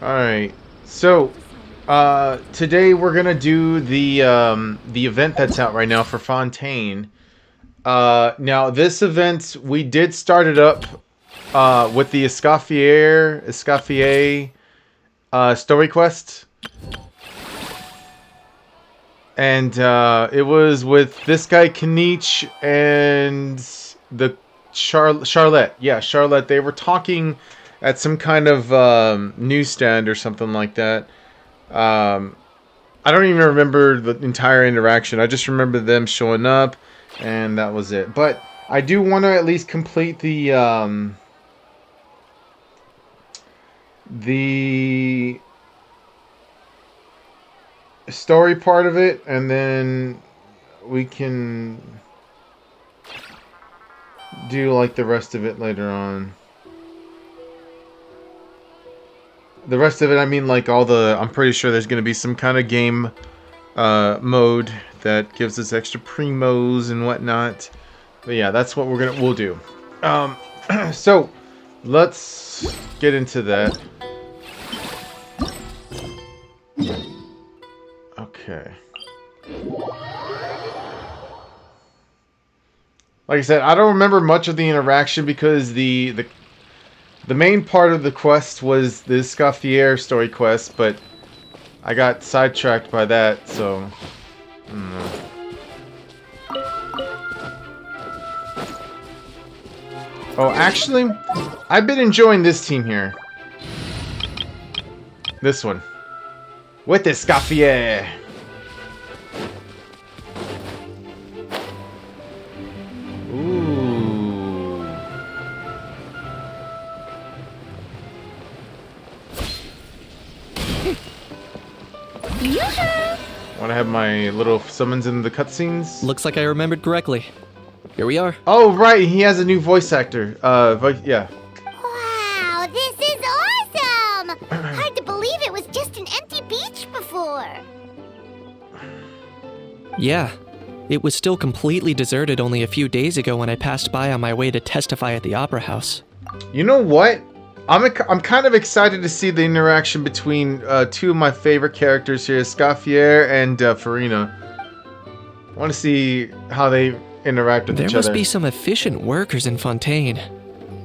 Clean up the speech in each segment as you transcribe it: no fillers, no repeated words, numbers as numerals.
Alright. So, today we're gonna do the event that's out right now for Fontaine. Now this event, we did start it up, with the Escoffier, story quest. And, it was with this guy, Kanich, and the Charlotte. Yeah, Charlotte. They were talking at some kind of, newsstand or something like that. Um, I don't even remember the entire interaction. I just remember them showing up, and that was it. But I do want to at least complete the story part of it, and then we can do like the rest of it later on. The rest of it, I mean, like all the. I'm pretty sure there's going to be some kind of game mode that gives us extra primos and whatnot. But yeah, that's what we'll do. So let's get into that. Okay. Like I said, I don't remember much of the interaction because the main part of the quest was the Escoffier story quest, but I got sidetracked by that, so I don't know. Oh, actually, I've been enjoying this team here. This one. With the Escoffier. Ooh. Want to have my little summons in the cutscenes? Looks like I remembered correctly. Here we are. Oh, right. He has a new voice actor. Yeah. Wow, this is awesome! Hard to believe it was just an empty beach before. Yeah. It was still completely deserted only a few days ago when I passed by on my way to testify at the Opera House. You know what? I'm kind of excited to see the interaction between two of my favorite characters here, Escoffier and Farina. I want to see how they interact with each other. There must be some efficient workers in Fontaine.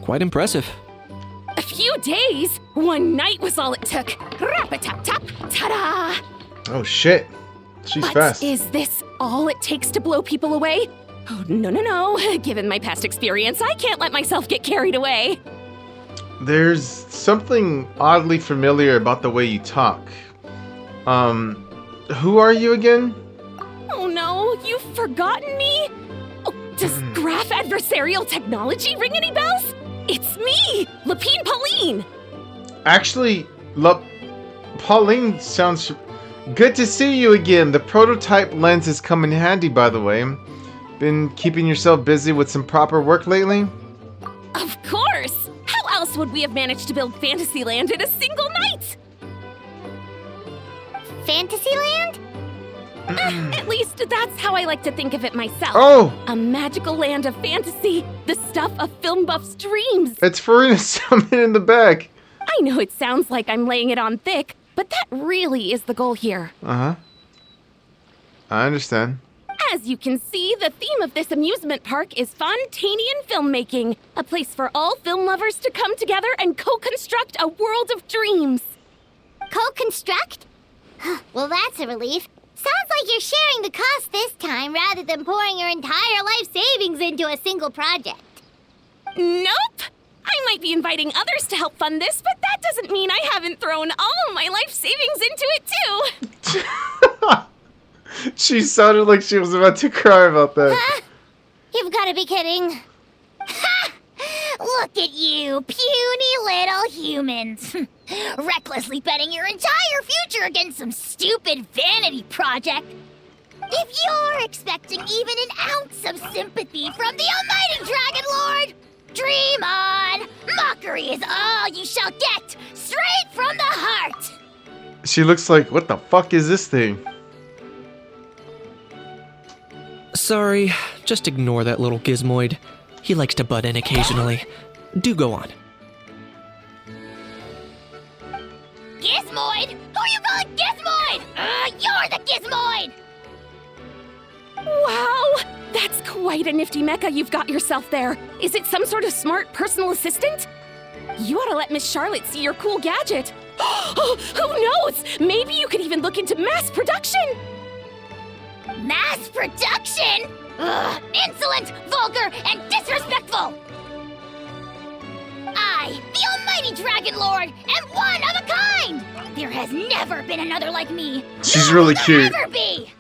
Quite impressive. A few days? One night was all it took. Rap-a-tap-tap, ta-da! Oh shit. She's But fast. is this all it takes to blow people away? Oh, no. Given my past experience, I can't let myself get carried away. There's something oddly familiar about the way you talk. Who are you again? Oh no, you've forgotten me? Oh, does graph adversarial technology ring any bells? It's me, Lapine Pauline! Actually, Pauline sounds... Good to see you again. The prototype lens has come in handy, by the way. Been keeping yourself busy with some proper work lately? Of course! How else would we have managed to build Fantasyland in a single night? Fantasyland? At least that's how I like to think of it myself. Oh! A magical land of fantasy, the stuff of film buffs' dreams. It's Farina Summon in the back. I know it sounds like I'm laying it on thick, but that really is the goal here. Uh-huh. I understand. As you can see, the theme of this amusement park is Fontainian filmmaking, a place for all film lovers to come together and co-construct a world of dreams. Co-construct? Well, that's a relief. Sounds like you're sharing the cost this time rather than pouring your entire life savings into a single project. Nope! I might be inviting others to help fund this, but that doesn't mean I haven't thrown all my life savings into it too! She sounded like she was about to cry about that. You've got to be kidding. Ha! Look at you, puny little humans. Recklessly betting your entire future against some stupid vanity project. If you're expecting even an ounce of sympathy from the almighty Dragon Lord, dream on! Mockery is all you shall get, straight from the heart! She looks like, what the fuck is this thing? Sorry, just ignore that little gizmoid. He likes to butt in occasionally. Do go on. Gizmoid? Who you calling Gizmoid? You're the Gizmoid! Wow! That's quite a nifty mecha you've got yourself there. Is it some sort of smart personal assistant? You ought to let Miss Charlotte see your cool gadget. Who knows? Maybe you could even look into mass production! Mass production? Ugh, insolent, vulgar, and disrespectful! I, the almighty Dragon Lord, am one of a kind! There has never been another like me. She's Nor really will cute. there ever be!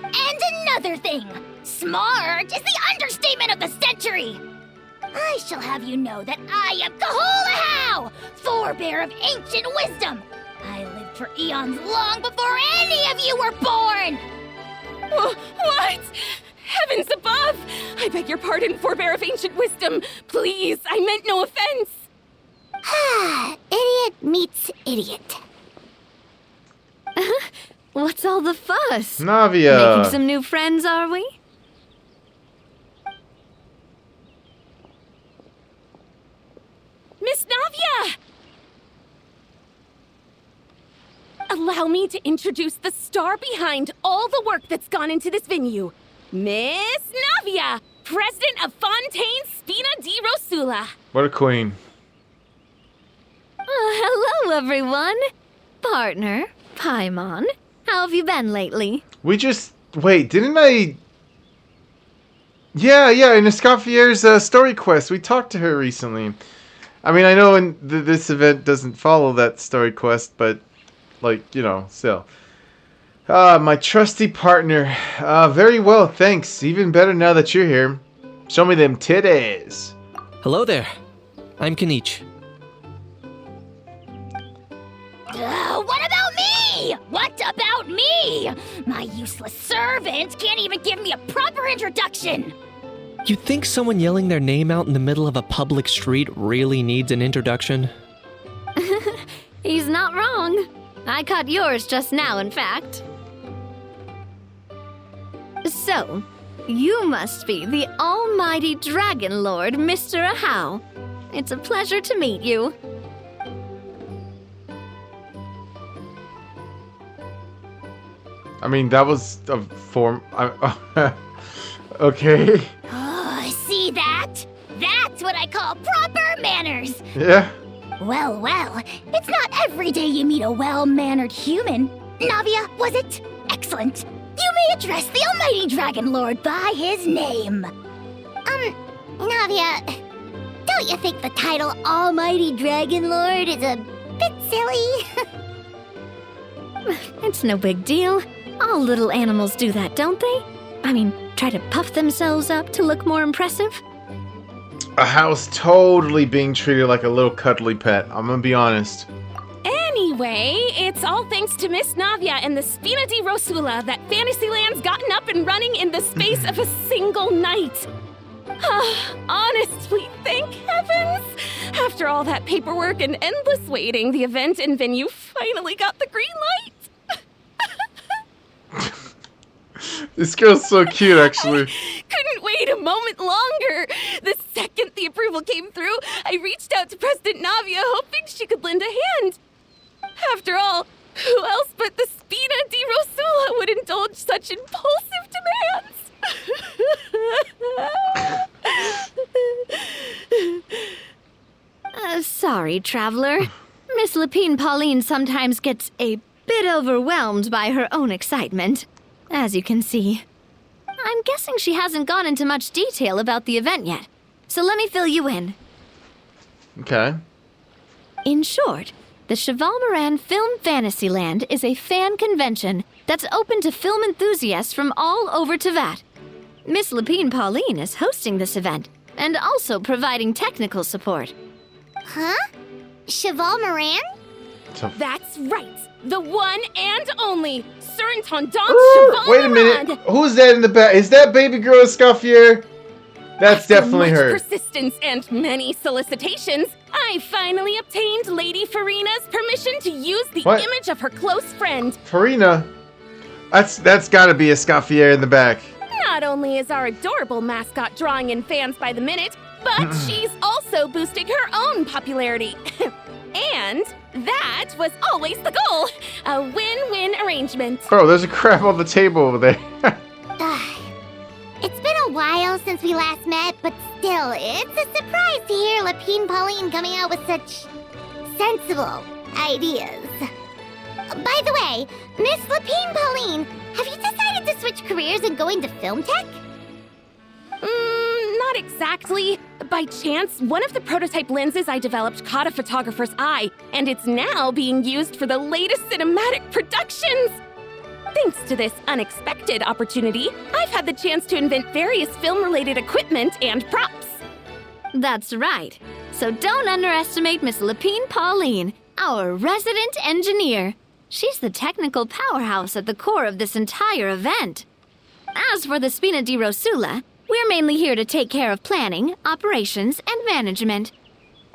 And another thing, smart is the understatement of the century! I shall have you know that I am Kahulahau, forebear of ancient wisdom! I lived for eons long before any of you were born! What? Heavens above! I beg your pardon, forebear of ancient wisdom. Please, I meant no offense. Idiot meets idiot. What's all the fuss? Navia. Making some new friends, are we? Miss Navia! Allow me to introduce the star behind all the work that's gone into this venue. Miss Navia, president of Fontaine Spina di Rosula. What a queen. Hello, everyone. Partner, Paimon. How have you been lately? We just... Wait, didn't I... Yeah, in Escoffier's story quest. We talked to her recently. I mean, I know this event doesn't follow that story quest, but... Like, you know, still. My trusty partner. Very well, thanks. Even better now that you're here. Show me them titties. Hello there. I'm Kanich. What about me? What about me? My useless servant can't even give me a proper introduction. You think someone yelling their name out in the middle of a public street really needs an introduction? He's not wrong. I caught yours just now, in fact. So, you must be the almighty Dragon Lord, Mr. Ahau. It's a pleasure to meet you. I mean, that was a form... okay. Oh, see that? That's what I call proper manners. Yeah. Well, it's not every day you meet a well-mannered human. Navia, was it? Excellent. You may address the almighty Dragon Lord by his name. Navia, don't you think the title Almighty Dragon Lord is a bit silly? It's no big deal. All little animals do that, don't they? I mean, try to puff themselves up to look more impressive. A house totally being treated like a little cuddly pet. I'm gonna be honest. Anyway, it's all thanks to Miss Navia and the Spina di Rosula that Fantasyland's gotten up and running in the space of a single night. Honestly, thank heavens! After all that paperwork and endless waiting, the event and venue finally got the green light. This girl's so cute, actually. Couldn't wait a moment longer. The second the approval came through, I reached out to President Navia, hoping she could lend a hand. After all, who else but the Spina di Rosula would indulge such impulsive demands? Sorry, traveler. Miss Lapine Pauline sometimes gets a bit overwhelmed by her own excitement, as you can see. I'm guessing she hasn't gone into much detail about the event yet, so let me fill you in. Okay. In short, the Cheval Moran Film Fantasyland is a fan convention that's open to film enthusiasts from all over Teyvat. Miss Lapine Pauline is hosting this event and also providing technical support. Huh? Cheval Moran? That's right. The one and only Surintendant Ooh, Cheval wait a minute. Moran. Who's that in the back? Is that baby girl Escoffier? That's After definitely much her. persistence and many solicitations, I finally obtained Lady Farina's permission to use the What? image of her close friend. Farina. That's gotta be Escoffier in the back. Not only is our adorable mascot drawing in fans by the minute, but she's also boosting her own popularity. And that was always the goal. A win-win arrangement. Bro, there's a crab on the table over there. It's been a while since we last met, but still, it's a surprise to hear Lapine Pauline coming out with such sensible ideas. By the way, Miss Lapine Pauline, have you decided to switch careers and go into film tech? Not exactly. By chance, one of the prototype lenses I developed caught a photographer's eye, and it's now being used for the latest cinematic productions. Thanks to this unexpected opportunity, I've had the chance to invent various film-related equipment and props. That's right. So don't underestimate Miss Lapine Pauline, our resident engineer. She's the technical powerhouse at the core of this entire event. As for the Spina di Rosula, we're mainly here to take care of planning, operations, and management.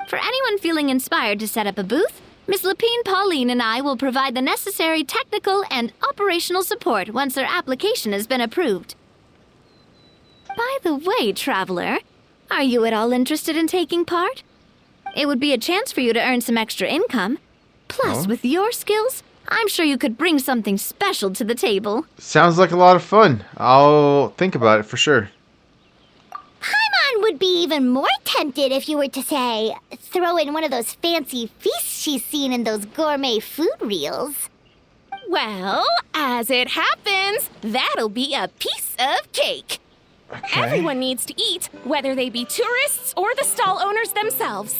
For anyone feeling inspired to set up a booth, Miss Lapine Pauline and I will provide the necessary technical and operational support once their application has been approved. By the way, traveler, are you at all interested in taking part? It would be a chance for you to earn some extra income. Plus, with your skills, I'm sure you could bring something special to the table. Sounds like a lot of fun. I'll think about it for sure. Paimon would be even more tempted if you were to, say, throw in one of those fancy feasts she's seen in those gourmet food reels. Well, as it happens, that'll be a piece of cake. Okay. Everyone needs to eat, whether they be tourists or the stall owners themselves.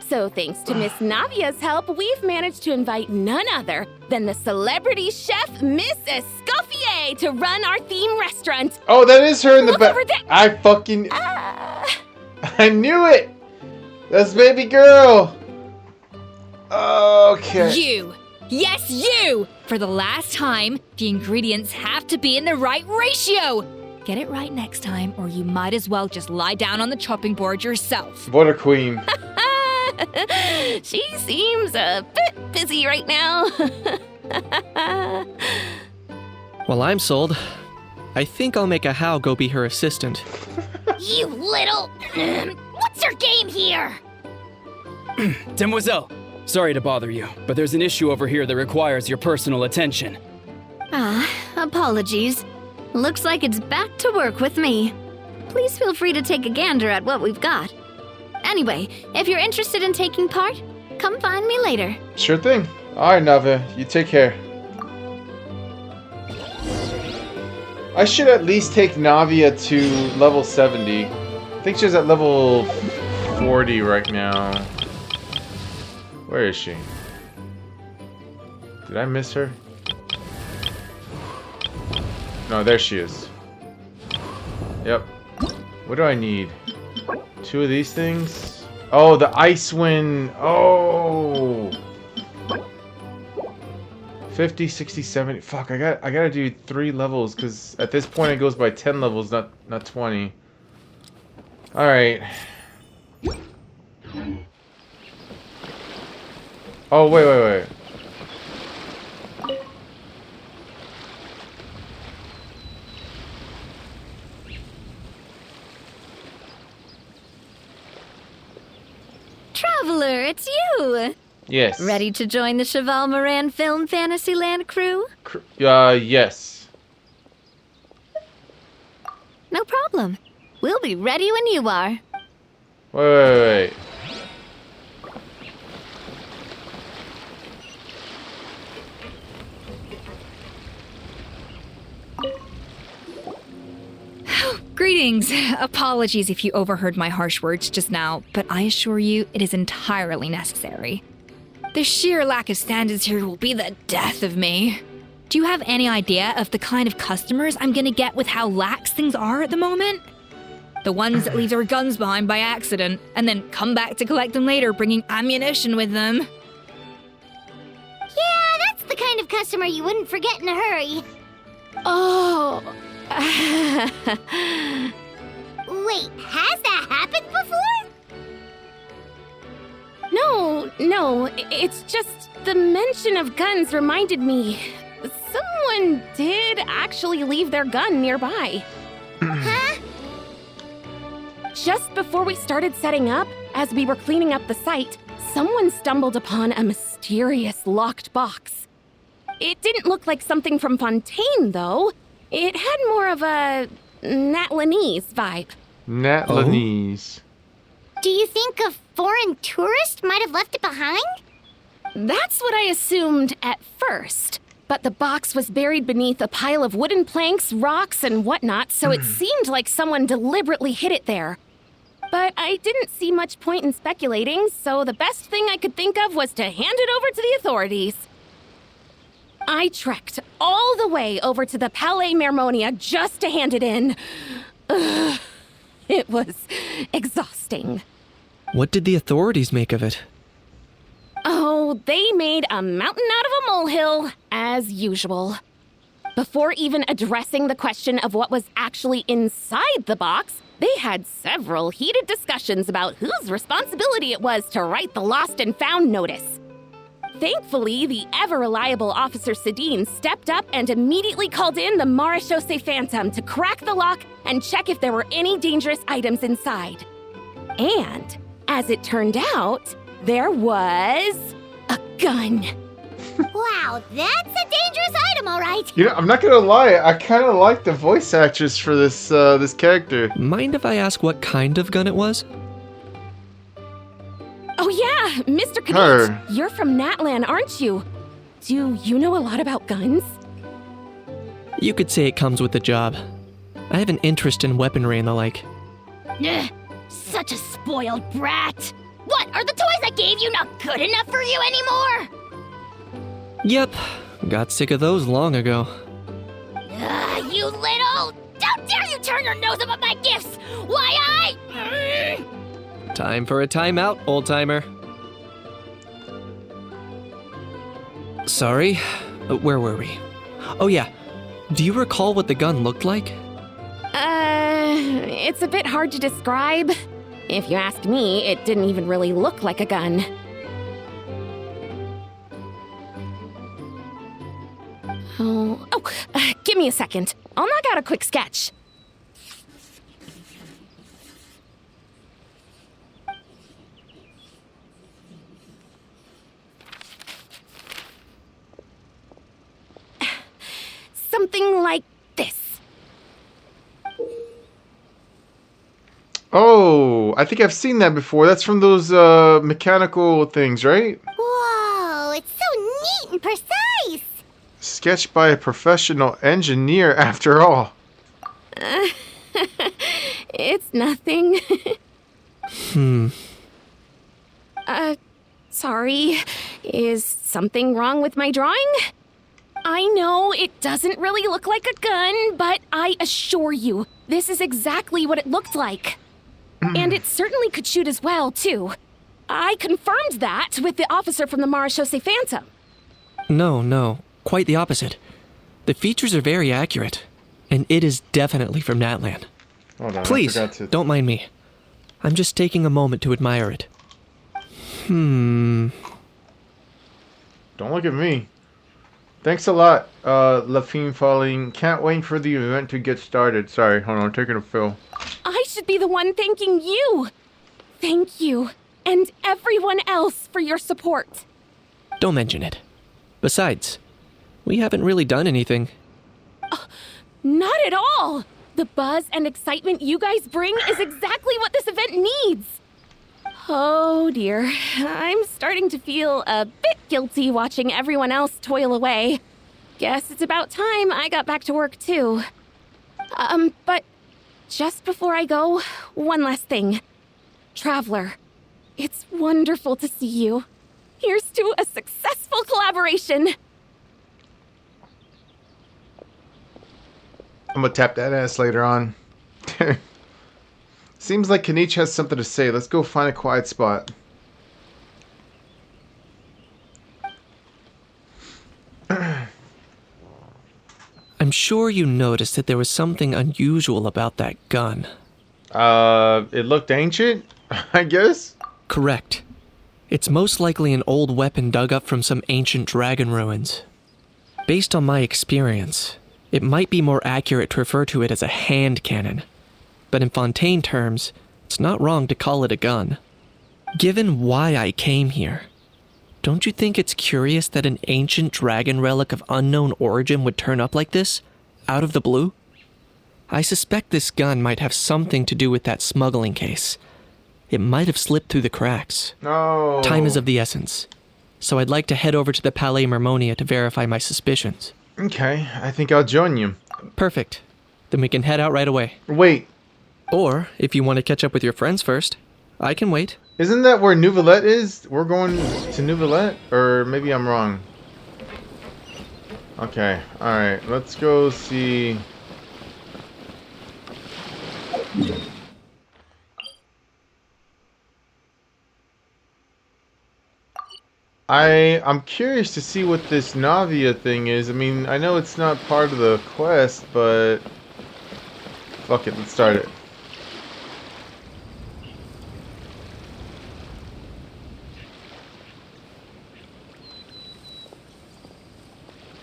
So thanks to Miss Navia's help, we've managed to invite none other than the celebrity chef, Miss Escoffier, to run our theme restaurant. Oh, that is her in the Look back. over there. I fucking... I knew it! That's baby girl! Okay. You! Yes, you! For the last time, the ingredients have to be in the right ratio! Get it right next time, or you might as well just lie down on the chopping board yourself. What a queen. She seems a bit busy right now. Well, I'm sold. I think I'll make a How go be her assistant. You little... What's your game here? Demoiselle, sorry to bother you, but there's an issue over here that requires your personal attention. Apologies. Looks like it's back to work with me. Please feel free to take a gander at what we've got. Anyway, if you're interested in taking part, come find me later. Sure thing. Alright, Navia. You take care. I should at least take Navia to level 70. I think she's at level 40 right now. Where is she? Did I miss her? No, there she is. Yep. What do I need? 2 of these things? Oh, the ice wind. Oh. 50, 60, 70. Fuck, I gotta do 3 levels because at this point it goes by 10 levels, not 20. All right. Oh, wait. Traveler, it's you! Yes. Ready to join the Cheval Moran Film Fantasyland crew? Yes. No problem. We'll be ready when you are. Wait. Greetings. Apologies if you overheard my harsh words just now, but I assure you it is entirely necessary. The sheer lack of standards here will be the death of me. Do you have any idea of the kind of customers I'm gonna get with how lax things are at the moment? The ones that leave their guns behind by accident and then come back to collect them later bringing ammunition with them. Yeah, that's the kind of customer you wouldn't forget in a hurry. Oh. Wait, has that happened before? No, it's just the mention of guns reminded me. Someone did actually leave their gun nearby. Huh? Just before we started setting up, as we were cleaning up the site, someone stumbled upon a mysterious locked box. It didn't look like something from Fontaine, though. It had more of a Natlanese vibe. Natlanese. Do you think a foreign tourist might have left it behind? That's what I assumed at first. But the box was buried beneath a pile of wooden planks, rocks, and whatnot, so it seemed like someone deliberately hid it there. But I didn't see much point in speculating, so the best thing I could think of was to hand it over to the authorities. I trekked all the way over to the Palais Mermonia just to hand it in. Ugh, it was exhausting. What did the authorities make of it? Oh, they made a mountain out of a molehill, as usual. Before even addressing the question of what was actually inside the box, they had several heated discussions about whose responsibility it was to write the lost and found notice. Thankfully, the ever-reliable Officer Sedine stepped up and immediately called in the Marechaussee Phantom to crack the lock and check if there were any dangerous items inside. And, as it turned out, there was a gun. Wow, that's a dangerous item, all right. You know, I'm not gonna lie. I kind of like the voice actress for this this character. Mind if I ask what kind of gun it was? Oh yeah, Mr. Her. Knut, you're from Natlan, aren't you? Do you know a lot about guns? You could say it comes with the job. I have an interest in weaponry and the like. Ugh, such a spoiled brat. What, are the toys I gave you not good enough for you anymore? Yep, got sick of those long ago. You little... How dare you turn your nose up at my gifts! Why Time for a timeout, old-timer. Sorry, where were we? Oh yeah, do you recall what the gun looked like? It's a bit hard to describe. If you ask me, it didn't even really look like a gun. Give me a second. I'll knock out a quick sketch. Something like this. Oh, I think I've seen that before. That's from those mechanical things, right? Whoa, it's so neat and precise. Sketched by a professional engineer, after all. It's nothing. Sorry. Is something wrong with my drawing? I know it doesn't really look like a gun, but I assure you, this is exactly what it looked like. And it certainly could shoot as well, too. I confirmed that with the officer from the Marechaussee Phantom. No, quite the opposite. The features are very accurate, and it is definitely from Natlan. Hold on, Please, I forgot to... don't mind me. I'm just taking a moment to admire it. Don't look at me. Thanks a lot, Lafine Falling. Can't wait for the event to get started. Sorry, hold on, I'm taking a fill. I should be the one thanking you. Thank you, and everyone else for your support. Don't mention it. Besides, we haven't really done anything. Not at all. The buzz and excitement you guys bring is exactly what this event needs. Oh dear, I'm starting to feel a bit guilty watching everyone else toil away. Guess it's about time I got back to work too. But just before I go, one last thing. Traveler, it's wonderful to see you. Here's to a successful collaboration. I'm gonna tap that ass later on. Seems like Kanichi has something to say. Let's go find a quiet spot. I'm sure you noticed that there was something unusual about that gun. It looked ancient, I guess? Correct. It's most likely an old weapon dug up from some ancient dragon ruins. Based on my experience, it might be more accurate to refer to it as a hand cannon. But in Fontaine terms, it's not wrong to call it a gun. Given why I came here, don't you think it's curious that an ancient dragon relic of unknown origin would turn up like this, out of the blue? I suspect this gun might have something to do with that smuggling case. It might have slipped through the cracks. No. Time is of the essence, so I'd like to head over to the Palais Mermonia to verify my suspicions. Okay, I think I'll join you. Perfect. Then we can head out right away. Wait, Or, if you want to catch up with your friends first, I can wait. isn't that where Nouvellette is? We're going to Nouvellette? Or maybe I'm wrong. Okay, alright, let's go see... I'm curious to see what this Navia thing is. I mean, I know it's not part of the quest, but... Fuck it, let's start it.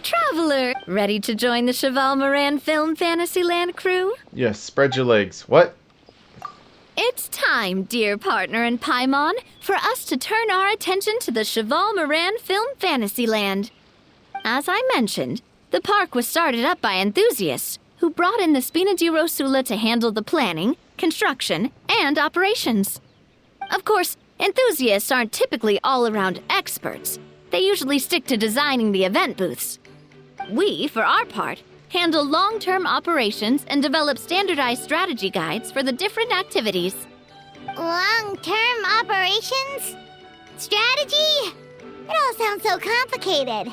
Traveler, ready to join the Cheval Moran Film Fantasyland crew? Yes, spread your legs. What? It's time, dear partner in Paimon, for us to turn our attention to the Cheval Moran Film Fantasyland. As I mentioned, the park was started up by enthusiasts who brought in the Spina di Rosula to handle the planning, construction, and operations. Of course, enthusiasts aren't typically all-around experts. They usually stick to designing the event booths. We, for our part, handle long-term operations and develop standardized strategy guides for the different activities. Long-term operations? Strategy? It all sounds so complicated.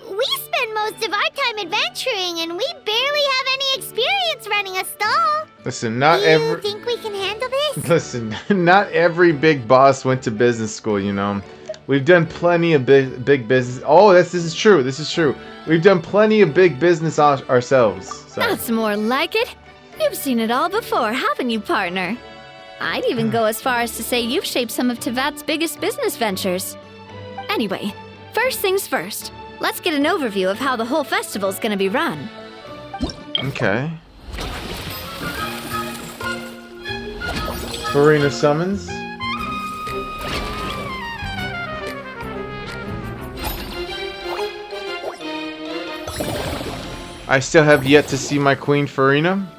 We spend most of our time adventuring, and we barely have any experience running a stall. Listen, not Do you every... think we can handle this? Listen, not every big boss went to business school, you know. We've done plenty of big business... Oh, this is true, this is true. We've done plenty of big business ourselves. So. That's more like it. You've seen it all before, haven't you, partner? I'd even go as far as to say you've shaped some of Tevat's biggest business ventures. Anyway, first things first. Let's get an overview of how the whole festival's gonna be run. Okay. Farina summons. I still have yet to see my Queen Farina.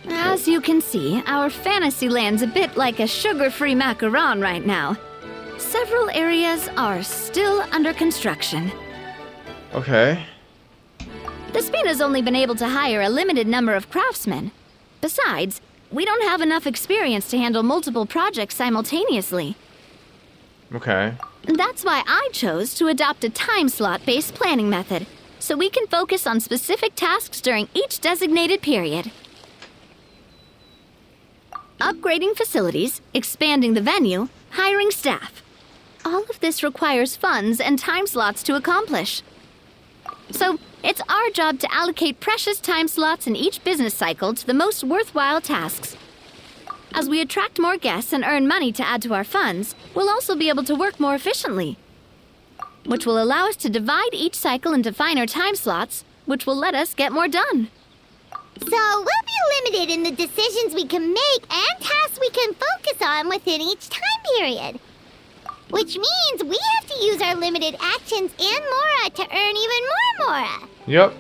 As you can see, our Fantasyland's a bit like a sugar-free macaron right now. Several areas are still under construction. Okay. The Spina's only been able to hire a limited number of craftsmen. Besides, we don't have enough experience to handle multiple projects simultaneously. Okay. That's why I chose to adopt a time slot-based planning method, so we can focus on specific tasks during each designated period. Upgrading facilities, expanding the venue, hiring staff. All of this requires funds and time slots to accomplish. So, it's our job to allocate precious time slots in each business cycle to the most worthwhile tasks. As we attract more guests and earn money to add to our funds, we'll also be able to work more efficiently, which will allow us to divide each cycle into finer time slots, which will let us get more done. So we'll be limited in the decisions we can make and tasks we can focus on within each time period. Which means we have to use our limited actions and Mora to earn even more Mora. Yep.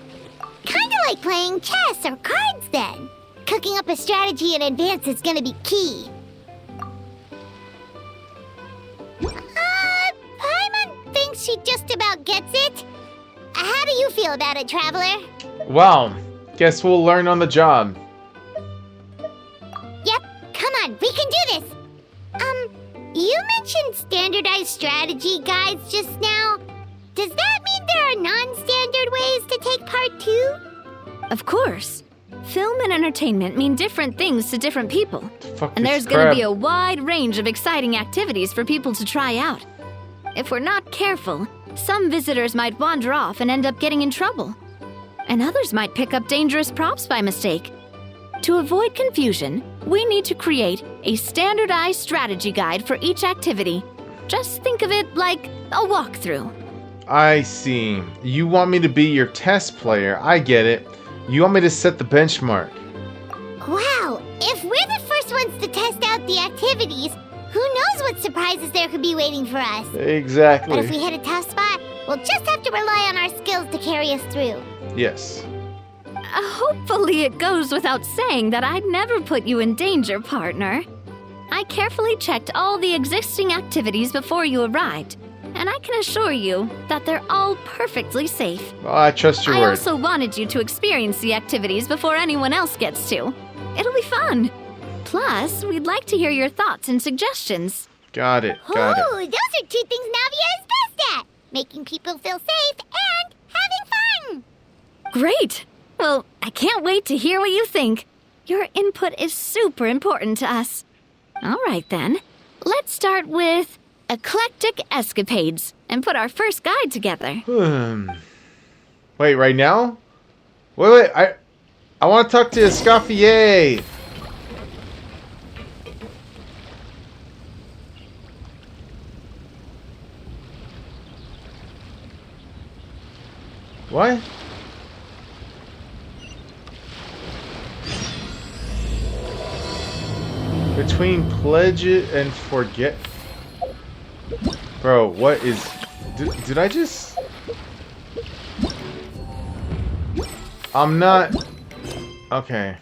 Kinda like playing chess or cards then. Cooking up a strategy in advance is gonna be key. Paimon thinks she just about gets it. How do you feel about it, Traveler? Wow. Guess we'll learn on the job. Yep, come on, we can do this. You mentioned standardized strategy guides just now. Does that mean there are non-standard ways to take part too? Of course. Film and entertainment mean different things to different people. Fuck And this there's gonna crap. be a wide range of exciting activities for people to try out. If we're not careful, some visitors might wander off and end up getting in trouble. And others might pick up dangerous props by mistake. To avoid confusion, we need to create a standardized strategy guide for each activity. Just think of it like a walkthrough. I see. You want me to be your test player. I get it. You want me to set the benchmark. Wow, if we're the first ones to test out the activities, Who knows what surprises there could be waiting for us? Exactly. But if we hit a tough spot, we'll just have to rely on our skills to carry us through. Yes. Hopefully it goes without saying that I'd never put you in danger, partner. I carefully checked all the existing activities before you arrived, and I can assure you that they're all perfectly safe. Oh, I trust your I word. also wanted you to experience the activities before anyone else gets to. It'll be fun. Plus, we'd like to hear your thoughts and suggestions. Got it. Got it. Ooh, those are two things Navia is best at. Making people feel safe and having fun. Great! Well, I can't wait to hear what you think. Your input is super important to us. All right then, let's start with eclectic escapades and put our first guide together. Wait, right now? Wait, I want to talk to Escoffier. What? Between pledge it and forget. Bro, what is... Did I just... I'm not... Okay.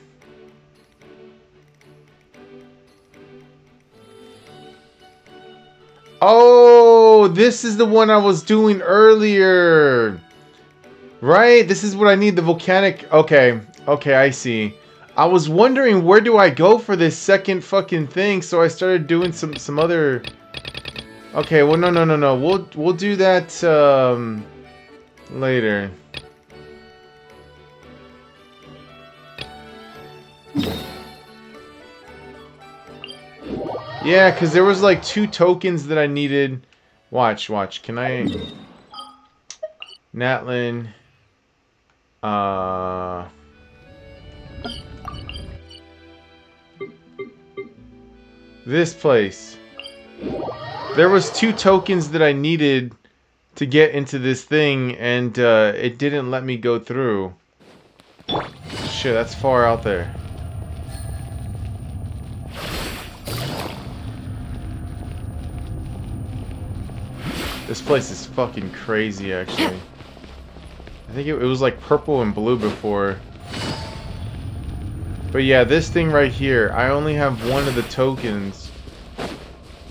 Oh, this is the one I was doing earlier. Right? This is what I need, the volcanic... Okay. Okay, I see. I was wondering where do I go for this second fucking thing, so I started doing some other... Okay, well, no. We'll do that, later. Yeah, because there was like 2 tokens that I needed. Watch. Can I... Natlin... This place. There was 2 tokens that I needed to get into this thing, and it didn't let me go through. Shit, that's far out there. This place is fucking crazy, actually. I think it was like purple and blue before. But yeah, this thing right here, I only have 1 of the tokens.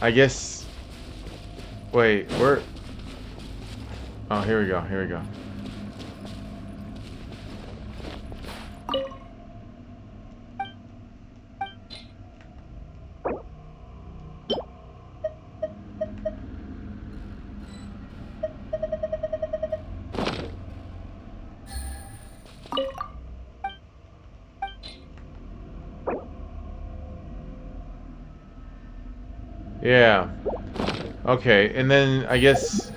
I guess... Wait, where... Oh, here we go. Yeah. Okay, and then I guess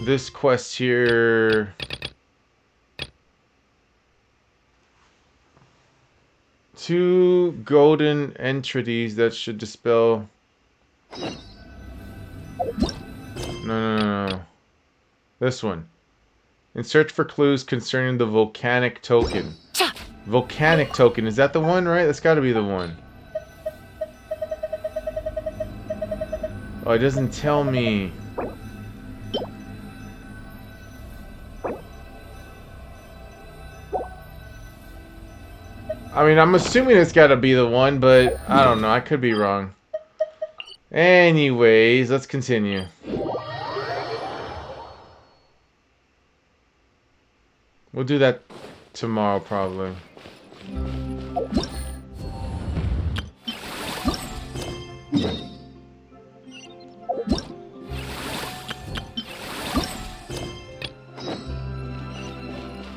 this quest here, 2 golden entities that should dispel. No. This one. In search for clues concerning the volcanic token. Volcanic token, is that the one, right? That's gotta be the one. Oh, it doesn't tell me. I mean, I'm assuming it's gotta be the one, but I don't know. I could be wrong. Anyways, let's continue. We'll do that tomorrow, probably.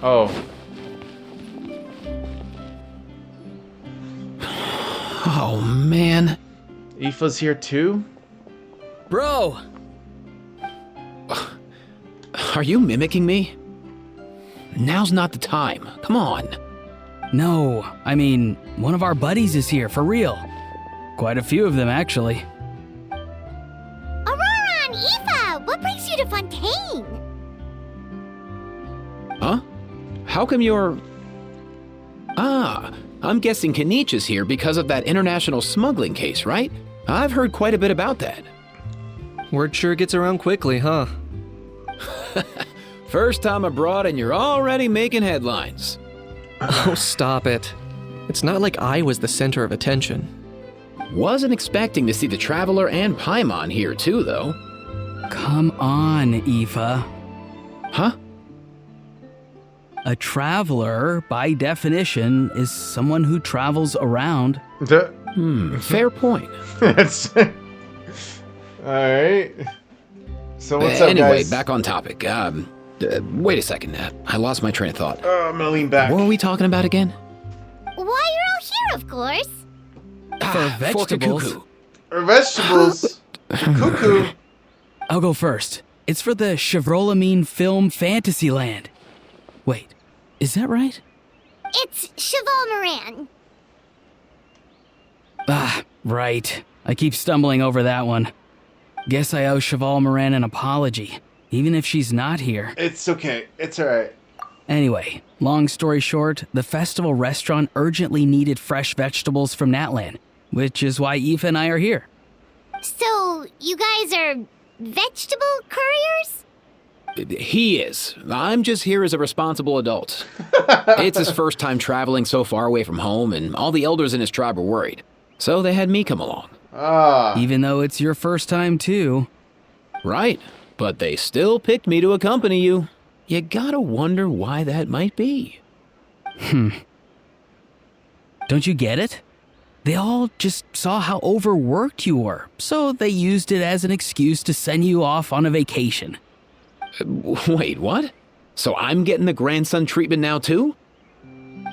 Oh. Oh, man. Aoife's here too? Bro! Are you mimicking me? Now's not the time. Come on. No, I mean, one of our buddies is here, for real. Quite a few of them, actually. Aurora and Aoife, what brings you to Fontaine? Huh? How come you're... Ah, I'm guessing Kanich is here because of that international smuggling case, right? I've heard quite a bit about that. Word sure gets around quickly, huh? First time abroad and you're already making headlines. Oh, stop it. It's not like I was the center of attention. Wasn't expecting to see the Traveler and Paimon here too, though. Come on, Aoife. Huh? A traveler, by definition, is someone who travels around. Fair point. That's all right. So what's up, Anyway, guys? back on topic. Wait a second. I lost my train of thought. I'm gonna lean back. What were we talking about again? Why, you're all here, of course. For vegetables. Kuku. Or vegetables. Cuckoo. I'll go first. It's for the Chevrolamine Film Fantasyland. Wait, is that right? It's Cheval Moran. Ah, right. I keep stumbling over that one. Guess I owe Cheval Moran an apology, even if she's not here. It's okay. It's all right. Anyway, long story short, the festival restaurant urgently needed fresh vegetables from Natlan, which is why Aoife and I are here. So, you guys are vegetable couriers? He is. I'm just here as a responsible adult. It's his first time traveling so far away from home, and all the elders in his tribe were worried. So they had me come along. Even though it's your first time too. Right. But they still picked me to accompany you. You gotta wonder why that might be. Don't you get it? They all just saw how overworked you were, so they used it as an excuse to send you off on a vacation. Wait, what? So I'm getting the grandson treatment now too?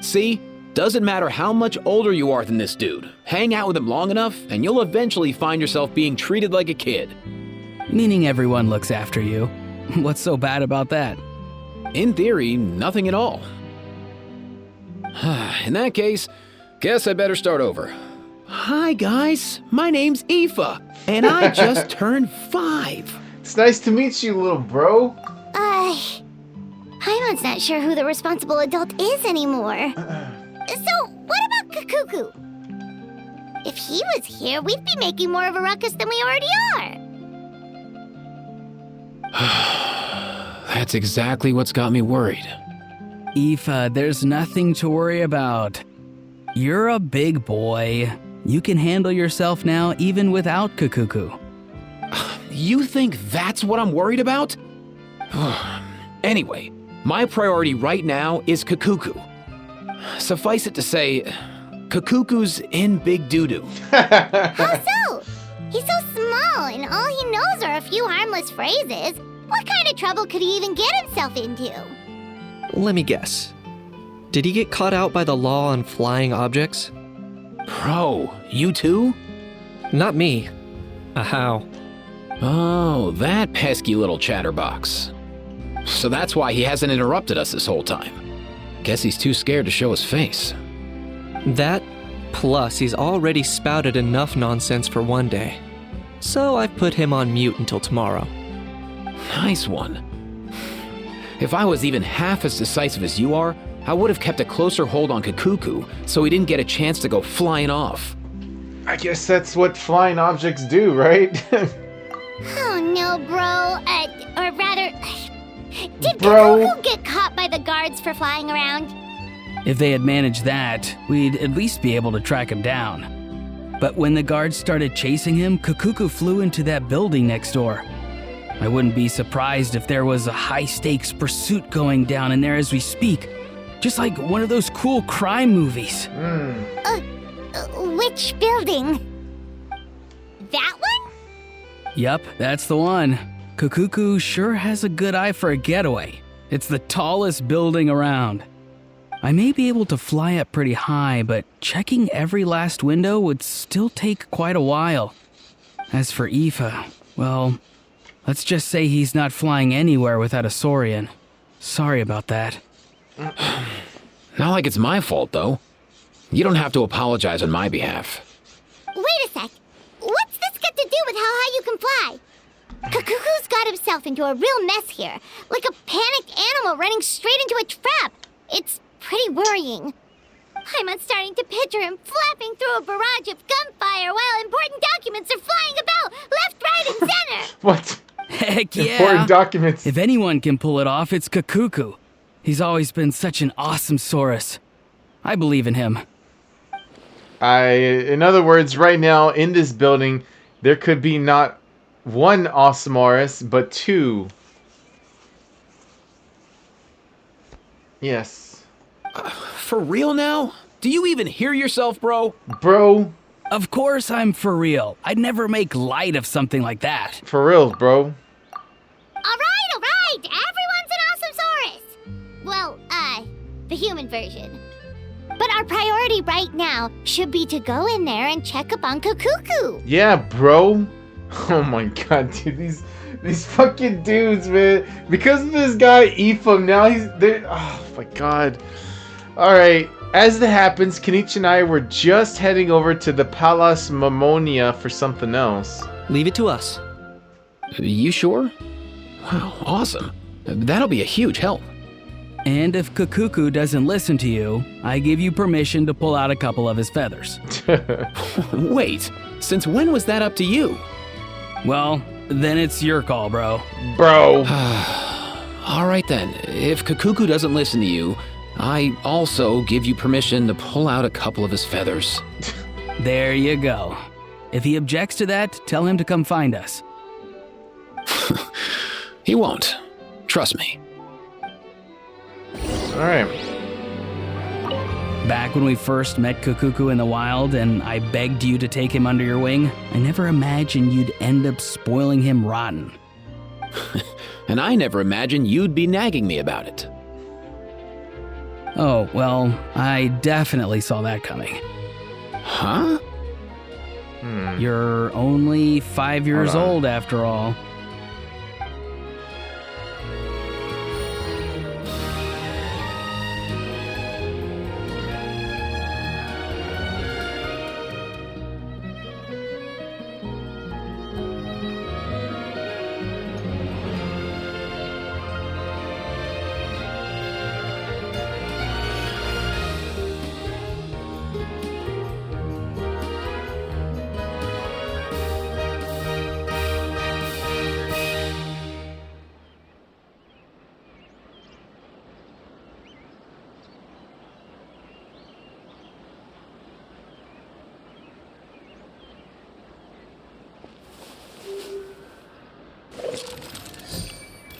See? Doesn't matter how much older you are than this dude. Hang out with him long enough, and you'll eventually find yourself being treated like a kid. Meaning everyone looks after you. What's so bad about that? In theory, nothing at all. In that case, guess I better start over. Hi guys, my name's Aoife, and I just turned 5. It's nice to meet you, little bro. Paimon's not sure who the responsible adult is anymore. So, what about Kakuku? If he was here, we'd be making more of a ruckus than we already are. That's exactly what's got me worried. Aoife, there's nothing to worry about. You're a big boy. You can handle yourself now even without Kakuku. You think that's what I'm worried about? Anyway, my priority right now is Kakuku. Suffice it to say, Kakuku's in big doo-doo. How so? He's so small, and all he knows are a few harmless phrases. What kind of trouble could he even get himself into? Let me guess. Did he get caught out by the law on flying objects? Bro, you too? Not me. How? Oh, that pesky little chatterbox. So that's why he hasn't interrupted us this whole time. Guess he's too scared to show his face. That, plus he's already spouted enough nonsense for one day. So I've put him on mute until tomorrow. Nice one. If I was even half as decisive as you are, I would have kept a closer hold on Kakuku so he didn't get a chance to go flying off. I guess that's what flying objects do, right? Oh no, bro. Or rather, did Bro. Kakuku get caught by the guards for flying around? If they had managed that, we'd at least be able to track him down. But when the guards started chasing him, Kakuku flew into that building next door. I wouldn't be surprised if there was a high-stakes pursuit going down in there as we speak. Just like one of those cool crime movies. Which building? That one? Yup, that's the one. Kakuku sure has a good eye for a getaway. It's the tallest building around. I may be able to fly up pretty high, but checking every last window would still take quite a while. As for Aoife, well, let's just say he's not flying anywhere without a Saurian. Sorry about that. Not like it's my fault, though. You don't have to apologize on my behalf. Wait a sec. What's this got to do with how high you can fly? Kakuku's got himself into a real mess here. Like a panicked animal running straight into a trap. It's pretty worrying. I'm starting to picture him flapping through a barrage of gunfire while important documents are flying about left, right, and center. What? Heck yeah! Important documents. If anyone can pull it off, it's Kakuku. He's always been such an awesome Saurus. I believe in him. In other words, right now in this building, there could be not one Awesomeorus, but two. Yes. For real now? Do you even hear yourself, bro? Bro, Of course I'm for real. I'd never make light of something like that. for real, bro. All right. Everyone's an Awesomesaurus. Well, the human version. But our priority right now should be to go in there and check up on Kakuku. Yeah, bro. Oh my god, dude, these fucking dudes, man. Because of this guy, Ephraim, now oh my god. Alright, as it happens, Kenichi and I were just heading over to the Palace Mammonia for something else. Leave it to us. You sure? Wow, awesome. That'll be a huge help. And if Kakuku doesn't listen to you, I give you permission to pull out a couple of his feathers. Wait, since when was that up to you? Well, then it's your call, bro. Bro. All right then, if Kakuku doesn't listen to you, I also give you permission to pull out a couple of his feathers. There you go. If he objects to that, tell him to come find us. He won't. Trust me. Alright. Back when we first met Kakuku in the wild and I begged you to take him under your wing, I never imagined you'd end up spoiling him rotten. And I never imagined you'd be nagging me about it. Oh, well, I definitely saw that coming. Huh? You're only 5 years Hold on. old after all.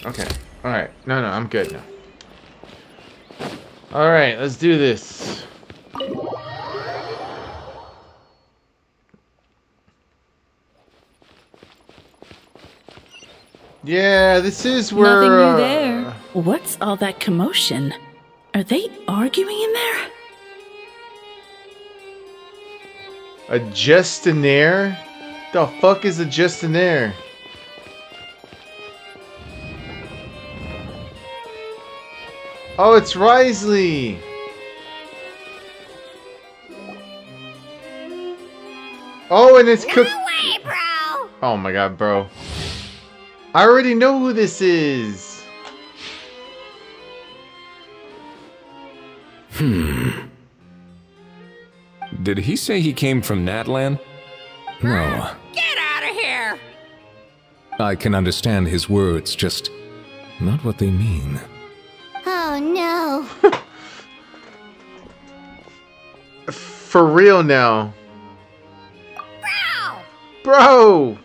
Okay. Alright. No, I'm good now. Alright, let's do this. Yeah, this is where... Nothing new there. What's all that commotion? Are they arguing in there? A Justinaire? The fuck is a Justinaire? Oh, it's Risley! Oh, and it's Cook... No way, bro. Oh my god, bro. I already know who this is! Did he say he came from Natlan? No. Get out of here. I can understand his words, just not what they mean. Oh no. For real now. Bro. Bro!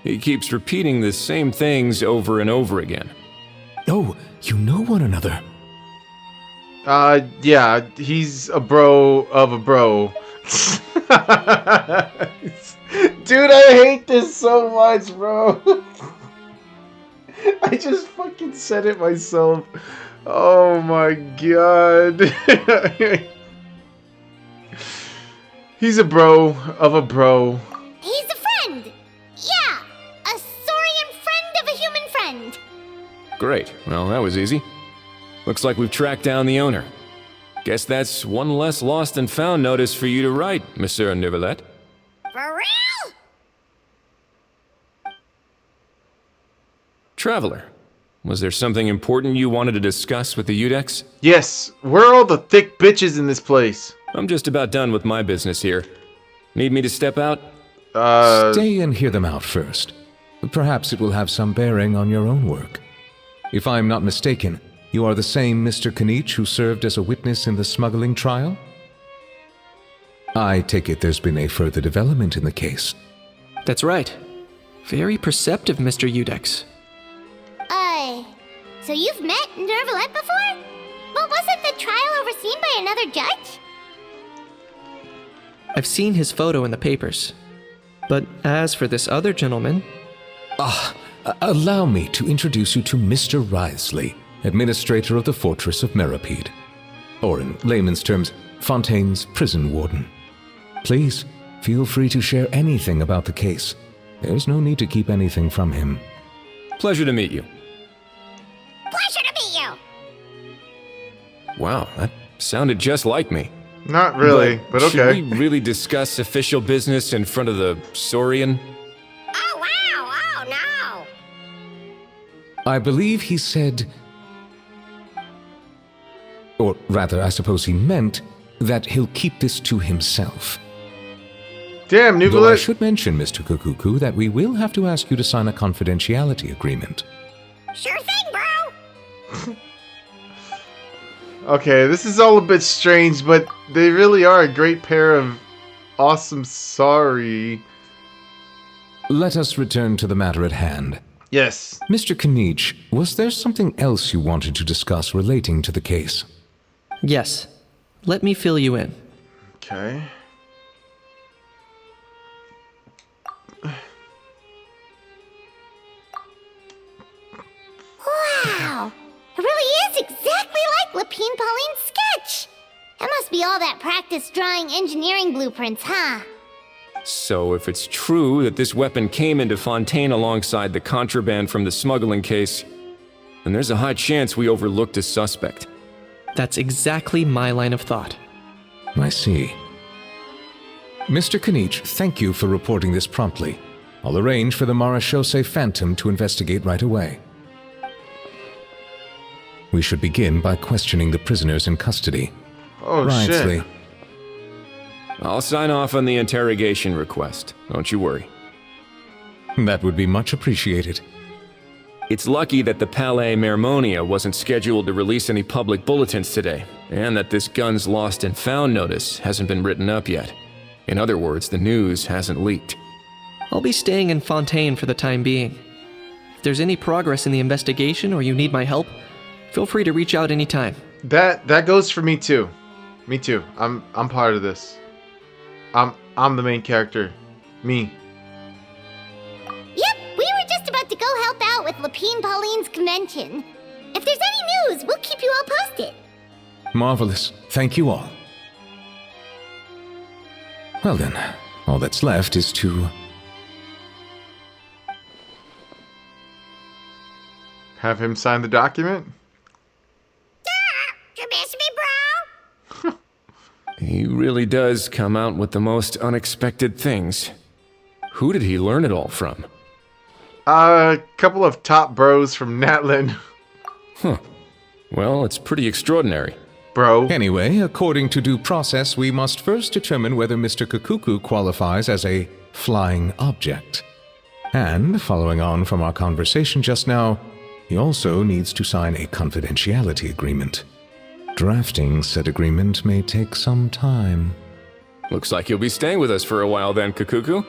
He keeps repeating the same things over and over again. Oh, you know one another. Yeah, he's a bro of a bro. Dude, I hate this so much, bro. I just fucking said it myself. Oh my god. He's a bro of a bro. He's a friend. Yeah, a saurian friend of a human friend. Great. Well, that was easy. Looks like we've tracked down the owner. Guess that's one less lost and found notice for you to write, Monsieur Neuvillette. For real? Traveler, Was there something important you wanted to discuss with the Udex? Yes, where are all the thick bitches in this place? I'm just about done with my business here. Need me to step out? Stay and hear them out first. Perhaps it will have some bearing on your own work. If I'm not mistaken, you are the same Mr. Kanich who served as a witness in the smuggling trial? I take it there's been a further development in the case. That's right. Very perceptive, Mr. Udex. So you've met Nervalette before? But wasn't the trial overseen by another judge? I've seen his photo in the papers. But as for this other gentleman... Allow me to introduce you to Mr. Wriothesley, administrator of the Fortress of Meripede. Or in layman's terms, Fontaine's prison warden. Please, feel free to share anything about the case. There's no need to keep anything from him. Pleasure to meet you. Pleasure to meet you! Wow, that sounded just like me. Not really, but okay. Should we really discuss official business in front of the Saurian? Oh, wow! Oh, no! I believe he said... Or rather, I suppose he meant that he'll keep this to himself. Damn, Though I Nuvolette. should mention, Mr. Kukuku, that we will have to ask you to sign a confidentiality agreement. Sure thing, bro! Okay, this is all a bit strange, but they really are a great pair of awesome sorry. Let us return to the matter at hand. Yes. Mr. Kanich, was there something else you wanted to discuss relating to the case? Yes. Let me fill you in. Okay. Wow! It really is exactly like Lapine Pauline's sketch! That must be all that practice drawing engineering blueprints, huh? So if it's true that this weapon came into Fontaine alongside the contraband from the smuggling case, then there's a high chance we overlooked a suspect. That's exactly my line of thought. I see. Mr. Kanich, thank you for reporting this promptly. I'll arrange for the Marechaussee Phantom to investigate right away. We should begin by questioning the prisoners in custody. Oh, Wriothesley. shit. I'll sign off on the interrogation request. Don't you worry. That would be much appreciated. It's lucky that the Palais Mermonia wasn't scheduled to release any public bulletins today, and that this gun's lost and found notice hasn't been written up yet. In other words, the news hasn't leaked. I'll be staying in Fontaine for the time being. If there's any progress in the investigation or you need my help, feel free to reach out anytime. That goes for me too. Me too. I'm part of this. I'm the main character. Me. Yep, we were just about to go help out with Lapine Pauline's convention. If there's any news, we'll keep you all posted. Marvelous. Thank you all. Well then, all that's left is to... Have him sign the document? You miss me, bro? He really does come out with the most unexpected things. Who did he learn it all from? A couple of top bros from Natlan. Huh. Well, it's pretty extraordinary. Bro. Anyway, according to due process, we must first determine whether Mr. Kukuku qualifies as a flying object. And, following on from our conversation just now, he also needs to sign a confidentiality agreement. Drafting said agreement may take some time. Looks like you'll be staying with us for a while then, Kukuku.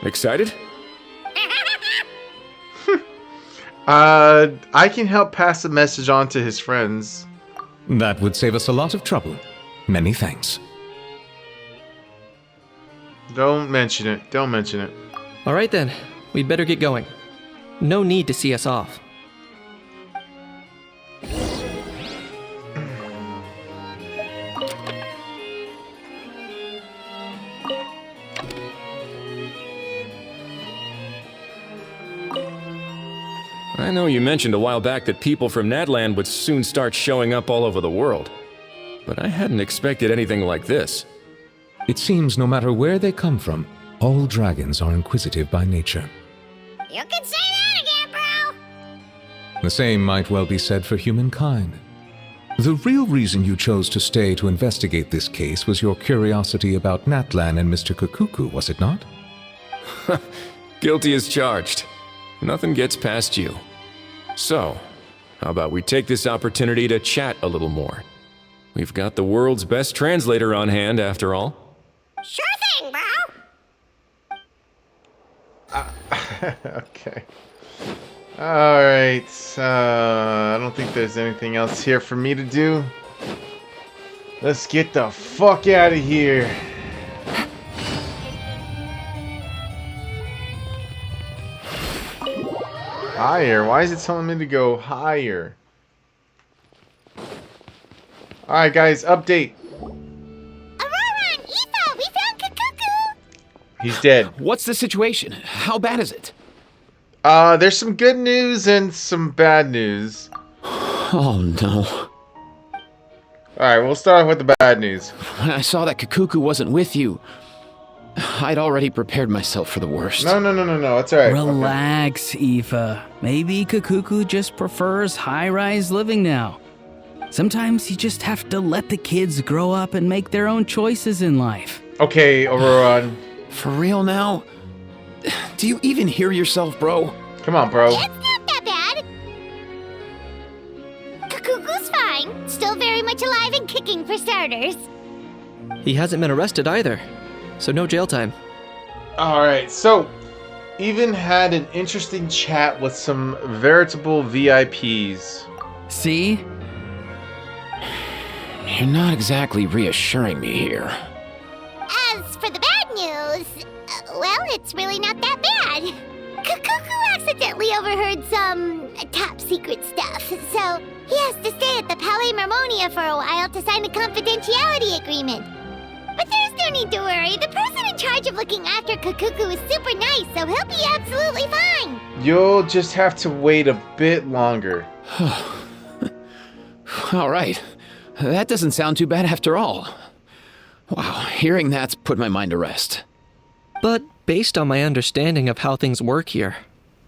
Excited? I can help pass the message on to his friends. That would save us a lot of trouble. Many thanks. Don't mention it. Don't mention it. All right then, we'd better get going. No need to see us off. I know you mentioned a while back that people from Natlan would soon start showing up all over the world. But I hadn't expected anything like this. It seems no matter where they come from, all dragons are inquisitive by nature. You can say that again, bro! The same might well be said for humankind. The real reason you chose to stay to investigate this case was your curiosity about Natlan and Mr. Kukuku, was it not? Guilty as charged. Nothing gets past you. So, how about we take this opportunity to chat a little more? We've got the world's best translator on hand, after all. Sure thing, bro. Okay. Alright, I don't think there's anything else here for me to do. Let's get the fuck out of here. Higher? Why is it telling me to go higher? Alright guys, update. Aurora and Aoife, we found Kukuku! He's dead. What's the situation? How bad is it? There's some good news and some bad news. Oh no. Alright, we'll start off with the bad news. When I saw that Kukuku wasn't with you, I'd already prepared myself for the worst. No, it's alright. Relax, Aoife. Maybe Kukuku just prefers high-rise living now. Sometimes you just have to let the kids grow up and make their own choices in life. Okay, Aurora. For real now? Do you even hear yourself, bro? Come on, bro. It's not that bad. Kukuku's fine. Still very much alive and kicking for starters. He hasn't been arrested either, so no jail time. Alright, so even had an interesting chat with some veritable VIPs. See? You're not exactly reassuring me here. As for the bad news, well, it's really not that bad. Kukuku accidentally overheard some top secret stuff, so he has to stay at the Palais Marmonia for a while to sign a confidentiality agreement. But there's no need to worry. The person in charge of looking after Kukuku is super nice, so he'll be absolutely fine. You'll just have to wait a bit longer. All right. That doesn't sound too bad after all. Wow, hearing that's put my mind to rest. But based on my understanding of how things work here,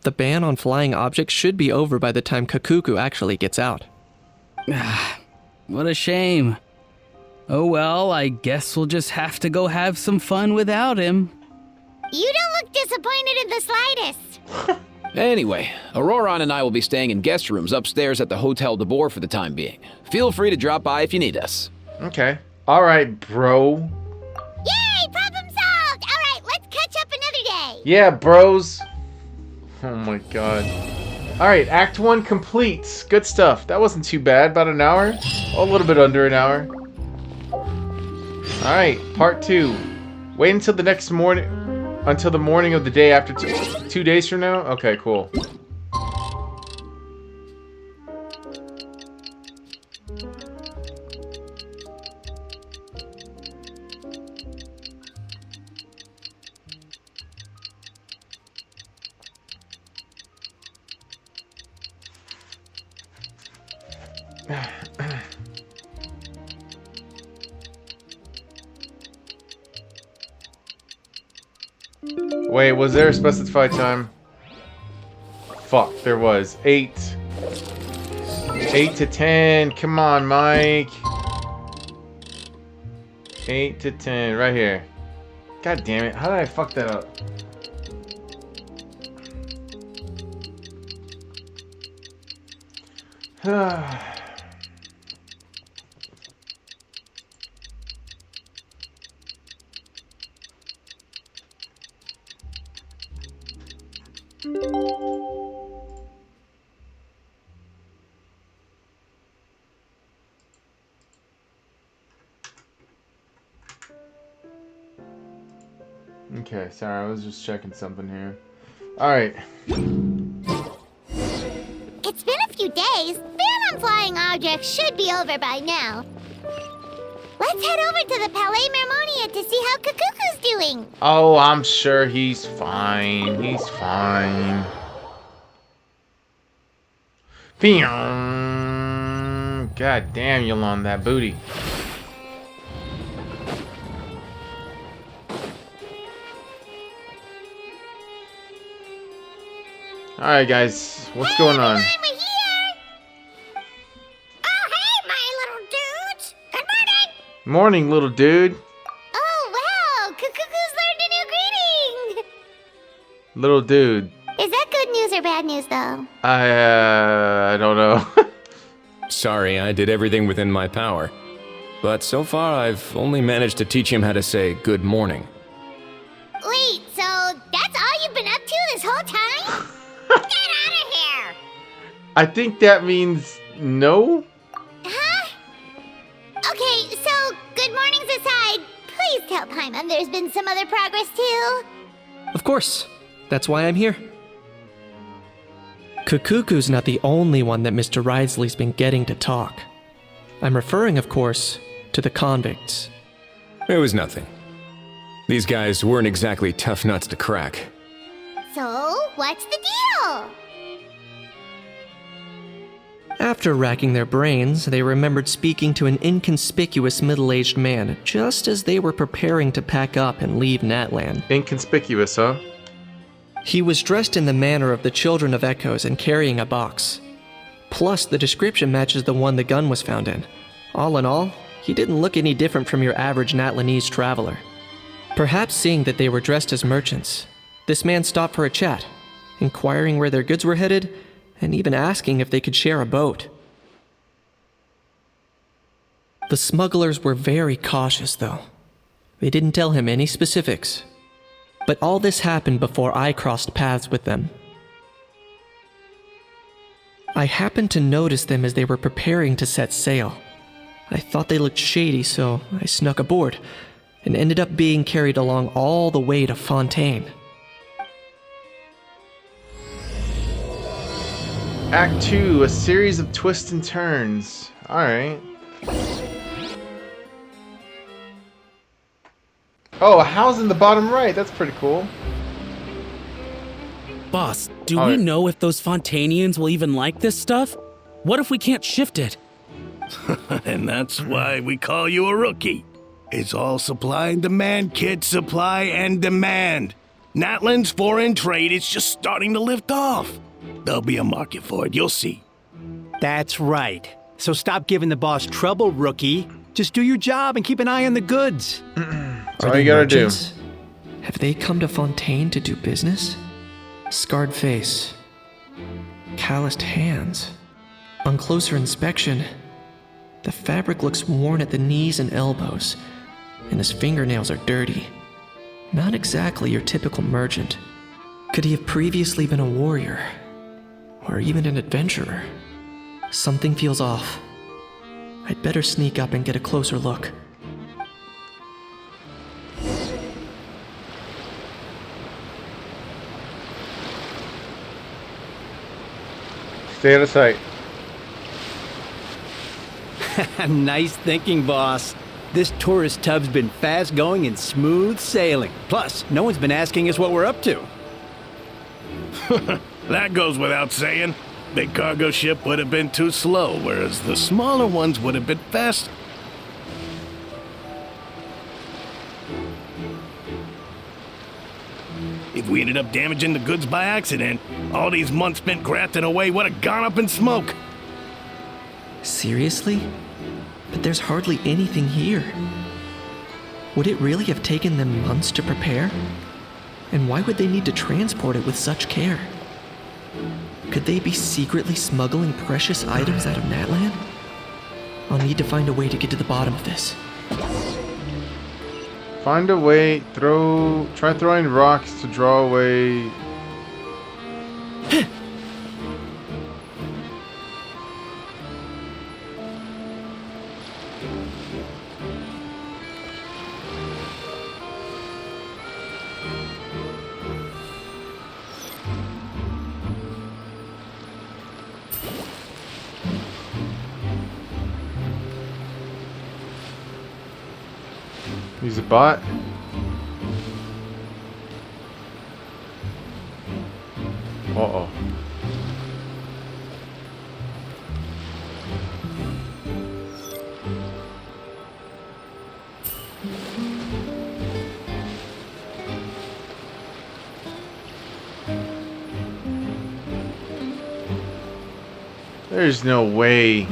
the ban on flying objects should be over by the time Kukuku actually gets out. What a shame. Oh well, I guess we'll just have to go have some fun without him. You don't look disappointed in the slightest. Anyway, Auroron and I will be staying in guest rooms upstairs at the Hotel de Boer for the time being. Feel free to drop by if you need us. Okay. Alright, bro. Yay, problem solved! Alright, let's catch up another day. Yeah, bros. Oh my god. Alright, Act 1 complete. Good stuff. That wasn't too bad. About an hour? A little bit under an hour. Alright, Part 2. Wait until the next morning. Until the morning of the day after 2 days from now? Okay, cool. Wait, was there a specified time? Fuck, there was. 8. 8 to 10. Come on, Mike. 8 to 10. Right here. God damn it. How did I fuck that up? Okay, sorry, I was just checking something here. Alright. It's been a few days. Ban on flying objects should be over by now. Let's head over to the Palais Marmonia to see how Kukuku's doing. Oh, I'm sure he's fine. He's fine. God damn, you're on that booty. Alright guys, what's going on? Everyone, we're Morning, little dude. Oh, wow! Cuckoo's learned a new greeting! Little dude. Is that good news or bad news, though? I don't know. Sorry, I did everything within my power. But so far, I've only managed to teach him how to say good morning. Wait, so that's all you've been up to this whole time? Get out of here! I think that means no? Huh? Okay, so good mornings aside, please tell Paimon there's been some other progress too. Of course. That's why I'm here. Kukuku's not the only one that Mr. Ridesley's been getting to talk. I'm referring, of course, to the convicts. It was nothing. These guys weren't exactly tough nuts to crack. So, what's the deal? After racking their brains, they remembered speaking to an inconspicuous middle-aged man just as they were preparing to pack up and leave Natland. Inconspicuous, huh? He was dressed in the manner of the Children of Echoes and carrying a box. Plus, the description matches the one the gun was found in. All in all, he didn't look any different from your average Natlanese traveler. Perhaps seeing that they were dressed as merchants, this man stopped for a chat, inquiring where their goods were headed, and even asking if they could share a boat. The smugglers were very cautious, though. They didn't tell him any specifics. But all this happened before I crossed paths with them. I happened to notice them as they were preparing to set sail. I thought they looked shady, so I snuck aboard, and ended up being carried along all the way to Fontaine. Act 2, a series of twists and turns. Alright. Oh, a house in the bottom right. That's pretty cool. Boss, do we know if those Fontanians will even like this stuff? What if we can't shift it? And that's why we call you a rookie. It's all supply and demand, kid. Supply and demand. Natland's foreign trade is just starting to lift off. There'll be a market for it, you'll see. That's right. So stop giving the boss trouble, rookie. Just do your job and keep an eye on the goods. That's all you gotta merchants? Have they come to Fontaine to do business? Scarred face. Calloused hands. On closer inspection, the fabric looks worn at the knees and elbows, and his fingernails are dirty. Not exactly your typical merchant. Could he have previously been a warrior? Or even an adventurer? Something feels off. I'd better sneak up and get a closer look. Stay out of sight. Nice thinking, boss. This tourist tub's been fast going and smooth sailing. Plus, no one's been asking us what we're up to. That goes without saying. Big cargo ship would have been too slow, whereas the smaller ones would have been faster. If we ended up damaging the goods by accident, all these months spent grafting away would have gone up in smoke. Seriously? But there's hardly anything here. Would it really have taken them months to prepare? And why would they need to transport it with such care? Could they be secretly smuggling precious items out of Natland? I'll need to find a way to get to the bottom of this. Find a way, try throwing rocks to draw away. Use a bot. Uh-oh. There's no way.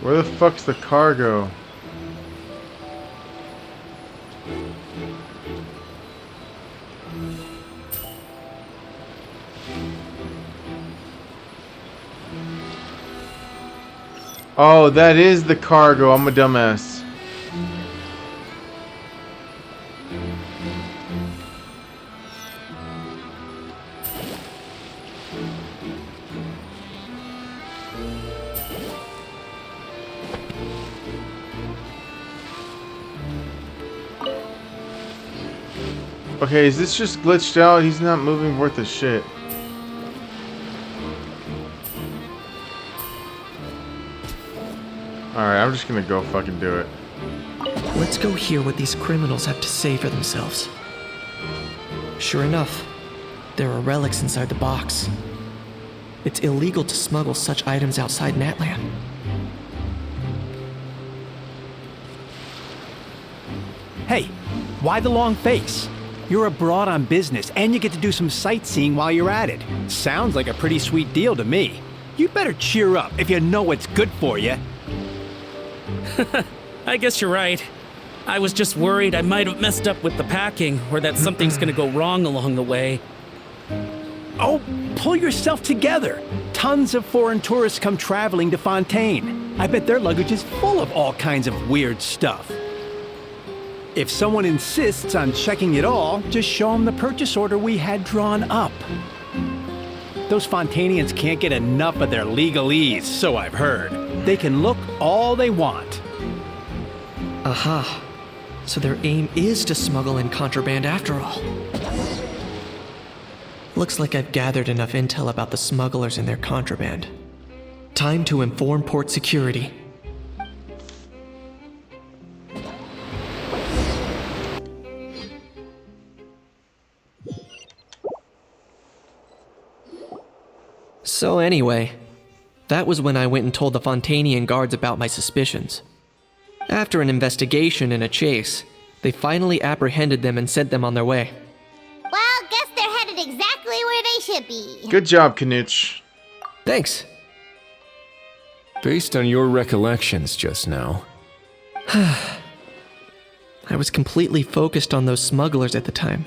Where the fuck's the cargo? Oh, that is the cargo. I'm a dumbass. Okay, is this just glitched out? He's not moving worth a shit. Alright, I'm just gonna go fucking do it. Let's go hear what these criminals have to say for themselves. Sure enough, there are relics inside the box. It's illegal to smuggle such items outside Natland. Hey, why the long face? You're abroad on business, and you get to do some sightseeing while you're at it. Sounds like a pretty sweet deal to me. You better cheer up if you know what's good for you. I guess you're right. I was just worried I might have messed up with the packing, or that something's gonna go wrong along the way. Oh, pull yourself together. Tons of foreign tourists come traveling to Fontaine. I bet their luggage is full of all kinds of weird stuff. If someone insists on checking it all, just show them the purchase order we had drawn up. Those Fontainians can't get enough of their legalese, so I've heard. They can look all they want. Aha. So their aim is to smuggle in contraband after all. Looks like I've gathered enough intel about the smugglers and their contraband. Time to inform port security. So anyway, that was when I went and told the Fontainian guards about my suspicions. After an investigation and a chase, they finally apprehended them and sent them on their way. Well, guess they're headed exactly where they should be. Good job, Knitch. Thanks. Based on your recollections just now, I was completely focused on those smugglers at the time,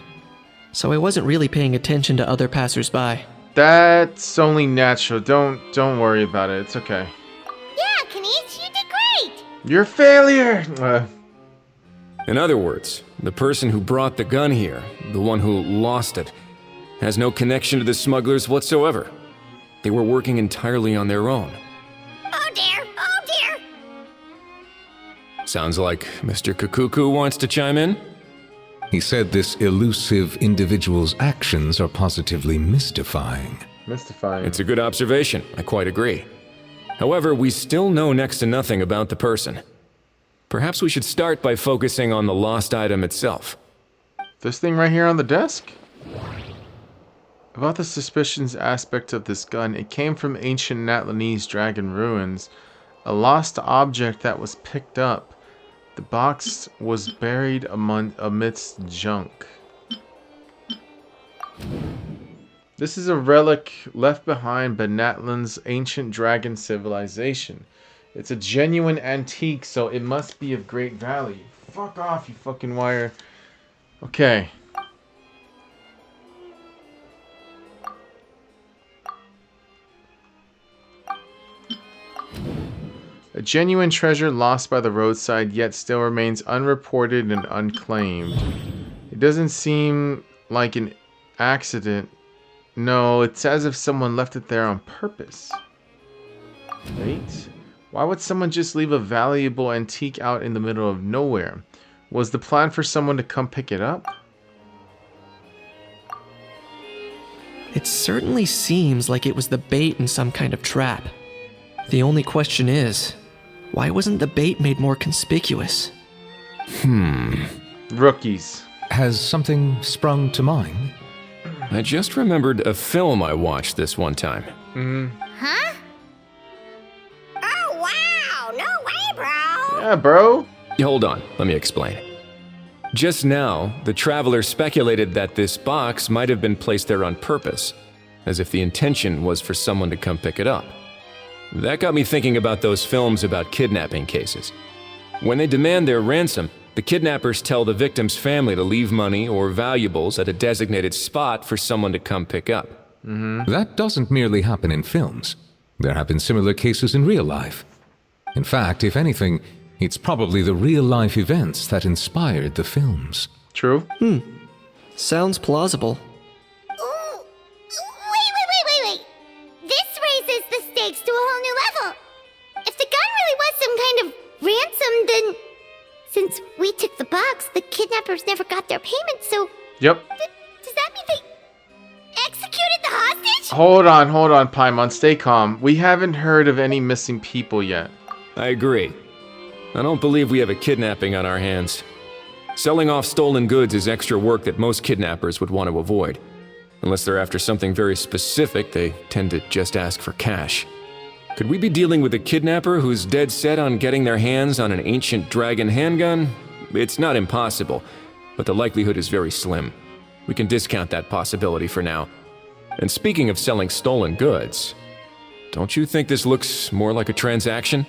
so I wasn't really paying attention to other passersby. That's only natural. Don't worry about it. It's okay. Yeah, Kanish, you did great. You're a failure. in other words, the person who brought the gun here, the one who lost it, has no connection to the smugglers whatsoever. They were working entirely on their own. Oh dear, oh dear. Sounds like Mr. Kukuku wants to chime in? He said this elusive individual's actions are positively mystifying. Mystifying. It's a good observation. I quite agree. However, we still know next to nothing about the person. Perhaps we should start by focusing on the lost item itself. This thing right here on the desk? About the suspicions aspect of this gun, it came from ancient Natlanese dragon ruins. A lost object that was picked up. The box was buried amidst junk. This is a relic left behind by Natlan's ancient dragon civilization. It's a genuine antique, so it must be of great value. Fuck off, you fucking wire. Okay. A genuine treasure lost by the roadside, yet still remains unreported and unclaimed. It doesn't seem like an accident. No, it's as if someone left it there on purpose. Wait. Why would someone just leave a valuable antique out in the middle of nowhere? Was the plan for someone to come pick it up? It certainly seems like it was the bait in some kind of trap. The only question is, why wasn't the bait made more conspicuous? Rookies. Has something sprung to mind? I just remembered a film I watched this one time. Huh? Oh, wow! No way, bro! Yeah, bro. Hold on, let me explain. Just now, the traveler speculated that this box might have been placed there on purpose, as if the intention was for someone to come pick it up. That got me thinking about those films about kidnapping cases. When they demand their ransom, the kidnappers tell the victim's family to leave money or valuables at a designated spot for someone to come pick up. That doesn't merely happen in films. There have been similar cases in real life. In fact, if anything, it's probably the real-life events that inspired the films. True. Sounds plausible. Ooh. Wait. This raises the stakes to a whole new level. If the gun really was some kind of ransom, then since we took the box, the kidnappers never got their payment, so... Yep. Does that mean they executed the hostage? Hold on, Paimon. Stay calm. We haven't heard of any missing people yet. I agree. I don't believe we have a kidnapping on our hands. Selling off stolen goods is extra work that most kidnappers would want to avoid. Unless they're after something very specific, they tend to just ask for cash. Could we be dealing with a kidnapper who's dead set on getting their hands on an ancient dragon handgun? It's not impossible, but the likelihood is very slim. We can discount that possibility for now. And speaking of selling stolen goods, don't you think this looks more like a transaction?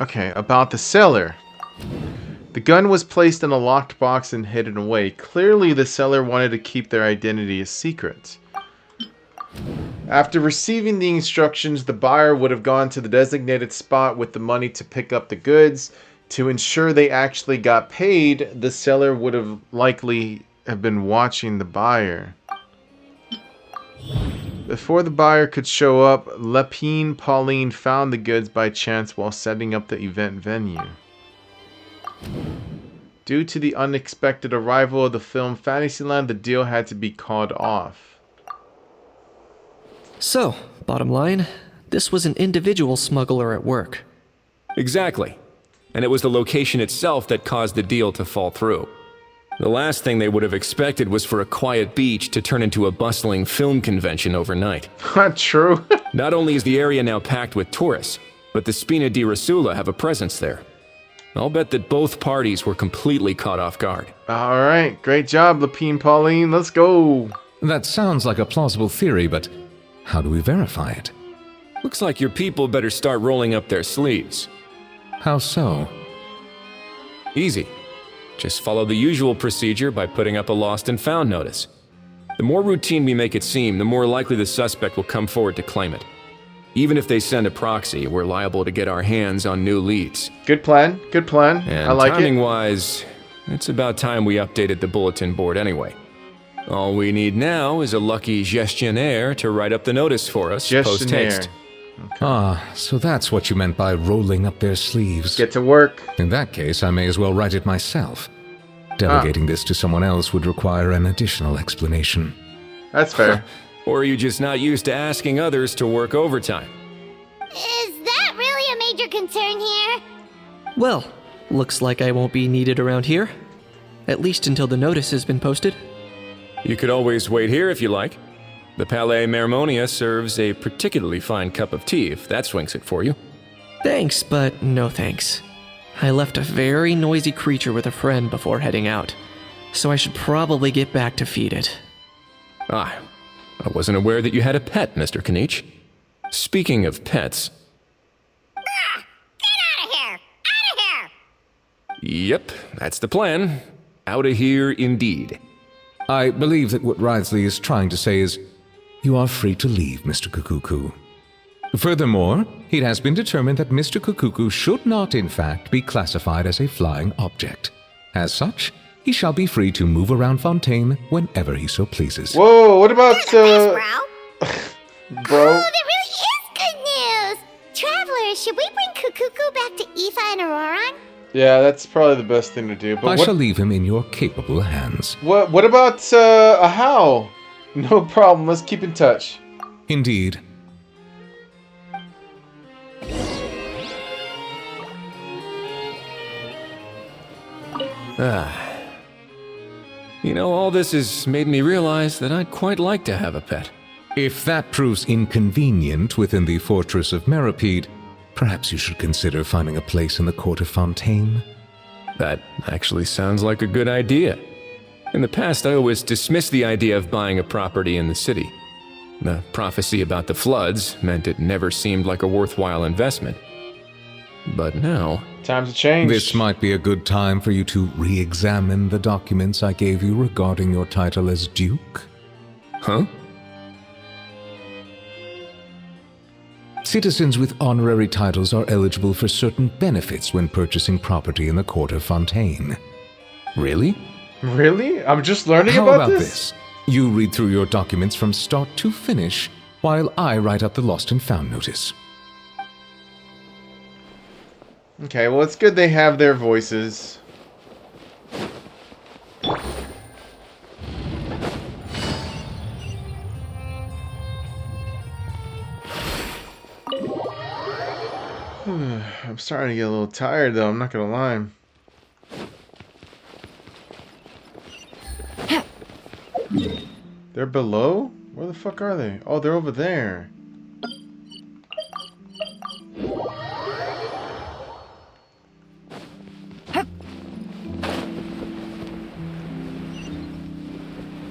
Okay, about the seller. The gun was placed in a locked box and hidden away. Clearly, the seller wanted to keep their identity a secret. After receiving the instructions, the buyer would have gone to the designated spot with the money to pick up the goods. To ensure they actually got paid, the seller would have likely have been watching the buyer. Before the buyer could show up, Lapine Pauline found the goods by chance while setting up the event venue. Due to the unexpected arrival of the film Fantasyland, the deal had to be called off. So, bottom line, this was an individual smuggler at work. Exactly. And it was the location itself that caused the deal to fall through. The last thing they would have expected was for a quiet beach to turn into a bustling film convention overnight. True. Not only is the area now packed with tourists, but the Spina di Rasula have a presence there. I'll bet that both parties were completely caught off guard. Alright, great job, Lapine Pauline. Let's go. That sounds like a plausible theory, but how do we verify it? Looks like your people better start rolling up their sleeves. How so? Easy. Just follow the usual procedure by putting up a lost and found notice. The more routine we make it seem, the more likely the suspect will come forward to claim it. Even if they send a proxy, we're liable to get our hands on new leads. Good plan. And I like it. timing-wise, it's about time we updated the bulletin board anyway. All we need now is a lucky gestionnaire to write up the notice for us post-haste. Okay. Ah, so that's what you meant by rolling up their sleeves. Get to work. In that case, I may as well write it myself. Delegating this to someone else would require an additional explanation. That's fair. Or are you just not used to asking others to work overtime? Is that really a major concern here? Well, looks like I won't be needed around here. At least until the notice has been posted. You could always wait here if you like. The Palais Mermonia serves a particularly fine cup of tea, if that swings it for you. Thanks, but no thanks. I left a very noisy creature with a friend before heading out, so I should probably get back to feed it. Ah, I wasn't aware that you had a pet, Mr. Kanich. Speaking of pets... Get out of here! Out of here! Yep, that's the plan. Out of here indeed. I believe that what Wriothesley is trying to say is, you are free to leave, Mr. Kukuku. Furthermore, it has been determined that Mr. Kukuku should not, in fact, be classified as a flying object. As such, he shall be free to move around Fontaine whenever he so pleases. Whoa, what about, bro? Bro? Oh, that really is good news! Travelers, should we bring Kukuku back to Aoife and Auroron? Yeah, that's probably the best thing to do. But I shall leave him in your capable hands. What about, a how? No problem, let's keep in touch. Indeed. You know, all this has made me realize that I'd quite like to have a pet. If that proves inconvenient within the fortress of Meripede, perhaps you should consider finding a place in the court of Fontaine. That actually sounds like a good idea. In the past, I always dismissed the idea of buying a property in the city. The prophecy about the floods meant it never seemed like a worthwhile investment. But now... Times have changed. This might be a good time for you to re-examine the documents I gave you regarding your title as Duke. Huh? Citizens with honorary titles are eligible for certain benefits when purchasing property in the court of Fontaine. Really? Really? I'm just learning How about about this? You read through your documents from start to finish, while I write up the lost and found notice. Okay, well, it's good they have their voices. I'm starting to get a little tired, though. I'm not gonna lie. They're below? Where the fuck are they? Oh, they're over there.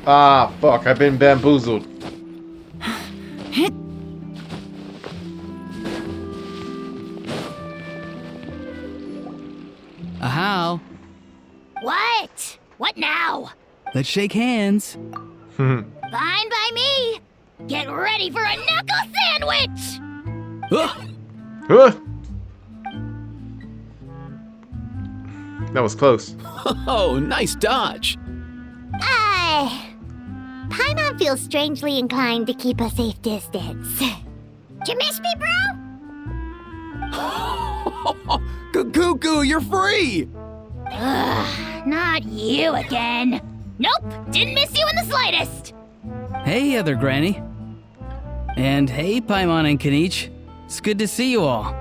Ah, fuck. I've been bamboozled. Ahau, What? What now? let's shake hands. Fine by me. Get ready for a knuckle sandwich! Huh. That was close. Oh, nice dodge. Paimon feels strangely inclined to keep a safe distance. Did you miss me, bro? Cuckoo, you're free! Ugh, not you again. Nope, didn't miss you in the slightest. Hey, other granny. And hey, Paimon and Kanich. It's good to see you all.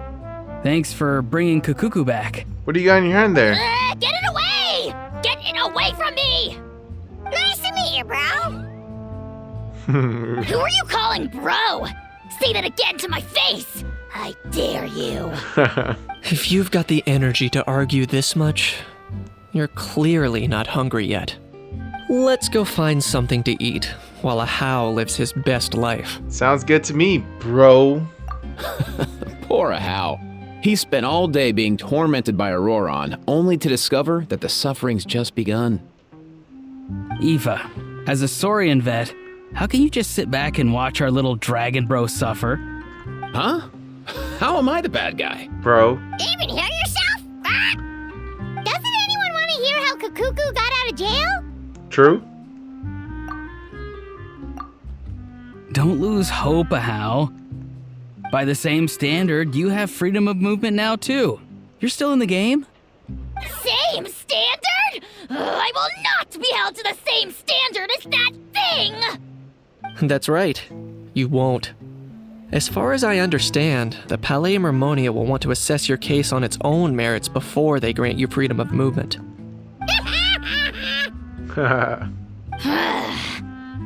Thanks for bringing Kukuku back. What do you got in your hand there? Get it away! Get it away from me! Nice to meet you, bro. Who are you calling bro? Say that again to my face! I dare you. If you've got the energy to argue this much, you're clearly not hungry yet. Let's go find something to eat while Ahau lives his best life. Sounds good to me, bro. Poor Ahau. He spent all day being tormented by Auroron, only to discover that the suffering's just begun. Eva, as a Saurian vet, how can you just sit back and watch our little dragon bro suffer? Huh? How am I the bad guy? Bro. Even hear yourself? Ah! Doesn't anyone want to hear how Kukuku got out of jail? True. Don't lose hope, Ahau. By the same standard, you have freedom of movement now too. You're still in the game? Same standard? I will not be held to the same standard as that thing! That's right. You won't. As far as I understand, the Palais Mermonia will want to assess your case on its own merits before they grant you freedom of movement.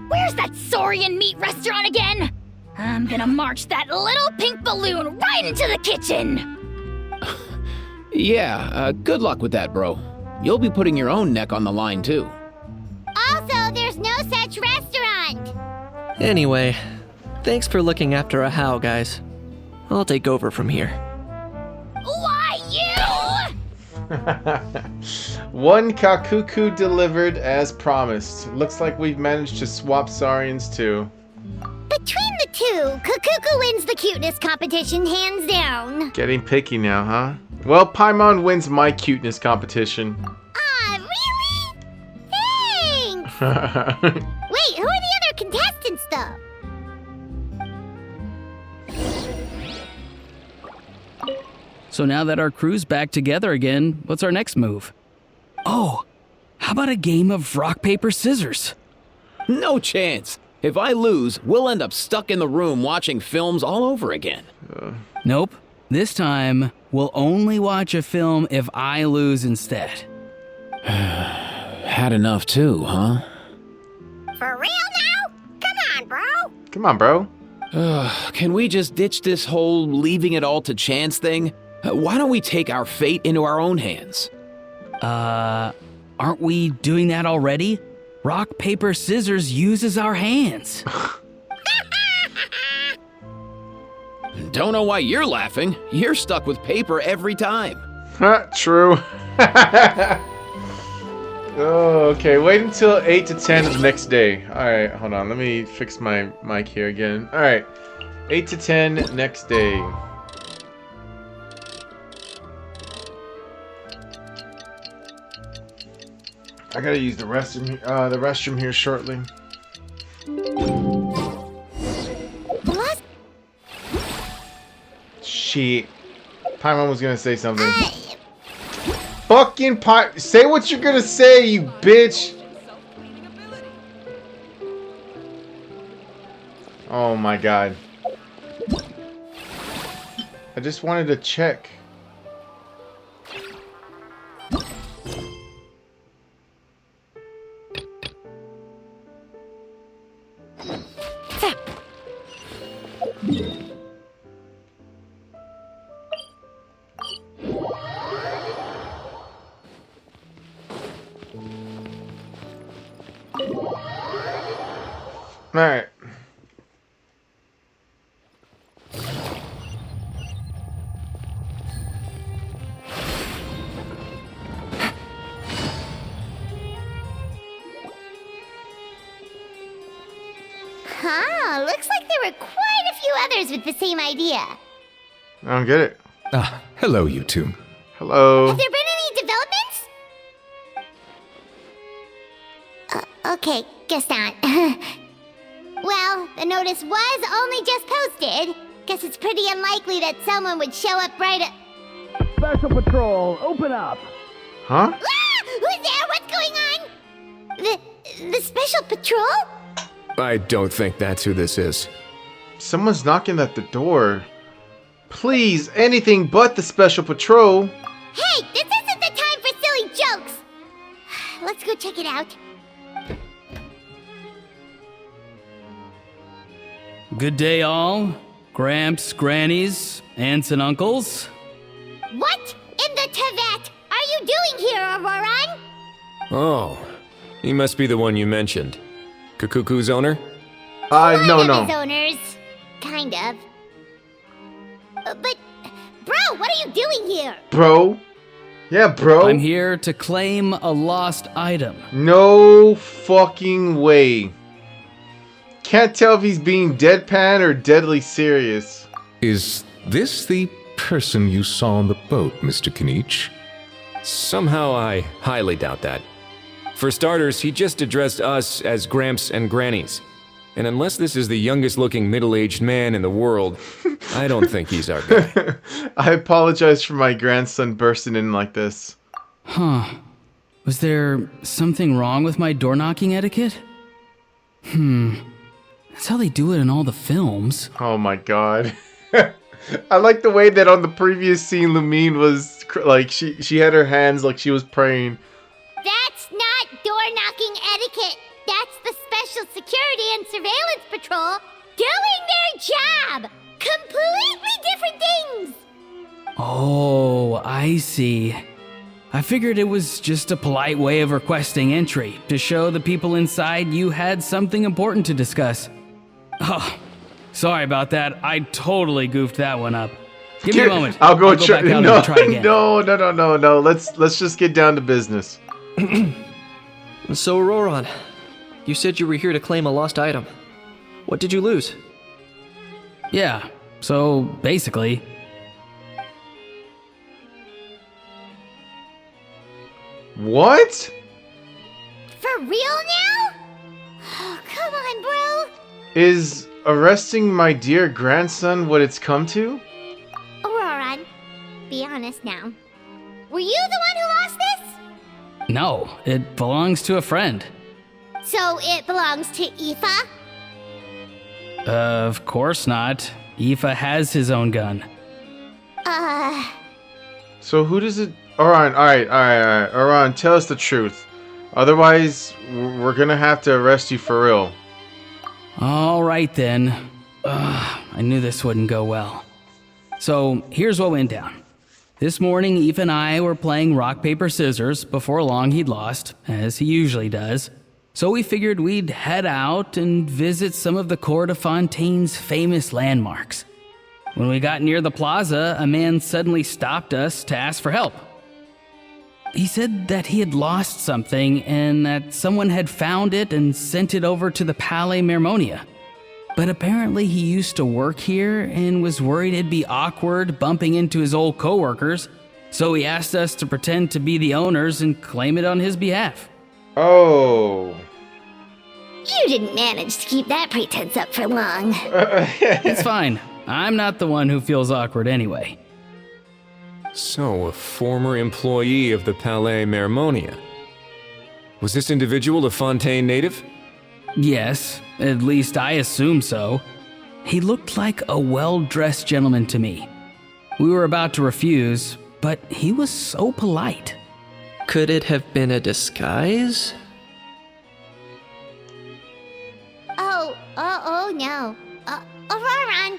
Where's that Saurian meat restaurant again? I'm gonna march that little pink balloon right into the kitchen! Yeah, good luck with that, bro. You'll be putting your own neck on the line, too. Also, there's no such restaurant! Anyway, thanks for looking after Ahau, guys. I'll take over from here. Why, you? One Kakuku delivered as promised. Looks like we've managed to swap Saurians too. Between the two, Kukuku wins the cuteness competition hands down. Getting picky now, huh? Well, Paimon wins my cuteness competition. Ah, really? Thanks! Wait, who are the other contestants, though? So now that our crew's back together again, what's our next move? Oh, how about a game of rock, paper, scissors? No chance. If I lose, we'll end up stuck in the room watching films all over again. Nope. This time, we'll only watch a film if I lose instead. Had enough too, huh? For real now? Come on, bro. Come on, bro. Can we just ditch this whole leaving it all to chance thing? Why don't we take our fate into our own hands? Aren't we doing that already? Rock, paper, scissors uses our hands. Don't know why you're laughing. You're stuck with paper every time. True. Oh, okay. Wait until 8 to 10 of the next day. Alright, hold on. Let me fix my mic here again. Alright. 8 to 10 next day. I gotta use the restroom here shortly. What? Shit. Paimon was gonna say something. Fucking say what you're gonna say, you bitch! Oh my god. I just wanted to check. Alright. Huh, looks like there were quite a few others with the same idea. I don't get it. Hello, you two. Hello. Have there been any developments? Okay, guess not. Well, the notice was only just posted. Guess it's pretty unlikely that someone would show up right at... Special Patrol, open up! Huh? Ah! Who's there? What's going on? The Special Patrol? I don't think that's who this is. Someone's knocking at the door. Please, anything but the Special Patrol. Hey, this isn't the time for silly jokes! Let's go check it out. Good day, all. Gramps, grannies, aunts, and uncles. What in the Tevat are you doing here, Auroran? Oh, he must be the one you mentioned. Kukuku's owner? No. His owners. Kind of. But, bro, what are you doing here? Bro? Yeah, bro. I'm here to claim a lost item. No fucking way. Can't tell if he's being deadpan or deadly serious. Is this the person you saw on the boat, Mr. Kinich? Somehow I highly doubt that. For starters, he just addressed us as Gramps and Grannies. And unless this is the youngest looking middle-aged man in the world, I don't think he's our guy. I apologize for my grandson bursting in like this. Huh. Was there something wrong with my door-knocking etiquette? That's how they do it in all the films. Oh my god. I like the way that on the previous scene Lumine was like she had her hands like she was praying. That's not door-knocking etiquette. That's the Special Security and Surveillance Patrol doing their job. Completely different things. Oh, I see. I figured it was just a polite way of requesting entry to show the people inside you had something important to discuss. Oh, sorry about that. I totally goofed that one up. Give me a moment. I'll go back out no, and try again. No. Let's just get down to business. So, Auroran, you said you were here to claim a lost item. What did you lose? Yeah, so basically... What? For real now? Oh, come on, bro. Is arresting my dear grandson what it's come to? Auroran, be honest now. Were you the one who lost this? No, it belongs to a friend. So it belongs to Aoife? Of course not. Aoife has his own gun. So who does it... Alright. Auroran, tell us the truth. Otherwise, we're gonna have to arrest you for real. All right then. I knew this wouldn't go well. So here's what went down. This morning, Eve and I were playing rock, paper, scissors. Before long, he'd lost, as he usually does. So we figured we'd head out and visit some of the Court of Fontaine's famous landmarks. When we got near the plaza, a man suddenly stopped us to ask for help. He said that he had lost something and that someone had found it and sent it over to the Palais Mermonia. But apparently he used to work here and was worried it'd be awkward bumping into his old coworkers, so he asked us to pretend to be the owners and claim it on his behalf. Oh. You didn't manage to keep that pretense up for long. It's fine. I'm not the one who feels awkward anyway. So, a former employee of the Palais Mermonia. Was this individual a Fontaine native? Yes, at least I assume so. He looked like a well-dressed gentleman to me. We were about to refuse, but he was so polite. Could it have been a disguise? Oh no. Auroron,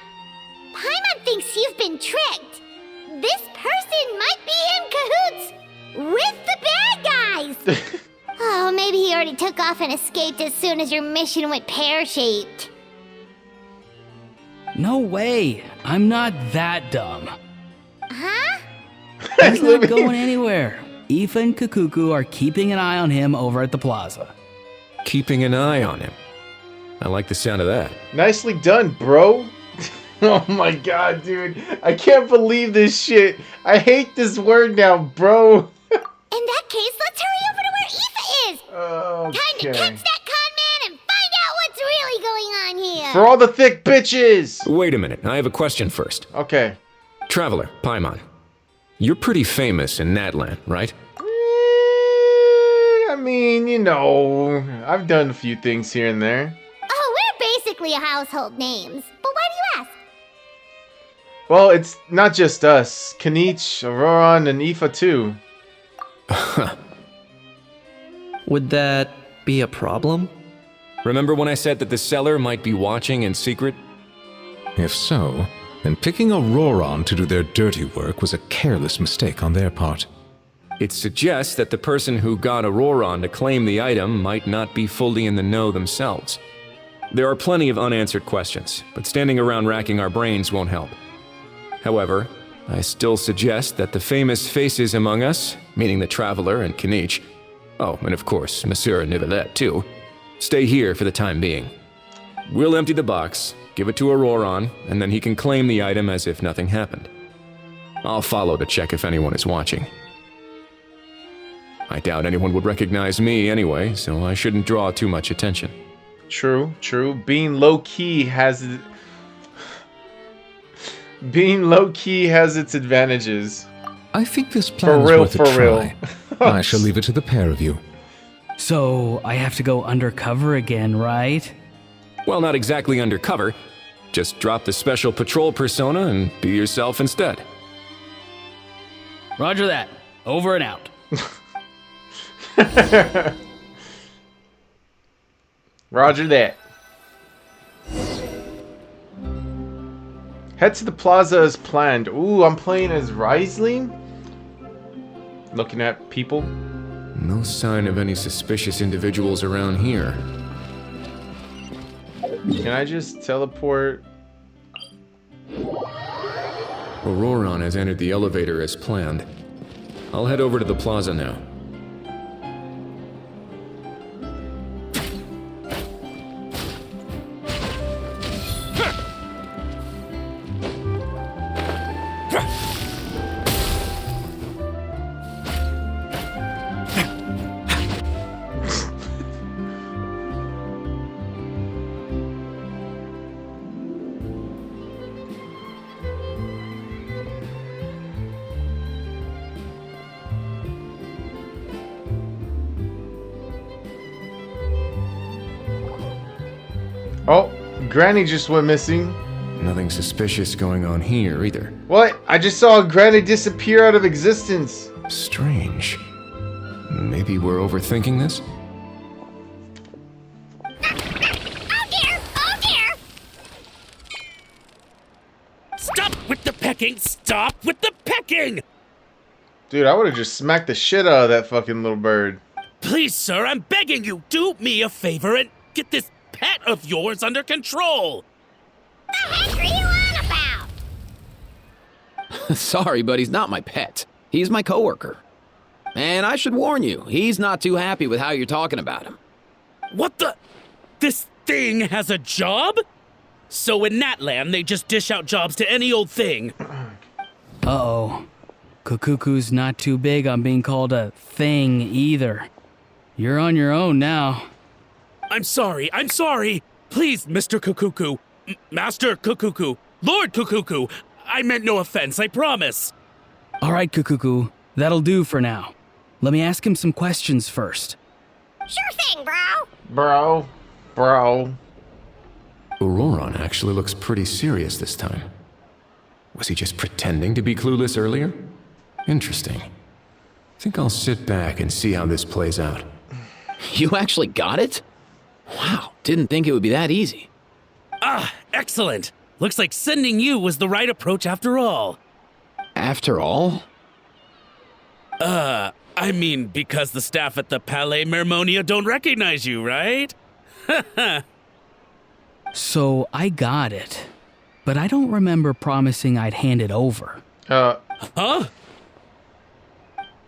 Paimon thinks you've been tricked. This person might be in cahoots with the bad guys. Oh, maybe he already took off and escaped as soon as your mission went pear-shaped. No way. I'm not that dumb. Huh? He's not going anywhere. Aoife and Kukuku are keeping an eye on him over at the plaza. Keeping an eye on him. I like the sound of that. Nicely done, bro. Oh my god, dude. I can't believe this shit. I hate this word now, bro. In that case, let's hurry over to where Aoife is. Time to catch that con man and find out what's really going on here. For all the thick bitches. Wait a minute, I have a question first. Okay. Traveler, Paimon. You're pretty famous in Natlan, right? I mean, you know, I've done a few things here and there. Oh, we're basically household names. But why do you ask? Well, it's not just us. Kanich, Auroron, and Aoife too. Would that be a problem? Remember when I said that the seller might be watching in secret? If so, then picking Auroron to do their dirty work was a careless mistake on their part. It suggests that the person who got Auroron to claim the item might not be fully in the know themselves. There are plenty of unanswered questions, but standing around racking our brains won't help. However, I still suggest that the famous faces among us, meaning the Traveler and Kanich, oh, and of course, Monsieur Nivelette too, stay here for the time being. We'll empty the box, give it to Auroron, and then he can claim the item as if nothing happened. I'll follow to check if anyone is watching. I doubt anyone would recognize me anyway, so I shouldn't draw too much attention. True, true. Being low-key has its advantages. I think this plan is worth a try. Real. I shall leave it to the pair of you. So, I have to go undercover again, right? Well, not exactly undercover. Just drop the special patrol persona and be yourself instead. Roger that. Over and out. Roger that. Head to the plaza as planned. Ooh, I'm playing as Riesling. Looking at people. No sign of any suspicious individuals around here. Can I just teleport? Auroron has entered the elevator as planned. I'll head over to the plaza now. Oh, Granny just went missing. Nothing suspicious going on here either. What? I just saw Granny disappear out of existence. Strange. Maybe we're overthinking this? Oh dear! Oh dear! Stop with the pecking! Stop with the pecking! Dude, I would have just smacked the shit out of that fucking little bird. Please, sir, I'm begging you, do me a favor and get this pet of yours under control. The heck are you on about? Sorry, but he's not my pet. He's my coworker. And I should warn you, he's not too happy with how you're talking about him. What the? This thing has a job? So in Natland, they just dish out jobs to any old thing. Uh-oh. Kukuku's not too big on being called a thing either. You're on your own now. I'm sorry. Please, Mr. Kukuku. Master Kukuku. Lord Kukuku. I meant no offense, I promise. All right, Kukuku. That'll do for now. Let me ask him some questions first. Sure thing, bro. Bro. Auroron actually looks pretty serious this time. Was he just pretending to be clueless earlier? Interesting. Think I'll sit back and see how this plays out. You actually got it? Wow, didn't think it would be that easy. Ah, excellent. Looks like sending you was the right approach after all. After all? I mean, because the staff at the Palais Mermonia don't recognize you, right? So I got it, but I don't remember promising I'd hand it over. Huh?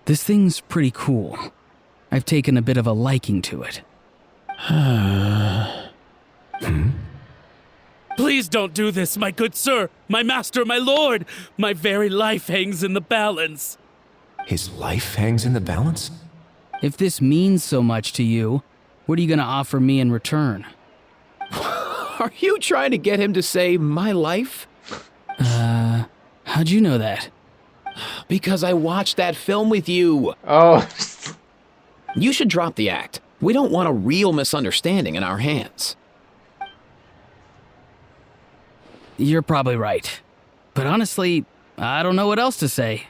This thing's pretty cool. I've taken a bit of a liking to it. Please don't do this, my good sir, my master, my lord. My very life hangs in the balance. His life hangs in the balance? If this means so much to you, what are you gonna offer me in return? Are you trying to get him to say my life? How'd you know that? Because I watched that film with you. Oh. You should drop the act. We don't want a real misunderstanding in our hands. You're probably right. But honestly, I don't know what else to say.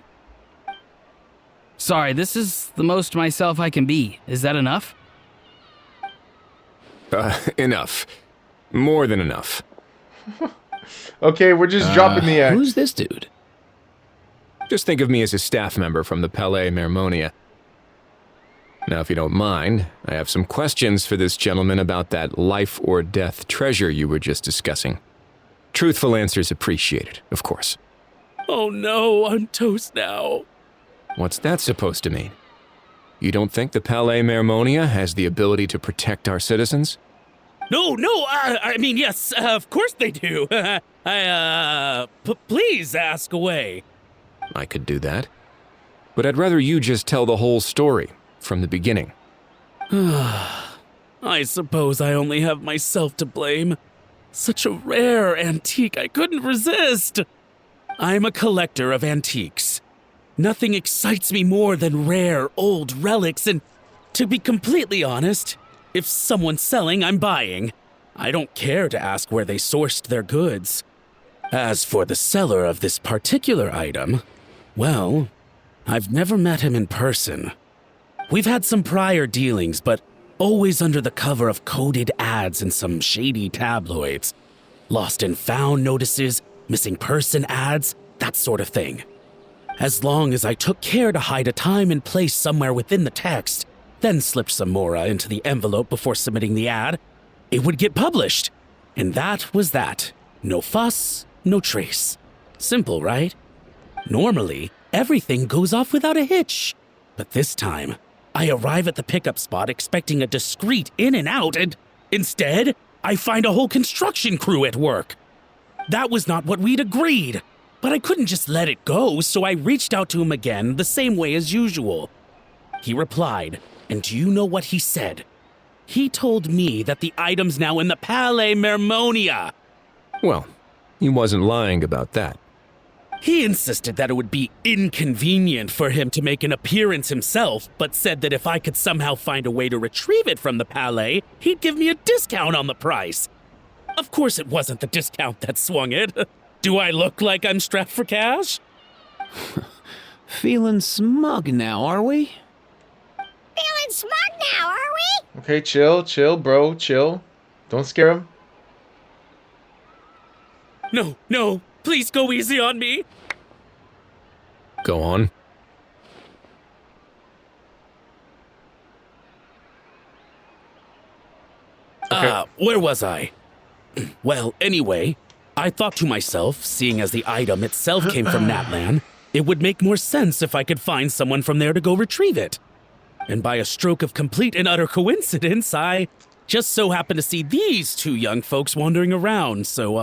Sorry, this is the most myself I can be. Is that enough? Enough. More than enough. Okay, we're just dropping the act. Who's this dude? Just think of me as a staff member from the Palais Mermonia. Now, if you don't mind, I have some questions for this gentleman about that life or death treasure you were just discussing. Truthful answers appreciated, of course. Oh no, I'm toast now. What's that supposed to mean? You don't think the Palais Mermonia has the ability to protect our citizens? No, I mean, yes, of course they do. Please ask away. I could do that. But I'd rather you just tell the whole story, from the beginning. I suppose I only have myself to blame. Such a rare antique, I couldn't resist. I'm a collector of antiques. Nothing excites me more than rare, old relics, and to be completely honest, if someone's selling, I'm buying. I don't care to ask where they sourced their goods. As for the seller of this particular item, well, I've never met him in person. We've had some prior dealings, but always under the cover of coded ads in some shady tabloids. Lost and found notices, missing person ads, that sort of thing. As long as I took care to hide a time and place somewhere within the text, then slipped some mora into the envelope before submitting the ad, it would get published. And that was that. No fuss, no trace. Simple, right? Normally, everything goes off without a hitch. But this time, I arrive at the pickup spot expecting a discreet in and out, and instead, I find a whole construction crew at work. That was not what we'd agreed. But I couldn't just let it go, so I reached out to him again the same way as usual. He replied, and do you know what he said? He told me that the item's now in the Palais Mermonia. Well, he wasn't lying about that. He insisted that it would be inconvenient for him to make an appearance himself, but said that if I could somehow find a way to retrieve it from the Palais, he'd give me a discount on the price. Of course it wasn't the discount that swung it. Do I look like I'm strapped for cash? Feeling smug now, are we? Feeling smug now, are we? Okay, chill, bro, chill. Don't scare him. No, please go easy on me. Go on. Where was I? Well, anyway, I thought to myself, seeing as the item itself came from Natlan, it would make more sense if I could find someone from there to go retrieve it. And by a stroke of complete and utter coincidence, I just so happened to see these two young folks wandering around, so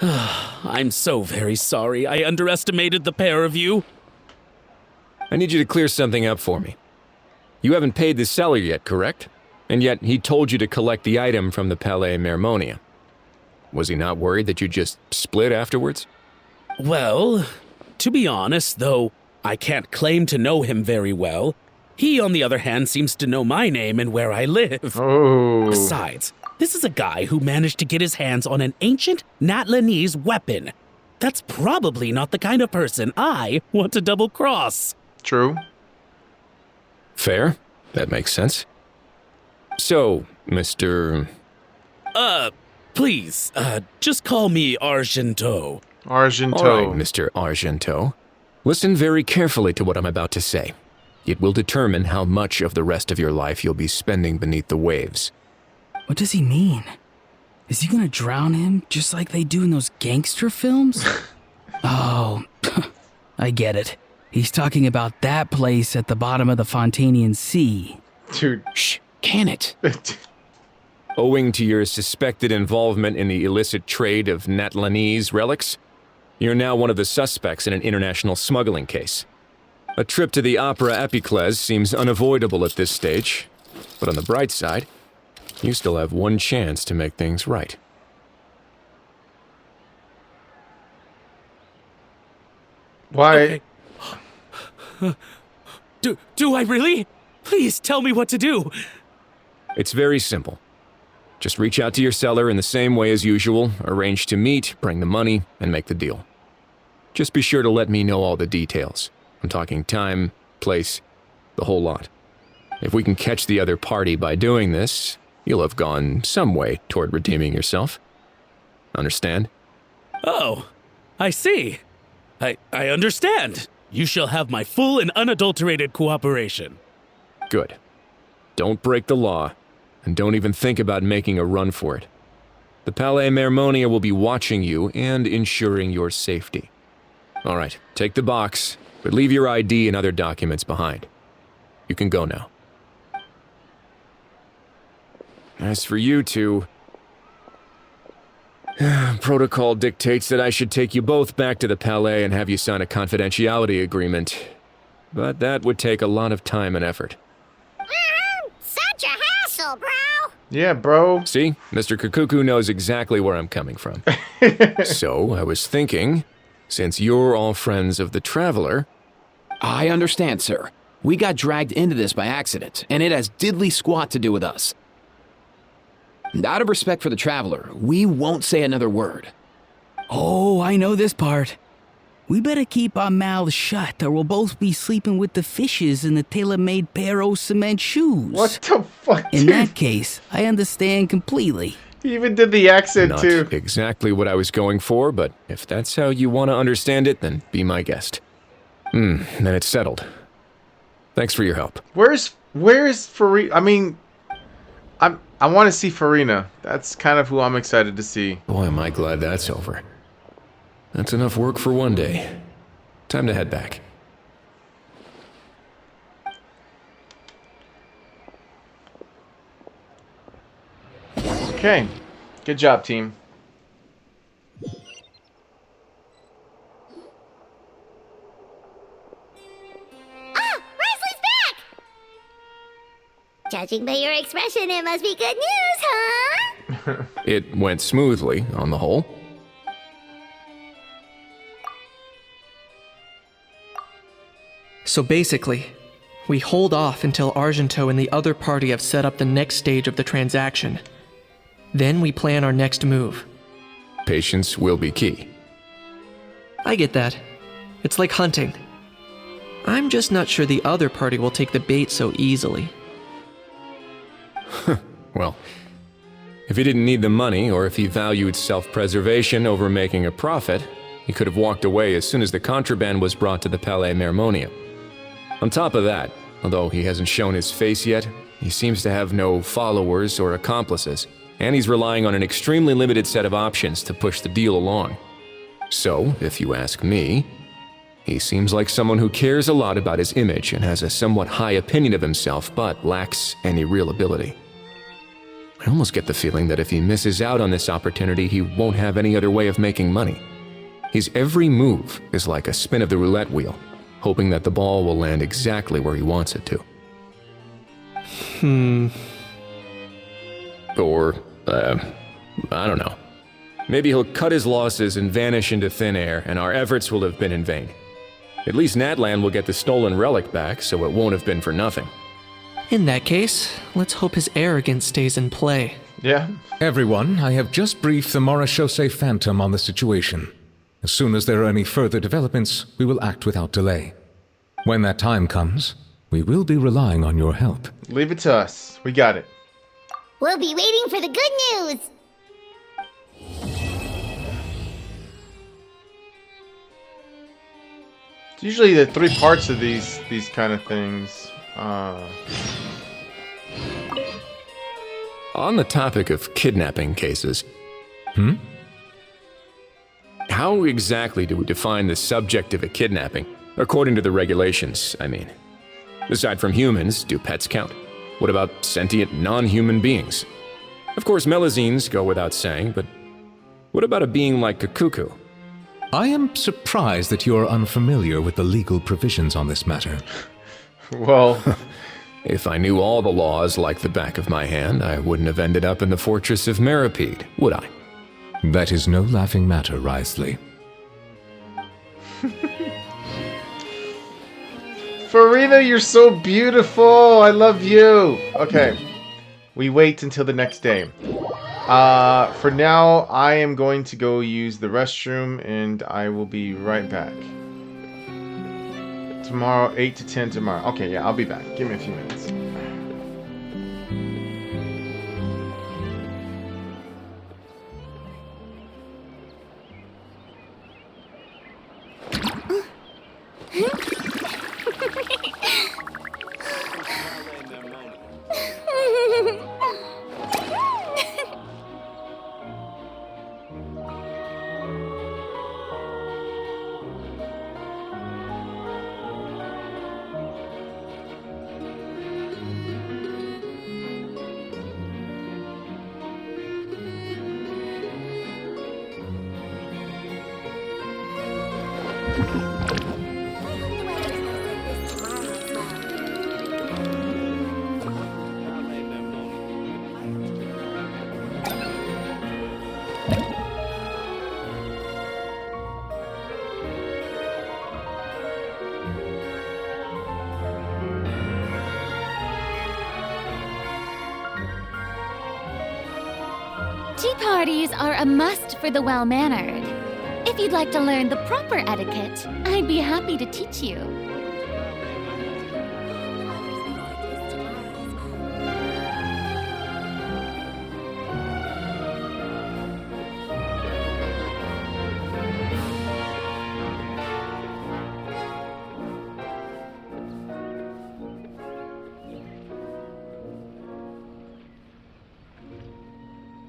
I'm so very sorry. I underestimated the pair of you. I need you to clear something up for me. You haven't paid the seller yet, correct? And yet he told you to collect the item from the Palais Mermonia. Was he not worried that you'd just split afterwards? Well, to be honest, though I can't claim to know him very well, he, on the other hand, seems to know my name and where I live. Oh. Besides, this is a guy who managed to get his hands on an ancient Natlanese weapon. That's probably not the kind of person I want to double-cross. True. Fair. That makes sense. So, Mr. Please, just call me Argento. Argento. All right, Mr. Argento. Listen very carefully to what I'm about to say. It will determine how much of the rest of your life you'll be spending beneath the waves. What does he mean? Is he gonna drown him just like they do in those gangster films? Oh, I get it. He's talking about that place at the bottom of the Fontanian Sea. Dude. Shh, can it? Owing to your suspected involvement in the illicit trade of Natlanese relics, you're now one of the suspects in an international smuggling case. A trip to the Opera Epiclese seems unavoidable at this stage, but on the bright side, you still have one chance to make things right. Why? Okay. Do I really? Please tell me what to do. It's very simple. Just reach out to your seller in the same way as usual, arrange to meet, bring the money, and make the deal. Just be sure to let me know all the details. I'm talking time, place, the whole lot. If we can catch the other party by doing this, you'll have gone some way toward redeeming yourself. Understand? Oh, I see. I understand. You shall have my full and unadulterated cooperation. Good. Don't break the law, and don't even think about making a run for it. The Palais Mermonia will be watching you and ensuring your safety. All right, take the box, but leave your ID and other documents behind. You can go now. As for you two, protocol dictates that I should take you both back to the Palais and have you sign a confidentiality agreement. But that would take a lot of time and effort. Such a hassle, bro. Yeah, bro. See, Mr. Kukuku knows exactly where I'm coming from. So, I was thinking, since you're all friends of the Traveler... I understand, sir. We got dragged into this by accident, and it has diddly squat to do with us. And out of respect for the Traveler, we won't say another word. Oh, I know this part. We better keep our mouths shut, or we'll both be sleeping with the fishes in the tailor-made pair of cement shoes. What the fuck, In dude? that case, I understand completely. He even did the accent, Not too. exactly what I was going for, but if that's how you want to understand it, then be my guest. Then it's settled. Thanks for your help. Where's Farina? I mean, I want to see Farina. That's kind of who I'm excited to see. Boy, am I glad that's over. That's enough work for one day. Time to head back. Okay. Good job, team. Judging by your expression, it must be good news, huh? It went smoothly, on the whole. So basically, we hold off until Argento and the other party have set up the next stage of the transaction. Then we plan our next move. Patience will be key. I get that. It's like hunting. I'm just not sure the other party will take the bait so easily. Well, if he didn't need the money, or if he valued self-preservation over making a profit, he could have walked away as soon as the contraband was brought to the Palais Mermonia. On top of that, although he hasn't shown his face yet, he seems to have no followers or accomplices, and he's relying on an extremely limited set of options to push the deal along. So, if you ask me, he seems like someone who cares a lot about his image and has a somewhat high opinion of himself, but lacks any real ability. I almost get the feeling that if he misses out on this opportunity, he won't have any other way of making money. His every move is like a spin of the roulette wheel, hoping that the ball will land exactly where he wants it to. Or, I don't know. Maybe he'll cut his losses and vanish into thin air, and our efforts will have been in vain. At least Natlan will get the stolen relic back, so it won't have been for nothing. In that case, let's hope his arrogance stays in play. Yeah. Everyone, I have just briefed the Marachose Phantom on the situation. As soon as there are any further developments, we will act without delay. When that time comes, we will be relying on your help. Leave it to us. We got it. We'll be waiting for the good news. It's usually the 3 parts of these kind of things. On the topic of kidnapping cases, how exactly do we define the subject of a kidnapping? According to the regulations, I mean. Aside from humans, do pets count? What about sentient, non-human beings? Of course, Melazines go without saying, but what about a being like Kakuku? I am surprised that you are unfamiliar with the legal provisions on this matter. Well, if I knew all the laws like the back of my hand, I wouldn't have ended up in the fortress of Meripede, would I? That is no laughing matter, Wriothesley. Farina, you're so beautiful. I love you. Okay. We wait until the next day. For now, I am going to go use the restroom, and I will be right back. Tomorrow, 8 to 10 tomorrow. Okay, yeah, I'll be back. Give me a few minutes. Tea parties are a must for the well-mannered. If you'd like to learn the proper etiquette, I'd be happy to teach you.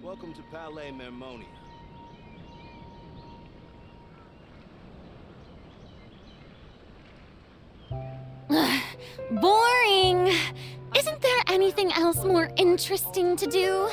Welcome to Palais Mermonia. Boring! Isn't there anything else more interesting to do?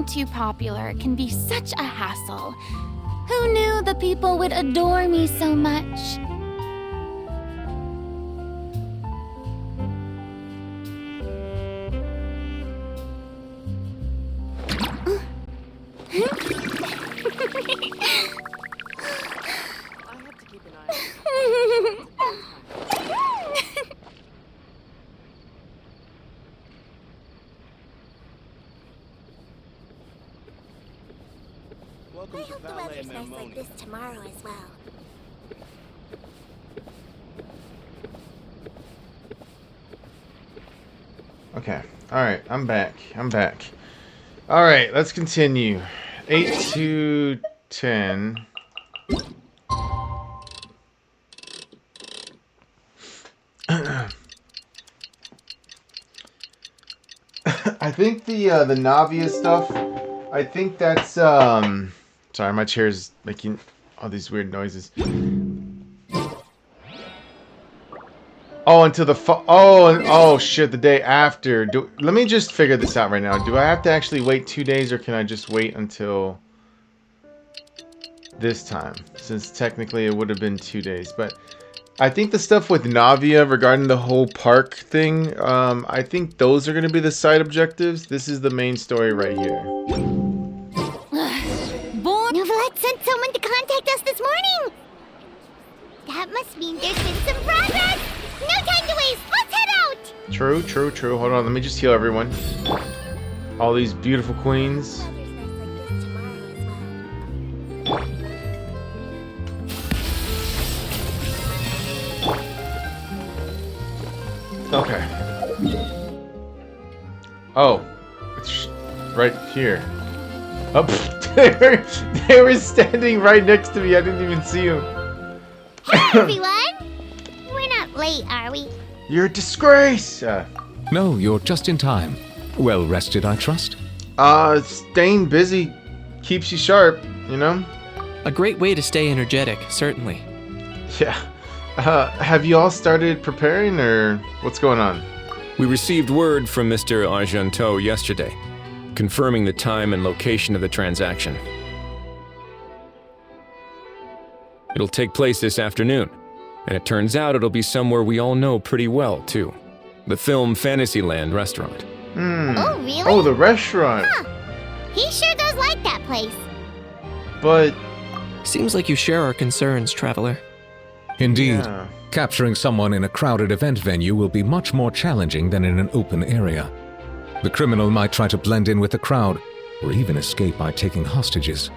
Being too popular can be such a hassle. Who knew the people would adore me so much? Welcome I to hope the Ballet weather's nice like Mamoni. this tomorrow as well. Okay. Alright, I'm back. Alright, let's continue. 8 to 10. I think the Navia stuff, I think that's sorry, my chair's making all these weird noises. Oh, until the oh shit, the day after. Let me just figure this out right now. Do I have to actually wait 2 days, or can I just wait until this time? Since technically it would have been 2 days, but I think the stuff with Navia regarding the whole park thing, I think those are going to be the side objectives. This is the main story right here. Novelette sent someone to contact us this morning! That must mean there's been some progress! No time to waste! Let's head out! True. Hold on, let me just heal everyone. All these beautiful queens. Okay. Oh, it's right here. Oh, they were standing right next to me. I didn't even see them. Hey everyone! We're not late, are we? You're a disgrace! No, you're just in time. Well rested, I trust? Staying busy keeps you sharp, you know? A great way to stay energetic, certainly. Yeah. Have you all started preparing, or what's going on? We received word from Mr. Argenteau yesterday, confirming the time and location of the transaction. It'll take place this afternoon, and it turns out it'll be somewhere we all know pretty well, too. The Film Fantasyland restaurant. Oh, really? Oh, the restaurant. Huh. He sure does like that place. But seems like you share our concerns, Traveler. Indeed. Yeah. Capturing someone in a crowded event venue will be much more challenging than in an open area. The criminal might try to blend in with the crowd, or even escape by taking hostages.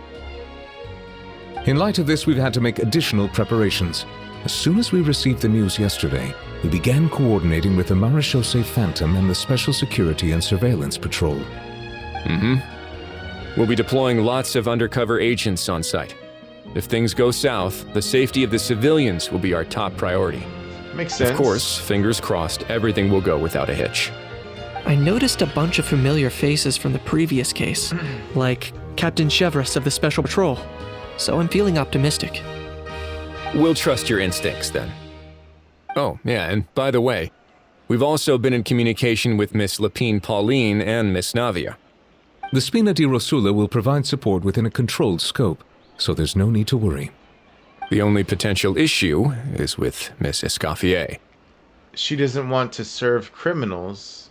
In light of this, we've had to make additional preparations. As soon as we received the news yesterday, we began coordinating with the Marechaussee Phantom and the Special Security and Surveillance Patrol. We'll be deploying lots of undercover agents on site. If things go south, the safety of the civilians will be our top priority. Makes sense. Of course, fingers crossed, everything will go without a hitch. I noticed a bunch of familiar faces from the previous case, like Captain Chevres of the Special Patrol, so I'm feeling optimistic. We'll trust your instincts, then. Oh, yeah, and by the way, we've also been in communication with Miss Lapine Pauline and Miss Navia. The Spina di Rosula will provide support within a controlled scope, so there's no need to worry. The only potential issue is with Miss Escoffier. She doesn't want to serve criminals.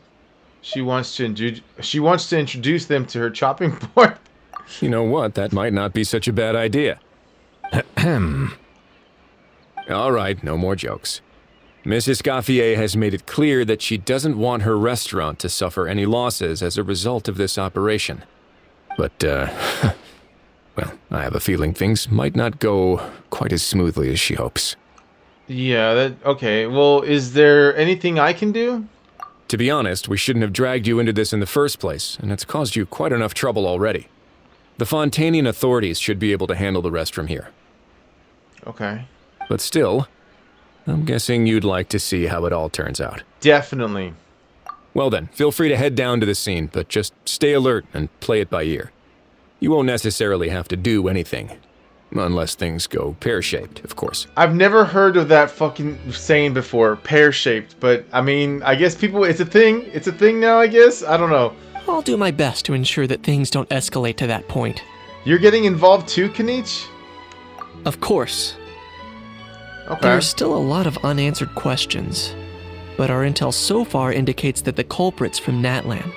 She wants to introduce them to her chopping board. You know what? That might not be such a bad idea. All right, no more jokes. Miss Escoffier has made it clear that she doesn't want her restaurant to suffer any losses as a result of this operation. But, well, I have a feeling things might not go quite as smoothly as she hopes. Yeah, okay. Well, is there anything I can do? To be honest, we shouldn't have dragged you into this in the first place, and it's caused you quite enough trouble already. The Fontanian authorities should be able to handle the rest from here. Okay. But still, I'm guessing you'd like to see how it all turns out. Definitely. Well then, feel free to head down to the scene, but just stay alert and play it by ear. You won't necessarily have to do anything. Unless things go pear-shaped, of course. I've never heard of that fucking saying before, pear-shaped, but I mean, I guess people, it's a thing now, I guess? I don't know. I'll do my best to ensure that things don't escalate to that point. You're getting involved too, Kanich? Of course. Okay. There's still a lot of unanswered questions, but our intel so far indicates that the culprit's from Natlan.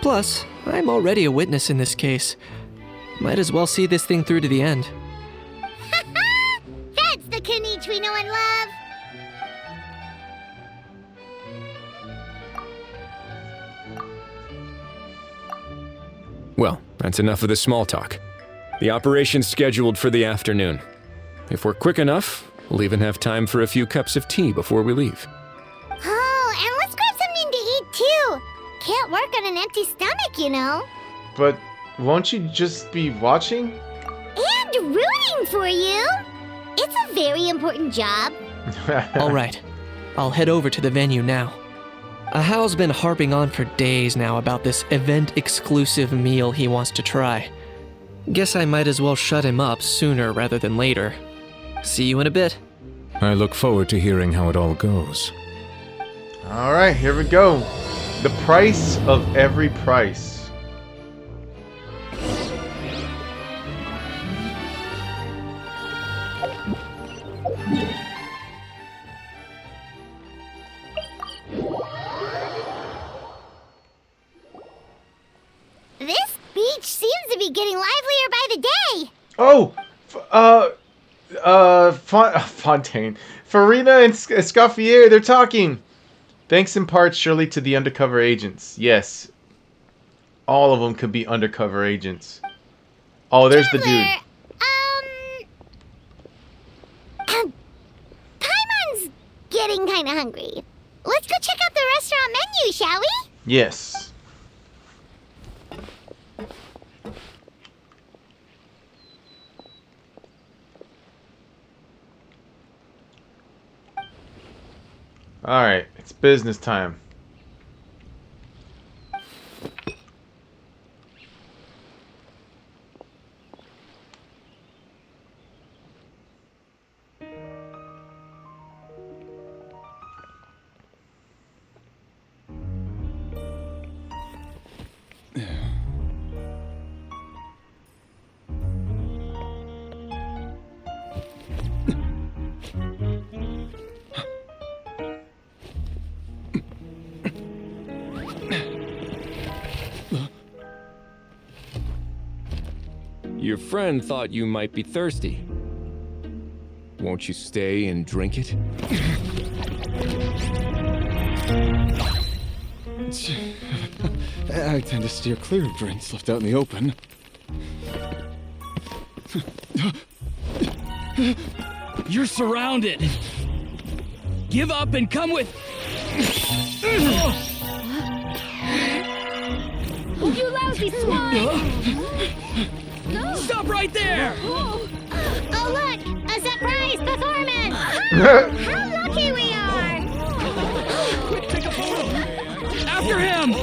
Plus, I'm already a witness in this case. Might as well see this thing through to the end. That's the Kanich we know and love. Well, that's enough of the small talk. The operation's scheduled for the afternoon. If we're quick enough, we'll even have time for a few cups of tea before we leave. Oh, and let's grab something to eat too. Can't work on an empty stomach, you know. But won't you just be watching? And rooting for you. It's a very important job. Alright, I'll head over to the venue now. Ahal's been harping on for days now about this event-exclusive meal he wants to try. Guess I might as well shut him up sooner rather than later. See you in a bit. I look forward to hearing how it all goes. Alright, here we go. The price of every price. This beach seems to be getting livelier by the day. Oh! Fontaine. Farina and Escoffier, they're talking! Thanks in part, surely, to the undercover agents. Yes. All of them could be undercover agents. Oh, there's the dude. Paimon's getting kind of hungry. Let's go check out the restaurant menu, shall we? Yes. Alright, it's business time. Your friend thought you might be thirsty. Won't you stay and drink it? I tend to steer clear of drinks left out in the open. You're surrounded. Give up and come with. You lousy swine! Stop right there! Oh, look! A surprise performance! How lucky we are! Take a photo! After him!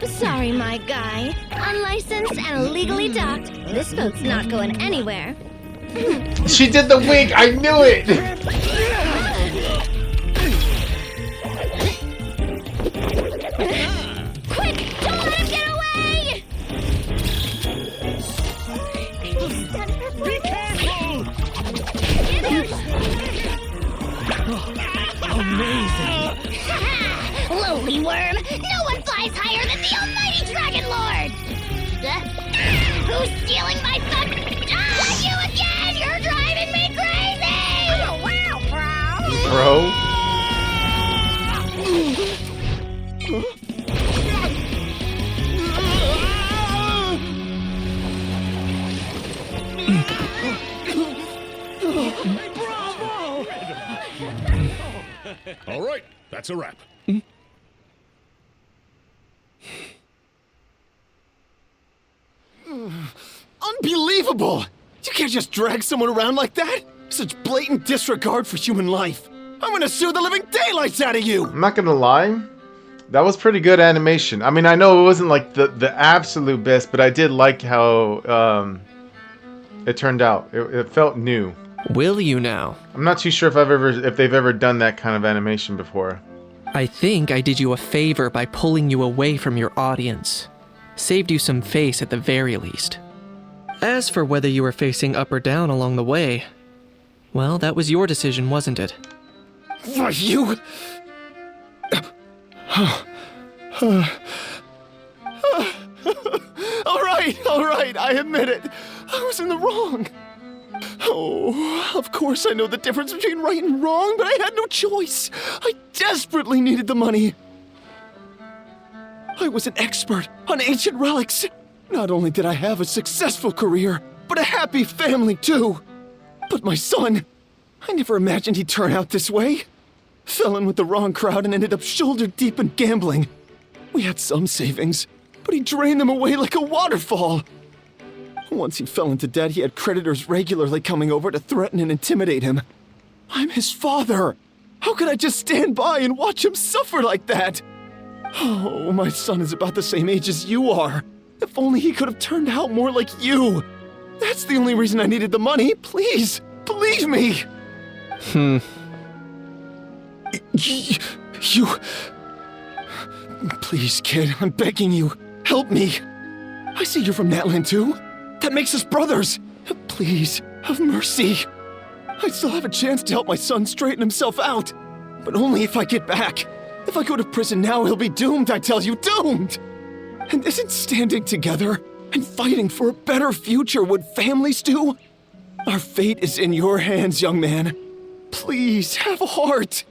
Sorry, my guy. Unlicensed and illegally docked. This boat's not going anywhere. She did the wink! I knew it! Quick! Don't let him get away! Be careful! Amazing! Lowly worm! No one flies higher than the almighty Dragon Lord! Who's stealing my fun? You again! You're driving me crazy! Oh, wow, Bro? All right, that's a wrap. Unbelievable! You can't just drag someone around like that! Such blatant disregard for human life! I'm gonna sue the living daylights out of you! I'm not gonna lie. That was pretty good animation. I mean, I know it wasn't like the absolute best, but I did like how it turned out. It felt new. Will you now? I'm not too sure if they've ever done that kind of animation before. I think I did you a favor by pulling you away from your audience. Saved you some face at the very least. As for whether you were facing up or down along the way, well, that was your decision, wasn't it? Why, you... All right, I admit it. I was in the wrong. Oh, of course I know the difference between right and wrong, but I had no choice. I desperately needed the money. I was an expert on ancient relics. Not only did I have a successful career, but a happy family too. But my son, I never imagined he'd turn out this way. Fell in with the wrong crowd and ended up shoulder deep in gambling. We had some savings, but he drained them away like a waterfall. Once he fell into debt, he had creditors regularly coming over to threaten and intimidate him. I'm his father. How could I just stand by and watch him suffer like that? Oh, my son is about the same age as you are. If only he could have turned out more like you. That's the only reason I needed the money. Please, believe me. You... Please, kid, I'm begging you. Help me. I see you're from Natlan too. That makes us brothers. Please, have mercy. I still have a chance to help my son straighten himself out. But only if I get back. If I go to prison now, he'll be doomed, I tell you, doomed! And isn't standing together and fighting for a better future what families do? Our fate is in your hands, young man. Please, have a heart.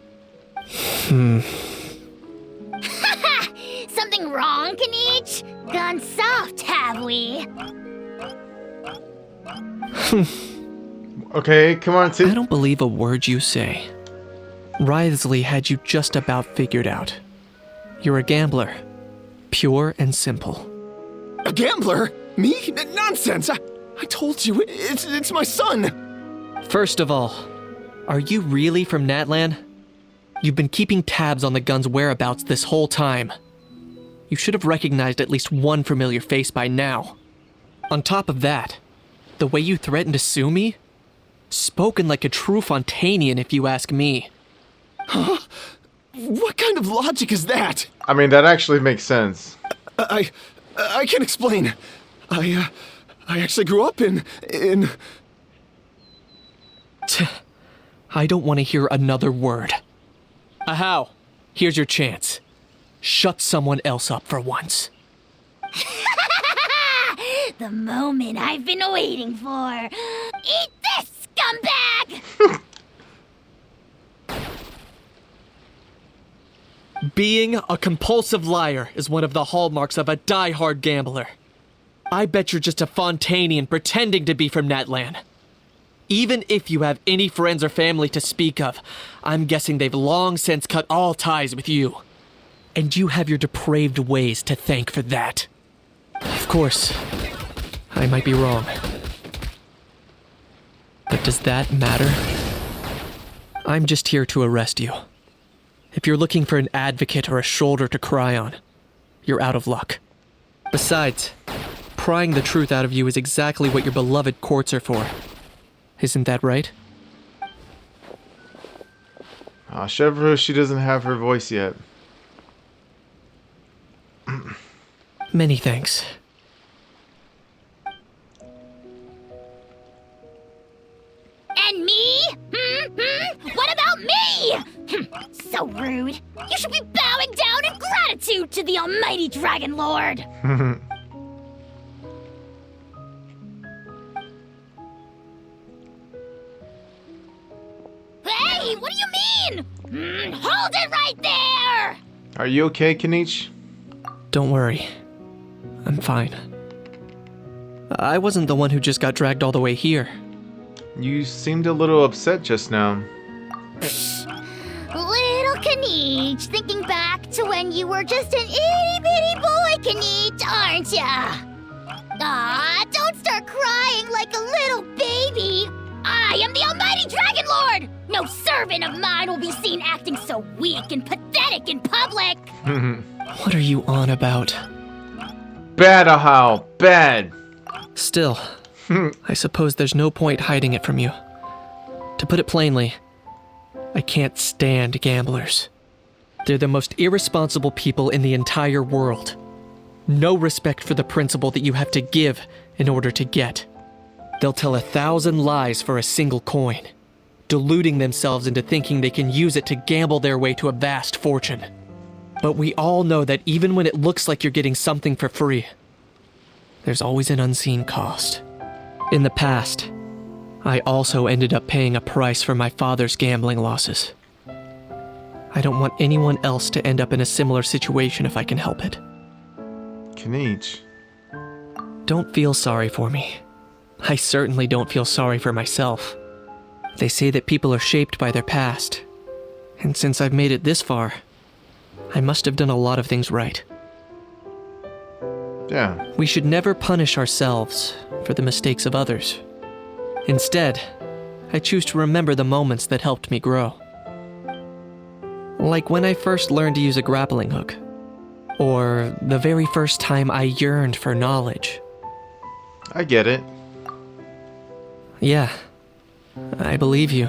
Something wrong, Kanich? Gone soft, have we? Okay, come on, I don't believe a word you say. Wriothesley had you just about figured out. You're a gambler. Pure and simple. A gambler? Me? Nonsense! I told you, it's my son! First of all, are you really from Natlan? You've been keeping tabs on the gun's whereabouts this whole time. You should have recognized at least one familiar face by now. On top of that, the way you threatened to sue me? Spoken like a true Fontanian, if you ask me. Huh? What kind of logic is that? I mean, that actually makes sense. I can explain. I actually grew up in... I don't want to hear another word. Ahau, here's your chance. Shut someone else up for once. The moment I've been waiting for. Eat this, scumbag! Being a compulsive liar is one of the hallmarks of a die-hard gambler. I bet you're just a Fontanian pretending to be from Natlan. Even if you have any friends or family to speak of, I'm guessing they've long since cut all ties with you. And you have your depraved ways to thank for that. Of course, I might be wrong. But does that matter? I'm just here to arrest you. If you're looking for an advocate or a shoulder to cry on, you're out of luck. Besides, prying the truth out of you is exactly what your beloved courts are for. Isn't that right? Chevrolet, she doesn't have her voice yet. Many thanks. And me? What about me? So rude. You should be bowing down in gratitude to the almighty Dragon Lord. Hey, what do you mean? Hold it right there! Are you okay, Kanich? Don't worry. I'm fine. I wasn't the one who just got dragged all the way here. You seemed a little upset just now. Little Kanich, thinking back to when you were just an itty-bitty boy, Kanich, aren't ya? Aw, don't start crying like a little baby. I am the almighty Dragon Lord! No servant of mine will be seen acting so weak and pathetic in public! What are you on about? Bad, Ahau, bad! Still, I suppose there's no point hiding it from you. To put it plainly, I can't stand gamblers. They're the most irresponsible people in the entire world. No respect for the principle that you have to give in order to get. They'll tell 1,000 lies for a single coin, deluding themselves into thinking they can use it to gamble their way to a vast fortune. But we all know that even when it looks like you're getting something for free, there's always an unseen cost. In the past, I also ended up paying a price for my father's gambling losses. I don't want anyone else to end up in a similar situation if I can help it. Kinich. Don't feel sorry for me. I certainly don't feel sorry for myself. They say that people are shaped by their past. And since I've made it this far, I must have done a lot of things right. Yeah. We should never punish ourselves for the mistakes of others. Instead, I choose to remember the moments that helped me grow. Like when I first learned to use a grappling hook. Or the very first time I yearned for knowledge. I get it. Yeah, I believe you.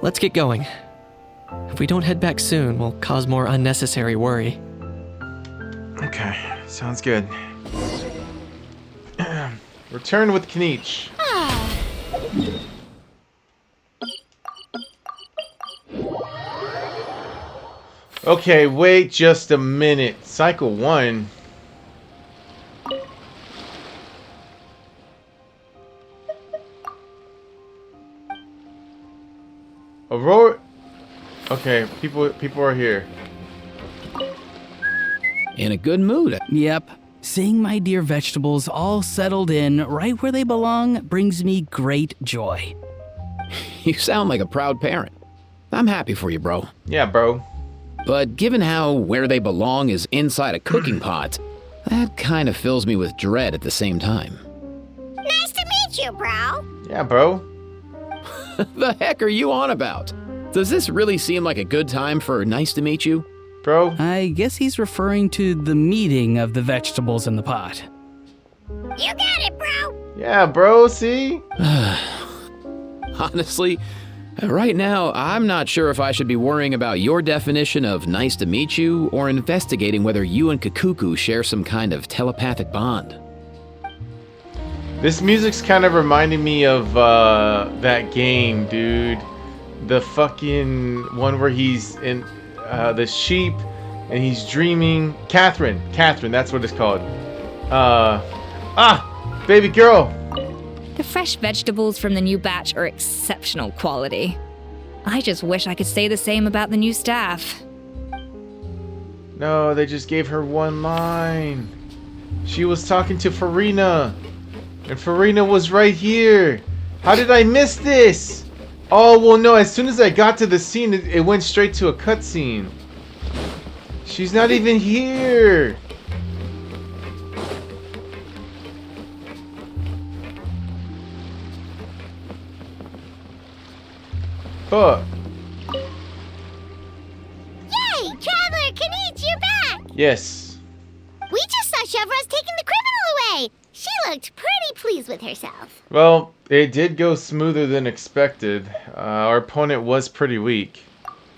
Let's get going. If we don't head back soon, we'll cause more unnecessary worry. Okay, sounds good. Return with Kinich. Okay, wait just a minute. Cycle 1. Aurora. Okay, people are here. In a good mood. Yep. Seeing my dear vegetables all settled in right where they belong brings me great joy. You sound like a proud parent. I'm happy for you, bro. Yeah, bro. But given how where they belong is inside a cooking pot, that kind of fills me with dread at the same time. Nice to meet you, bro. Yeah, bro. The heck are you on about? Does this really seem like a good time for nice to meet you? Bro? I guess he's referring to the meeting of the vegetables in the pot. You got it, bro. Yeah, bro, see? Honestly, right now, I'm not sure if I should be worrying about your definition of nice to meet you or investigating whether you and Kakuku share some kind of telepathic bond. This music's kind of reminding me of that game, dude. The fucking one where he's in the sheep and he's dreaming. Catherine, that's what it's called. Baby girl. The fresh vegetables from the new batch are exceptional quality. I just wish I could say the same about the new staff. No, they just gave her one line. She was talking to Farina. And Farina was right here. How did I miss this? Oh, well, no. As soon as I got to the scene, it went straight to a cutscene. She's not even here. Fuck. Yay! Traveler Kinich, you're back! Yes. We just saw Chevro's taking the criminal away! She looked pretty pleased with herself. Well, it did go smoother than expected. Our opponent was pretty weak.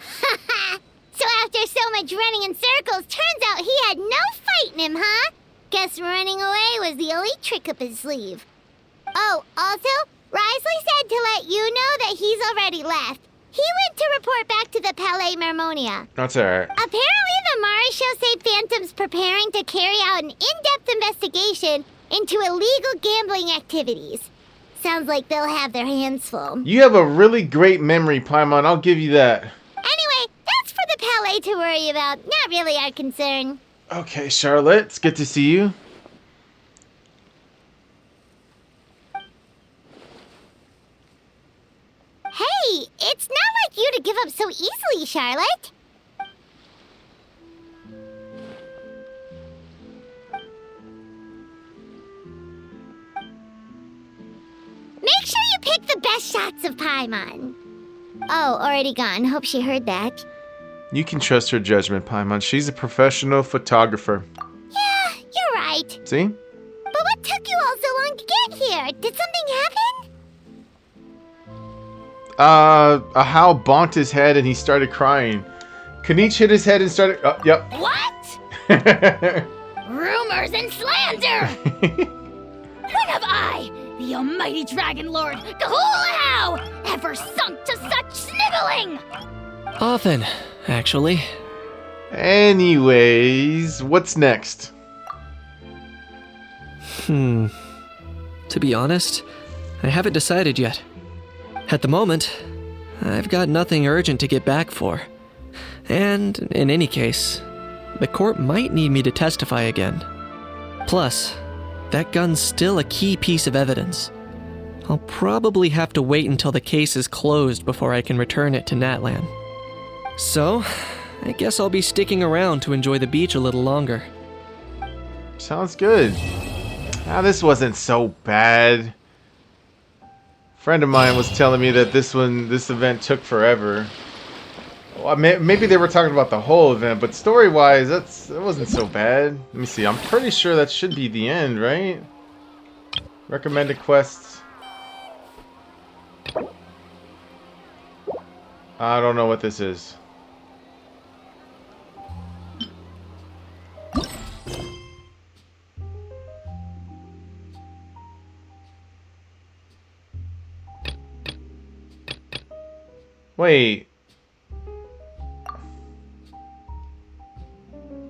So after so much running in circles, turns out he had no fight in him, huh? Guess running away was the only trick up his sleeve. Oh, also, Risley said to let you know that he's already left. He went to report back to the Palais Mermonia. That's alright. Apparently the Mari show say Phantom's preparing to carry out an in-depth investigation into illegal gambling activities. Sounds like they'll have their hands full. You have a really great memory, Paimon. I'll give you that. Anyway, that's for the Palais to worry about. Not really our concern. Okay, Charlotte. It's good to see you. Hey, it's not like you to give up so easily, Charlotte. Make sure you pick the best shots of Paimon. Oh, already gone. Hope she heard that. You can trust her judgment, Paimon. She's a professional photographer. Yeah, you're right. See? But what took you all so long to get here? Did something happen? How bonked his head and he started crying. Kanich hit his head and started. Yep. What? Rumors and slander! When have I, the almighty Dragon Lord, Kahulahau, ever sunk to such sniveling? Often, actually. Anyways, what's next? To be honest, I haven't decided yet. At the moment, I've got nothing urgent to get back for. And, in any case, the court might need me to testify again. Plus, that gun's still a key piece of evidence. I'll probably have to wait until the case is closed before I can return it to Natlan. So, I guess I'll be sticking around to enjoy the beach a little longer. Sounds good. This wasn't so bad. Friend of mine was telling me that this event took forever. Well, maybe they were talking about the whole event, but story-wise, that wasn't so bad. Let me see. I'm pretty sure that should be the end, right? Recommended quests. I don't know what this is. Wait.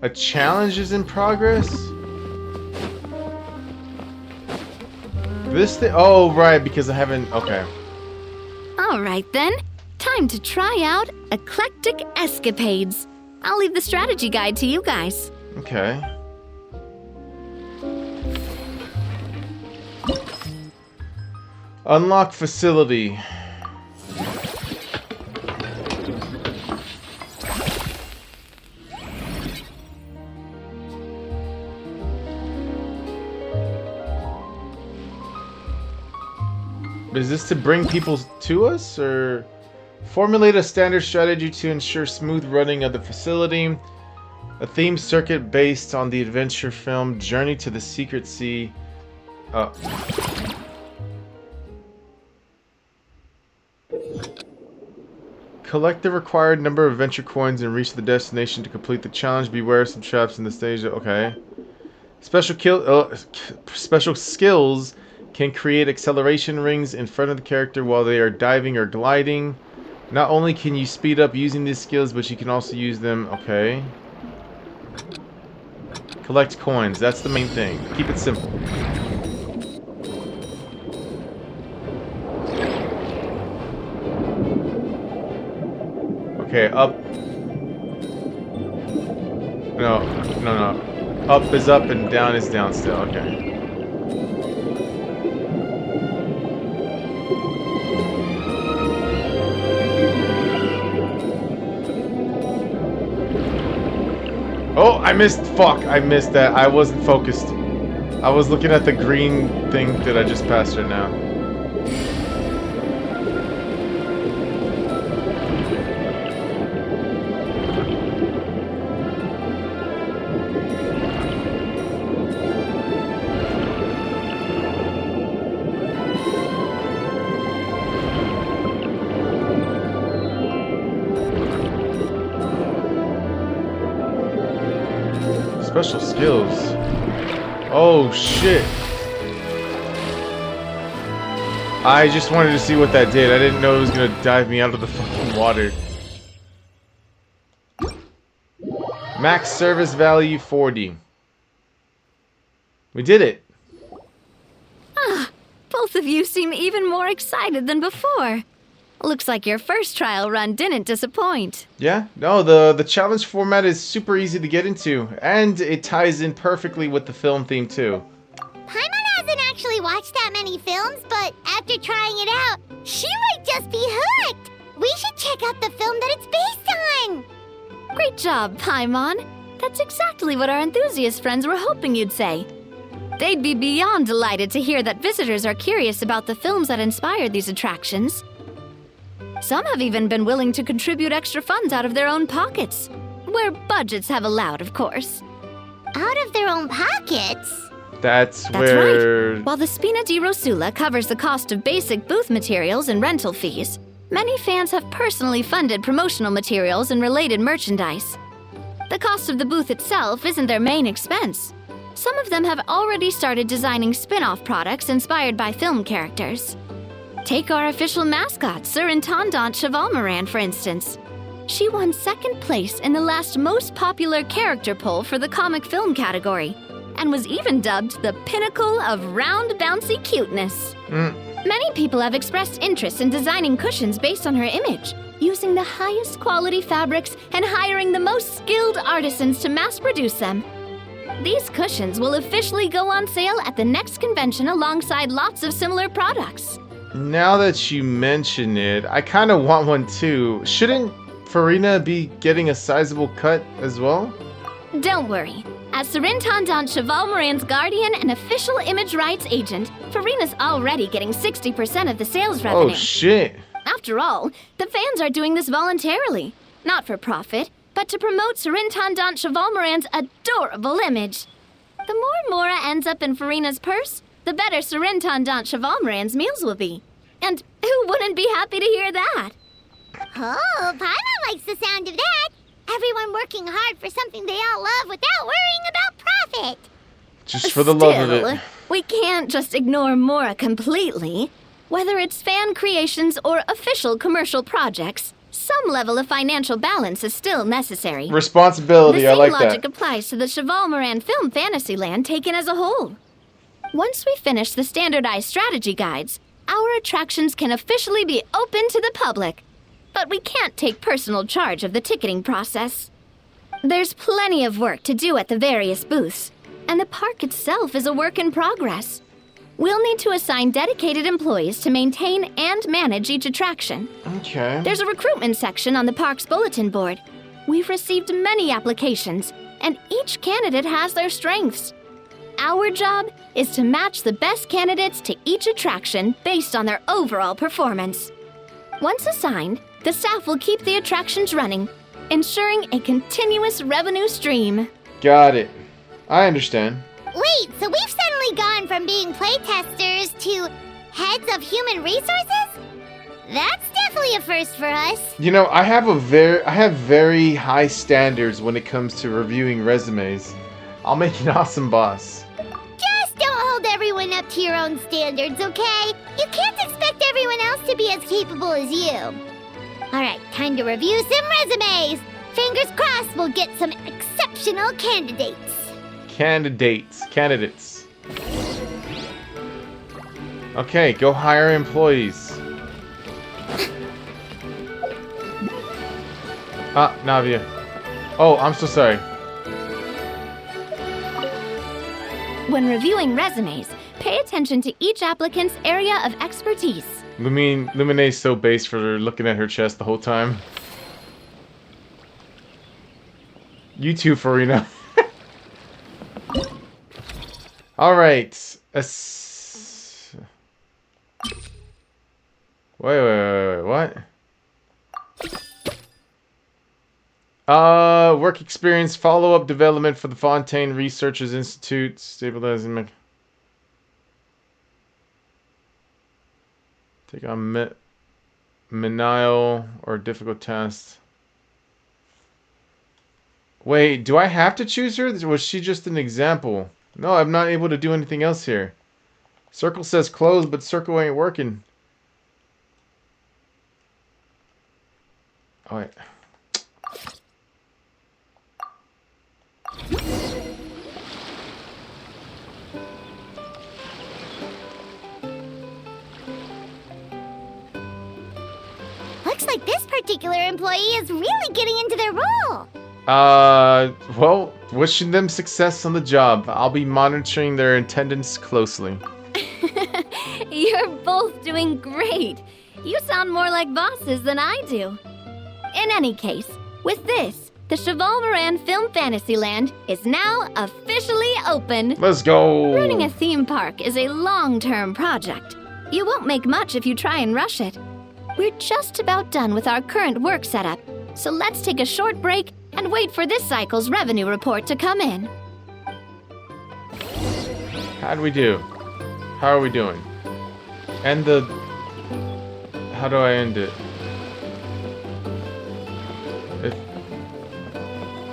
A challenge is in progress? This thing? Oh, right, because I haven't... Okay. Alright then. Time to try out Eclectic Escapades. I'll leave the strategy guide to you guys. Okay. Unlock facility. Is this to bring people to us, or formulate a standard strategy to ensure smooth running of the facility? A theme circuit based on the adventure film Journey to the Secret Sea. Collect the required number of adventure coins and reach the destination to complete the challenge. Beware of some traps in the stage. Okay. Special skills can create acceleration rings in front of the character while they are diving or gliding. Not only can you speed up using these skills, but you can also use them. Okay. Collect coins. That's the main thing. Keep it simple. Okay, up. No. Up is up and down is down still. Okay. Oh, I missed. Fuck, I missed that. I wasn't focused. I was looking at the green thing that I just passed right now. Special skills. Oh shit. I just wanted to see what that did. I didn't know it was gonna dive me out of the fucking water. Max service value 40. We did it. Both of you seem even more excited than before. Looks like your first trial run didn't disappoint. Yeah, no, the challenge format is super easy to get into, and it ties in perfectly with the film theme too. Paimon hasn't actually watched that many films, but after trying it out, she might just be hooked. We should check out the film that it's based on. Great job, Paimon. That's exactly what our enthusiast friends were hoping you'd say. They'd be beyond delighted to hear that visitors are curious about the films that inspired these attractions. Some have even been willing to contribute extra funds out of their own pockets. Where budgets have allowed, of course. Out of their own pockets? That's right. While the Spina di Rosula covers the cost of basic booth materials and rental fees, Many fans have personally funded promotional materials and related merchandise. The cost of the booth itself isn't their main expense. Some of them have already started designing spin-off products inspired by film characters. Take our official mascot, Surintendant Chevalmoran, for instance. She won second place in the last most popular character poll for the comic film category, and was even dubbed the pinnacle of round bouncy cuteness. Many people have expressed interest in designing cushions based on her image, using the highest quality fabrics and hiring the most skilled artisans to mass produce them. These cushions will officially go on sale at the next convention alongside lots of similar products. Now that you mention it, I kind of want one too. Shouldn't Farina be getting a sizable cut as well? Don't worry. As Surintendant Chevalmoran's guardian and official image rights agent, Farina's already getting 60% of the sales revenue. Oh shit. After all, the fans are doing this voluntarily. Not for profit, but to promote Surintendant Chevalmoran's adorable image. The more Mora ends up in Farina's purse, the better Surintendant Chevalmoran's meals will be. And who wouldn't be happy to hear that? Oh, Paimon likes the sound of that. Everyone working hard for something they all love without worrying about profit. Just for the love of it. We can't just ignore Mora completely. Whether it's fan creations or official commercial projects, some level of financial balance is still necessary. Responsibility, I like The same logic that. applies to the Chevalmoran Film Fantasyland taken as a whole. Once we finish the standardized strategy guides, our attractions can officially be open to the public. But we can't take personal charge of the ticketing process. There's plenty of work to do at the various booths, and the park itself is a work in progress. We'll need to assign dedicated employees to maintain and manage each attraction. Okay. There's a recruitment section on the park's bulletin board. We've received many applications, and each candidate has their strengths. Our job is to match the best candidates to each attraction based on their overall performance. Once assigned, the staff will keep the attractions running, ensuring a continuous revenue stream. Got it. I understand. Wait, so we've suddenly gone from being playtesters to heads of human resources? That's definitely a first for us. You know, I have very high standards when it comes to reviewing resumes. I'll make an awesome boss. Just don't hold everyone up to your own standards, okay? You can't expect everyone else to be as capable as you. Alright, time to review some resumes. Fingers crossed we'll get some exceptional candidates. Candidates. Okay, go hire employees. Navia. Oh, I'm so sorry. When reviewing resumes, pay attention to each applicant's area of expertise. Lumine's so based for looking at her chest the whole time. You too, Farina. Alright. Wait, what? Work experience, follow-up development for the Fontaine Researchers Institute, stabilizing... Take on menial or difficult tasks. Wait, do I have to choose her? Was she just an example? No, I'm not able to do anything else here. Circle says closed, but circle ain't working. Oh, wait. Looks like this particular employee is really getting into their role. Well, wishing them success on the job. I'll be monitoring their attendance closely. You're both doing great. You sound more like bosses than I do. In any case, with this, the Chevalmoran Film Fantasyland is now officially open. Let's go! Running a theme park is a long-term project. You won't make much if you try and rush it. We're just about done with our current work setup, so let's take a short break and wait for this cycle's revenue report to come in. How'd we do? How are we doing? End the... How do I end it? It...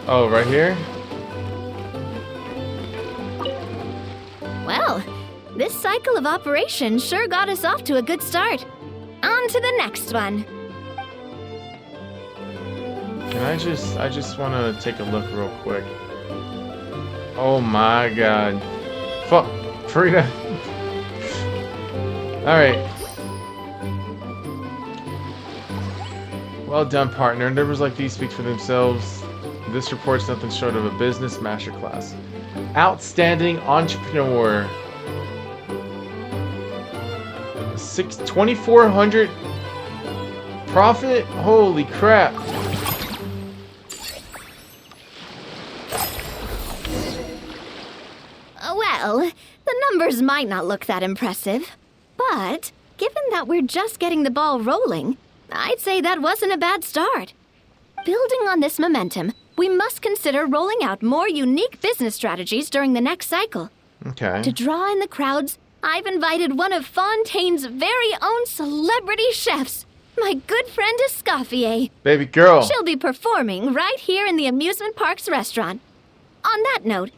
Oh, right here? Well, this cycle of operations sure got us off to a good start. On to the next one. Can I just want to take a look real quick. Oh my god. Fuck. Frida. Alright. Well done, partner. Numbers like these speak for themselves. This report's nothing short of a business masterclass. Outstanding entrepreneur. 2,400 profit? Holy crap. Well, the numbers might not look that impressive, but given that we're just getting the ball rolling, I'd say that wasn't a bad start. Building on this momentum, we must consider rolling out more unique business strategies during the next cycle. Okay. To draw in the crowds, I've invited one of Fontaine's very own celebrity chefs, my good friend Escoffier. Baby girl. She'll be performing right here in the amusement park's restaurant. On that note,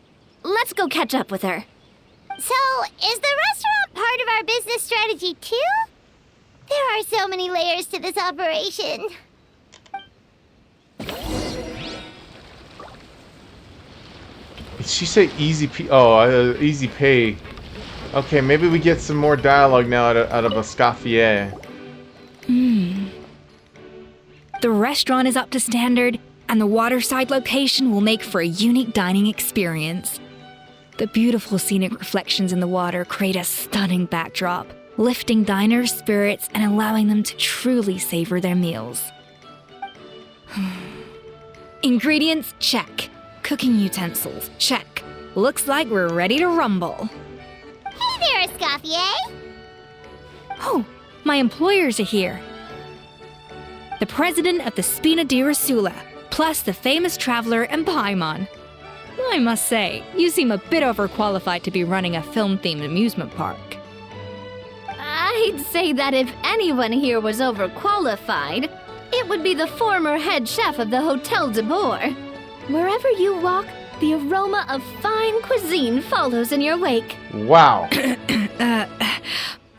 let's go catch up with her. So, is the restaurant part of our business strategy too? There are so many layers to this operation. Did she say easy easy pay? Okay, maybe we get some more dialogue now out of Escoffier. The restaurant is up to standard, and the waterside location will make for a unique dining experience. The beautiful scenic reflections in the water create a stunning backdrop, lifting diners' spirits and allowing them to truly savor their meals. Ingredients, check. Cooking utensils, check. Looks like we're ready to rumble. Hey there, Escoffier! Oh, my employers are here. The president of the Spina di Rosula, plus the famous traveler and Paimon. I must say, you seem a bit overqualified to be running a film-themed amusement park. I'd say that if anyone here was overqualified, it would be the former head chef of the Hotel de Bourg. Wherever you walk, the aroma of fine cuisine follows in your wake. Wow.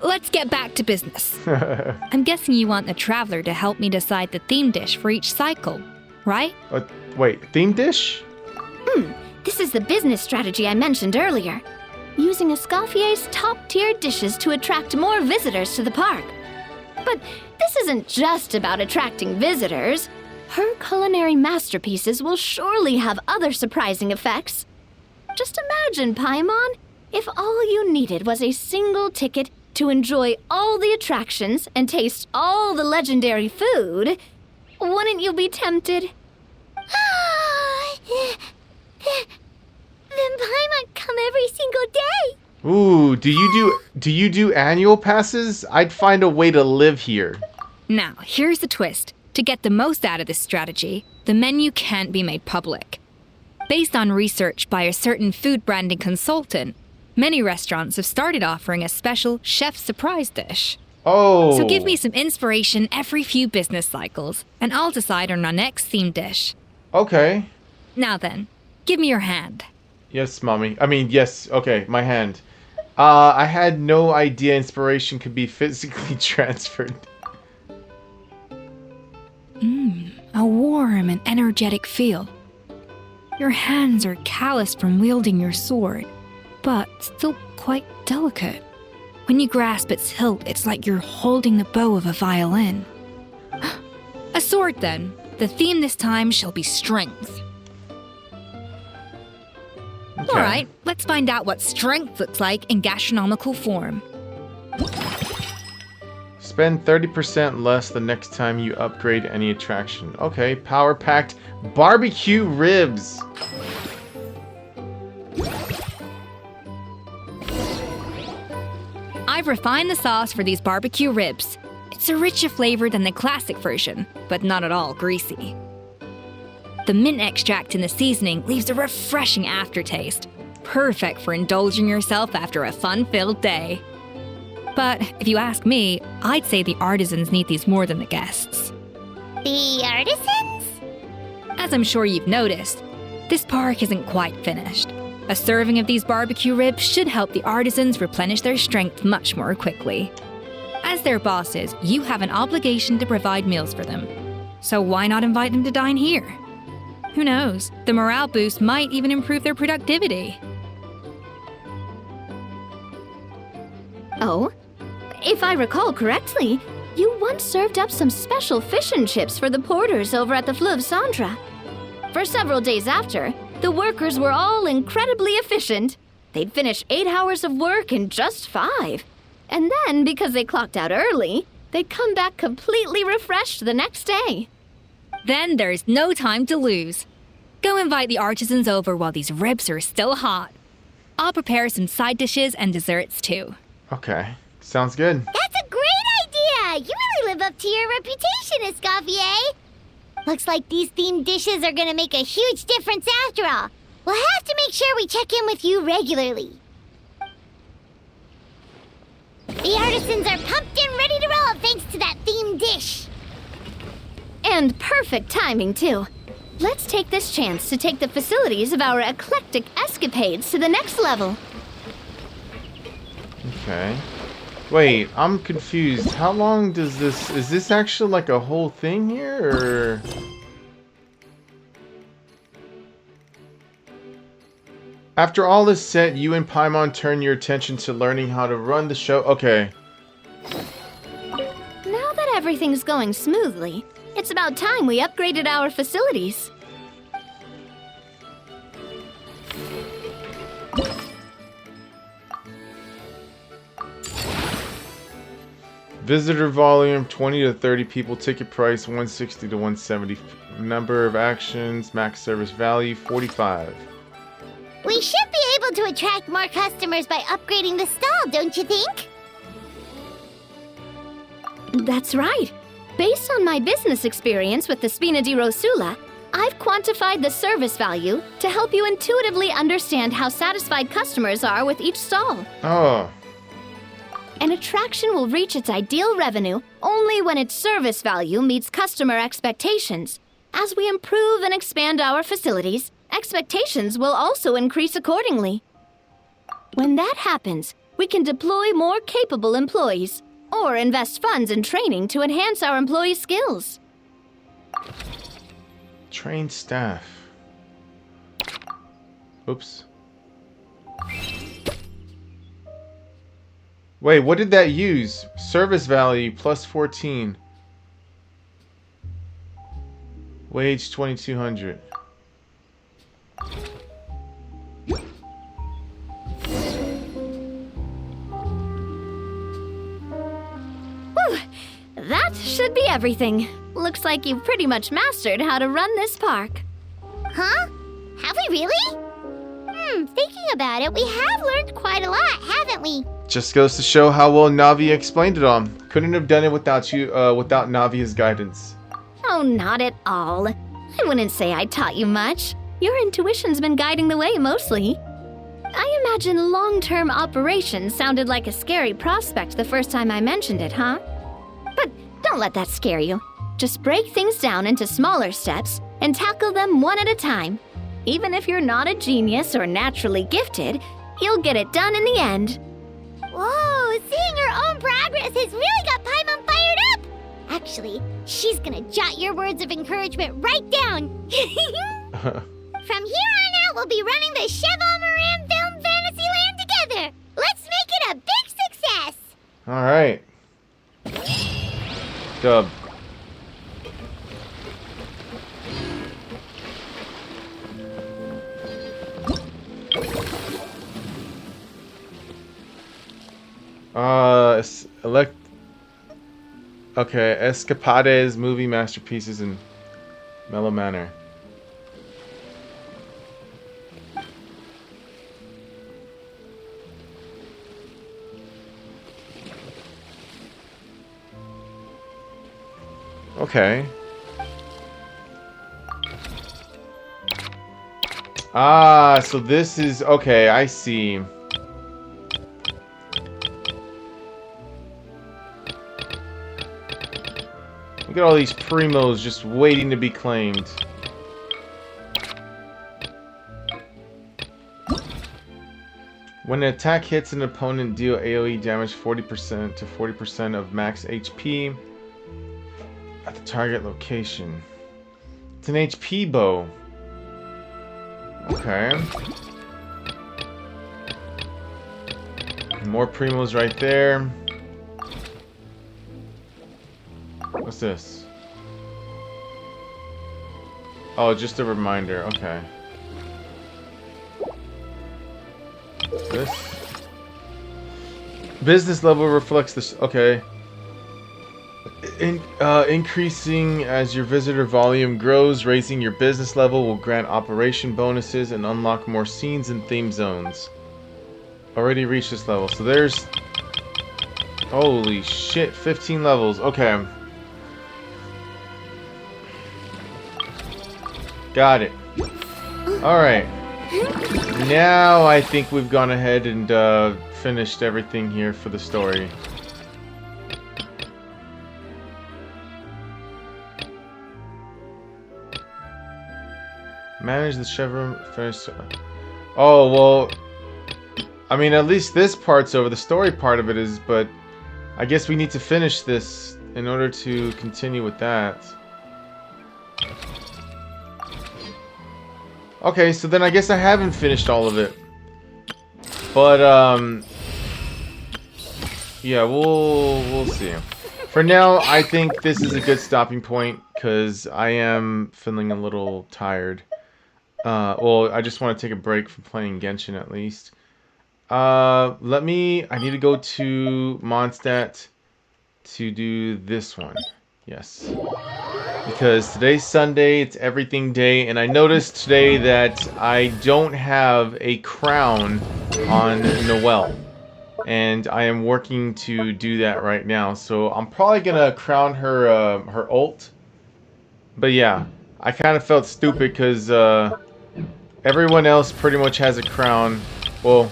Let's get back to business. I'm guessing you want the traveler to help me decide the theme dish for each cycle, right? Wait, theme dish? This is the business strategy I mentioned earlier. Using Escoffier's top-tier dishes to attract more visitors to the park. But this isn't just about attracting visitors. Her culinary masterpieces will surely have other surprising effects. Just imagine, Paimon, if all you needed was a single ticket to enjoy all the attractions and taste all the legendary food. Wouldn't you be tempted? Then Paimon come every single day. Ooh, do you do annual passes? I'd find a way to live here. Now, here's the twist. To get the most out of this strategy, the menu can't be made public. Based on research by a certain food branding consultant, many restaurants have started offering a special chef surprise dish. Oh. So give me some inspiration every few business cycles, and I'll decide on our next theme dish. Okay. Now then, give me your hand. Yes, mommy. I mean, yes. Okay, my hand. I had no idea inspiration could be physically transferred. A warm and energetic feel. Your hands are calloused from wielding your sword, but still quite delicate. When you grasp its hilt, it's like you're holding the bow of a violin. A sword, then. The theme this time shall be strength. Okay. All right, let's find out what strength looks like in gastronomical form. Spend 30% less the next time you upgrade any attraction. Okay, power-packed barbecue ribs. I've refined the sauce for these barbecue ribs. It's a richer flavor than the classic version, but not at all greasy. The mint extract in the seasoning leaves a refreshing aftertaste, perfect for indulging yourself after a fun-filled day. But if you ask me, I'd say the artisans need these more than the guests. The artisans? As I'm sure you've noticed, this park isn't quite finished. A serving of these barbecue ribs should help the artisans replenish their strength much more quickly. As their bosses, you have an obligation to provide meals for them. So why not invite them to dine here? Who knows, the morale boost might even improve their productivity. Oh, if I recall correctly, you once served up some special fish and chips for the porters over at the Fleuve Sandra. For several days after, the workers were all incredibly efficient. They'd finish 8 hours of work in just 5. And then, because they clocked out early, they'd come back completely refreshed the next day. Then there's no time to lose. Go invite the artisans over while these ribs are still hot. I'll prepare some side dishes and desserts too. Okay, sounds good. That's a great idea! You really live up to your reputation, Escoffier. Looks like these themed dishes are gonna make a huge difference after all. We'll have to make sure we check in with you regularly. The artisans are pumped and ready to roll thanks to that themed dish. And perfect timing, too. Let's take this chance to take the facilities of our eclectic escapades to the next level. Okay. Wait, I'm confused. How long does this... Is this actually like a whole thing here, or... After all is set, you and Paimon turn your attention to learning how to run the show. Okay. Now that everything's going smoothly, it's about time we upgraded our facilities. Visitor volume 20 to 30 people. Ticket price 160 to 170. Number of actions. Max service value 45. We should be able to attract more customers by upgrading the stall, don't you think? That's right. Based on my business experience with the Spina di Rosula, I've quantified the service value to help you intuitively understand how satisfied customers are with each stall. Oh. An attraction will reach its ideal revenue only when its service value meets customer expectations. As we improve and expand our facilities, expectations will also increase accordingly. When that happens, we can deploy more capable employees or invest funds in training to enhance our employees' skills. Train staff. Oops. Wait, what did that use? Service value plus 14. Wage 2200. Whew, that should be everything. Looks like you've pretty much mastered how to run this park. Huh? Have we really? Thinking about it, we have learned quite a lot, haven't we? Just goes to show how well Navia explained it all. Couldn't have done it without you, without Navia's guidance. Oh, not at all. I wouldn't say I taught you much. Your intuition's been guiding the way mostly. I imagine long-term operations sounded like a scary prospect the first time I mentioned it, huh? But don't let that scare you. Just break things down into smaller steps and tackle them one at a time. Even if you're not a genius or naturally gifted, you'll get it done in the end. Whoa, seeing her own progress has really got Paimon fired up! Actually, she's gonna jot your words of encouragement right down. From here on out, we'll be running the Cheval Moran Film Fantasyland together. Let's make it a big success! Alright. Dub. Okay, Escapades, movie masterpieces, and Mellow Manor. Okay. Ah, so this is... Okay, I see. Look at all these primos just waiting to be claimed. When an attack hits an opponent, deal AoE damage 40% to 40% of max HP at the target location. It's an HP bow. Okay. More primos right there. What's this? Oh, just a reminder. Okay. This business level reflects this. Okay. Increasing as your visitor volume grows, raising your business level will grant operation bonuses and unlock more scenes and theme zones. Already reached this level, so there's... Holy shit, 15 levels. Okay. Got it. Alright. Now I think we've gone ahead and finished everything here for the story. Manage the chevron. Finish. Oh, well. I mean, at least this part's over. The story part of it is, but I guess we need to finish this in order to continue with that. Okay, so then I guess I haven't finished all of it. But, yeah, we'll see. For now, I think this is a good stopping point, because I am feeling a little tired. Well, I just want to take a break from playing Genshin at least. I need to go to Mondstadt to do this one. Yes. Because today's Sunday, it's everything day, and I noticed today that I don't have a crown on Noelle. And I am working to do that right now, so I'm probably gonna crown her, her ult. But yeah, I kind of felt stupid because, everyone else pretty much has a crown. Well,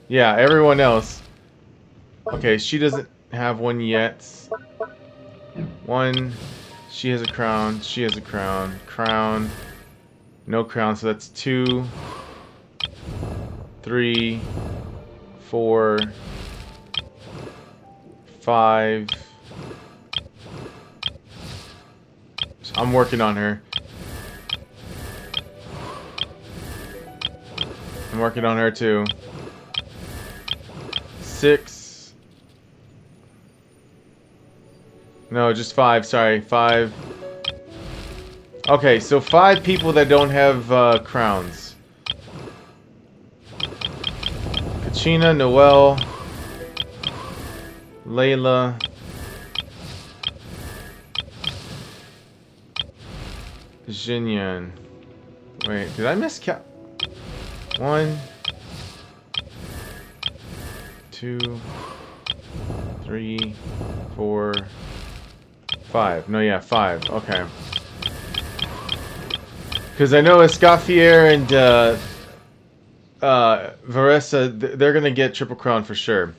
yeah, everyone else. Okay, she doesn't have one yet. One. She has a crown. She has a crown. Crown. No crown, so that's 2, 3, 4, 5. I'm working on her. I'm working on her too. 6. No, just 5. Sorry, 5. Okay, so 5 people that don't have crowns. Kachina, Noelle, Layla, Xinyan. Wait, did I miss 1, 2, 3, 4, 5. No, yeah, 5. Okay. Because I know Escoffier and Varessa, they're gonna get Triple Crown for sure.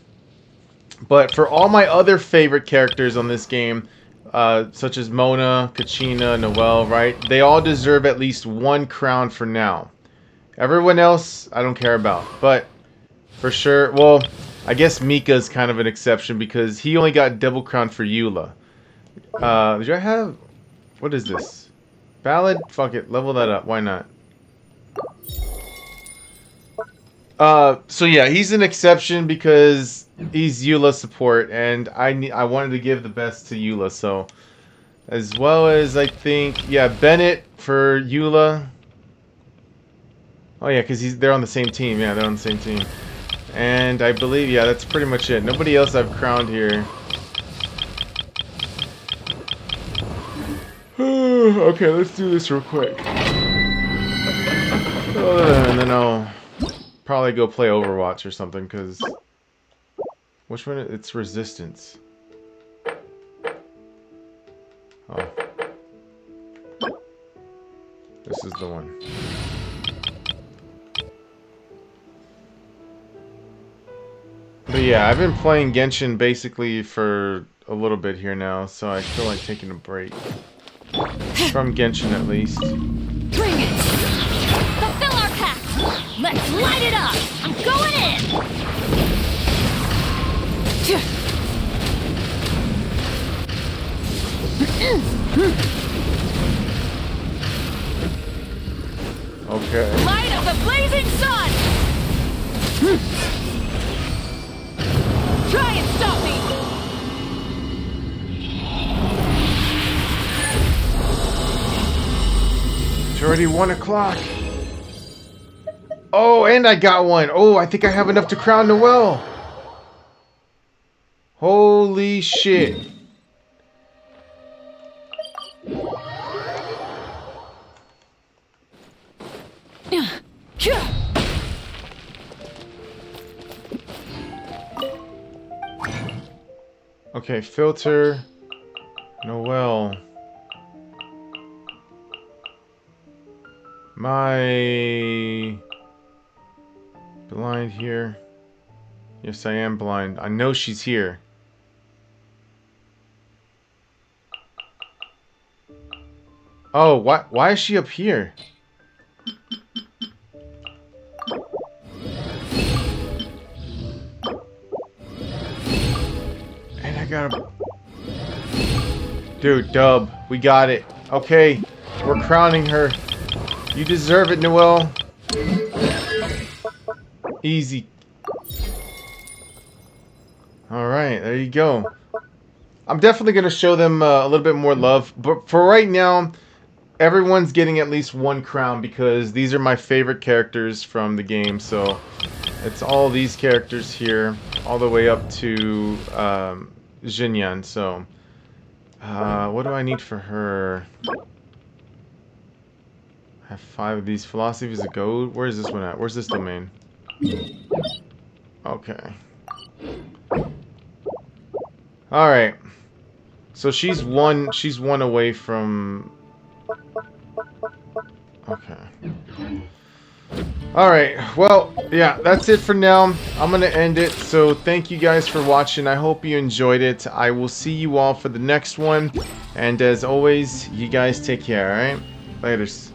But for all my other favorite characters on this game, such as Mona, Kachina, Noelle, right? They all deserve at least 1 crown for now. Everyone else, I don't care about. But, for sure, well, I guess Mika's kind of an exception because he only got double crown for Eula. Do I have... What is this? Ballad? Fuck it, level that up. Why not? So yeah, he's an exception because he's Eula support, and I wanted to give the best to Eula, so... As well as, I think, yeah, Bennett for Eula. Oh yeah, because they're on the same team. Yeah, they're on the same team. And I believe, yeah, that's pretty much it. Nobody else I've crowned here. Okay, let's do this real quick. And then I'll probably go play Overwatch or something, because... Which one? It's Resistance. Oh. This is the one. But yeah, I've been playing Genshin basically for a little bit here now, so I feel like taking a break. From Genshin at least. Bring it! Fulfill our pact! Let's light it up! I'm going in! Okay. Light of the blazing sun! Try and stop me! It's already 1 o'clock. Oh, and I got one. Oh, I think I have enough to crown Noelle. Holy shit. Okay, filter. Noelle. My blind here. Yes, I am blind. I know she's here. Oh, why is she up here? And I got a... Dude, dub. We got it. Okay, we're crowning her. You deserve it, Noelle. Easy. Alright, there you go. I'm definitely going to show them a little bit more love. But for right now, everyone's getting at least one crown because these are my favorite characters from the game. So it's all these characters here, all the way up to Xinyan. So what do I need for her? I have 5 of these. Philosophies of Gold. Where is this one at? Where's this domain? Okay. Alright. So she's one away from... Okay. Alright, well, yeah, that's it for now. I'm gonna end it. So thank you guys for watching. I hope you enjoyed it. I will see you all for the next one. And as always, you guys take care, alright? Laters.